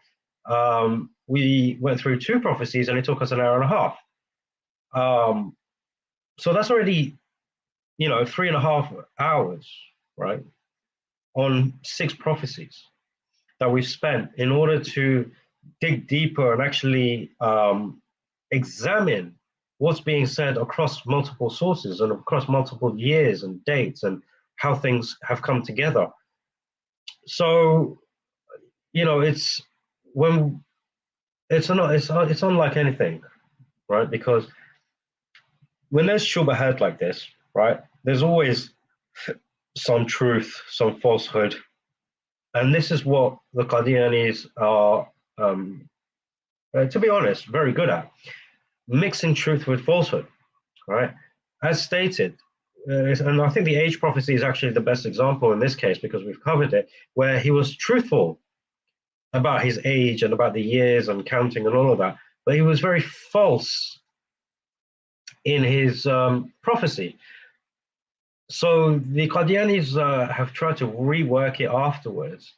we went through 2 prophecies and it took us an hour and a half. So that's already, 3.5 hours, right, on 6 prophecies that we've spent in order to dig deeper and actually examine what's being said across multiple sources and across multiple years and dates and how things have come together. So, it's when it's unlike anything, right? Because when there's shubahad like this, right, there's always some truth, some falsehood, and this is what the Qadianis are, to be honest, very good at mixing truth with falsehood, right? As stated, and I think the age prophecy is actually the best example in this case because we've covered it, where he was truthful about his age and about the years and counting and all of that, but he was very false in his prophecy. So the Qadianis have tried to rework it afterwards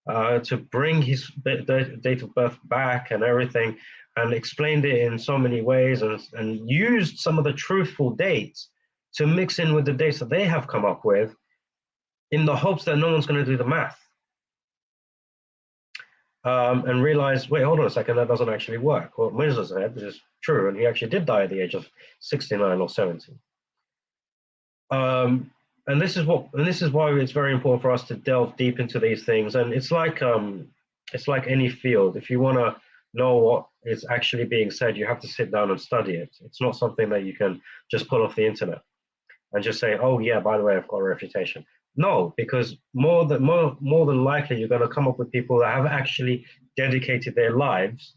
to bring his date of birth back and everything, and explained it in so many ways and used some of the truthful dates to mix in with the dates that they have come up with in the hopes that no one's going to do the math. And realize, wait, hold on a second, that doesn't actually work. What Mirza said is true, and he actually did die at the age of 69 or 70. And this is why it's very important for us to delve deep into these things. And it's like any field. If you want to know what is actually being said, you have to sit down and study it. It's not something that you can just pull off the internet and just say, oh yeah, by the way, I've got a refutation. No, because more than likely you're going to come up with people that have actually dedicated their lives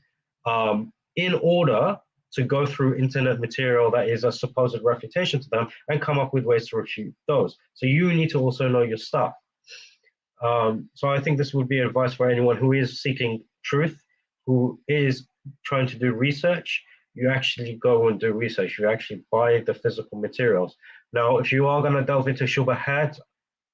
in order to go through internet material that is a supposed refutation to them and come up with ways to refute those. So you need to also know your stuff. So I think this would be advice for anyone who is seeking truth, who is trying to do research. You actually go and do research. You actually buy the physical materials. Now, if you are going to delve into Shubahat,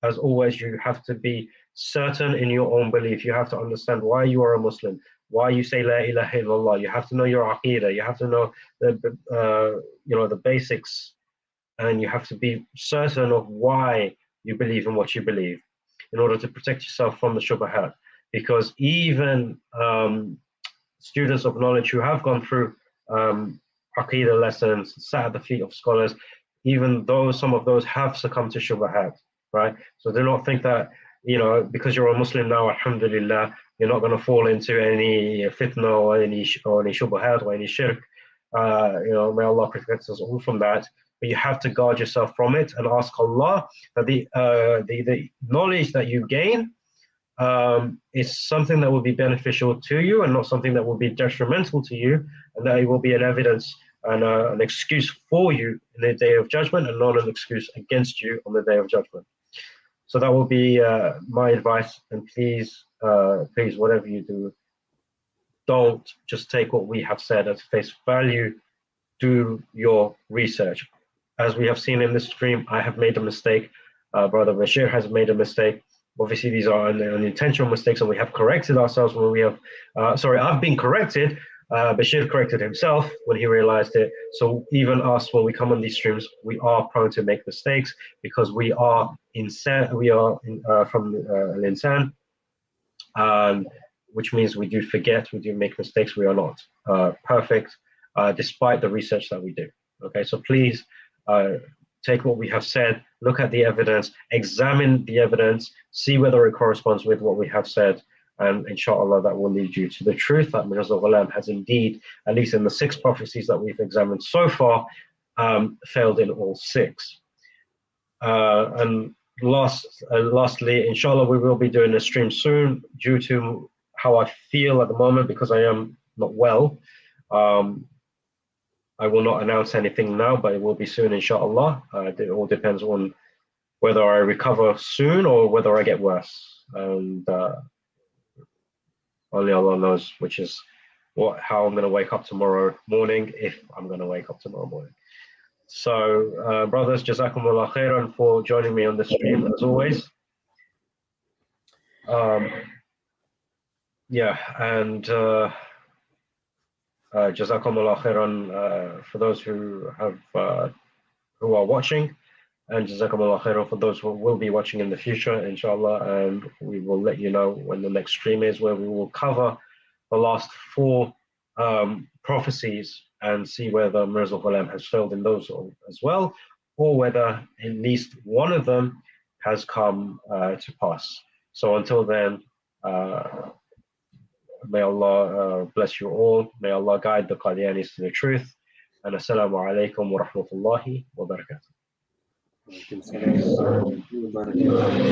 as always, you have to be certain in your own belief. You have to understand why you are a Muslim, why you say La ilaha illallah. You have to know your aqidah. You have to know the basics, and you have to be certain of why you believe in what you believe, in order to protect yourself from the Shubahat. Because even students of knowledge who have gone through aqidah lessons, sat at the feet of scholars, even though some of those have succumbed to Shubahat. Right? So do not think that, because you're a Muslim now, alhamdulillah, you're not going to fall into any fitna or any shubahat or any shirk. May Allah protect us all from that. But you have to guard yourself from it and ask Allah that the knowledge that you gain is something that will be beneficial to you and not something that will be detrimental to you, and that it will be an evidence and an excuse for you in the day of judgment and not an excuse against you on the day of judgment. So that will be my advice. And please, whatever you do, don't just take what we have said as face value. Do your research. As we have seen in this stream, I have made a mistake. Brother Bashir has made a mistake. Obviously, these are unintentional mistakes, and we have corrected ourselves when we have. I've been corrected. Bashir corrected himself when he realized it. So even us, when we come on these streams, we are prone to make mistakes because we are insane. We are from al-insan, which means we do forget, we do make mistakes. We are not perfect, despite the research that we do. Okay, so please take what we have said, look at the evidence, examine the evidence, see whether it corresponds with what we have said, and inshallah that will lead you to the truth that Mirza Ghulam has indeed, at least in the 6 prophecies that we've examined so far, failed in all 6. And lastly, inshallah, we will be doing a stream soon due to how I feel at the moment, because I am not well. I will not announce anything now, but it will be soon, inshallah. It all depends on whether I recover soon or whether I get worse. And only Allah knows, which is how I'm going to wake up tomorrow morning, if I'm going to wake up tomorrow morning. So, brothers, Jazakumullah khairan for joining me on the stream, as always. Yeah, and Jazakumullah khairan for those who have who are watching, and Jazakumullah khairan for those who will be watching in the future, inshallah. And we will let you know when the next stream is, where we will cover the last 4 prophecies and see whether Mirza Ghulam has failed in those as well, or whether at least one of them has come to pass. So until then, may Allah bless you all. May Allah guide the Qadianis to the truth. And assalamu alaikum wa rahmatullahi wa barakatuh. وعليكم السلام ورحمة الله وبركاته.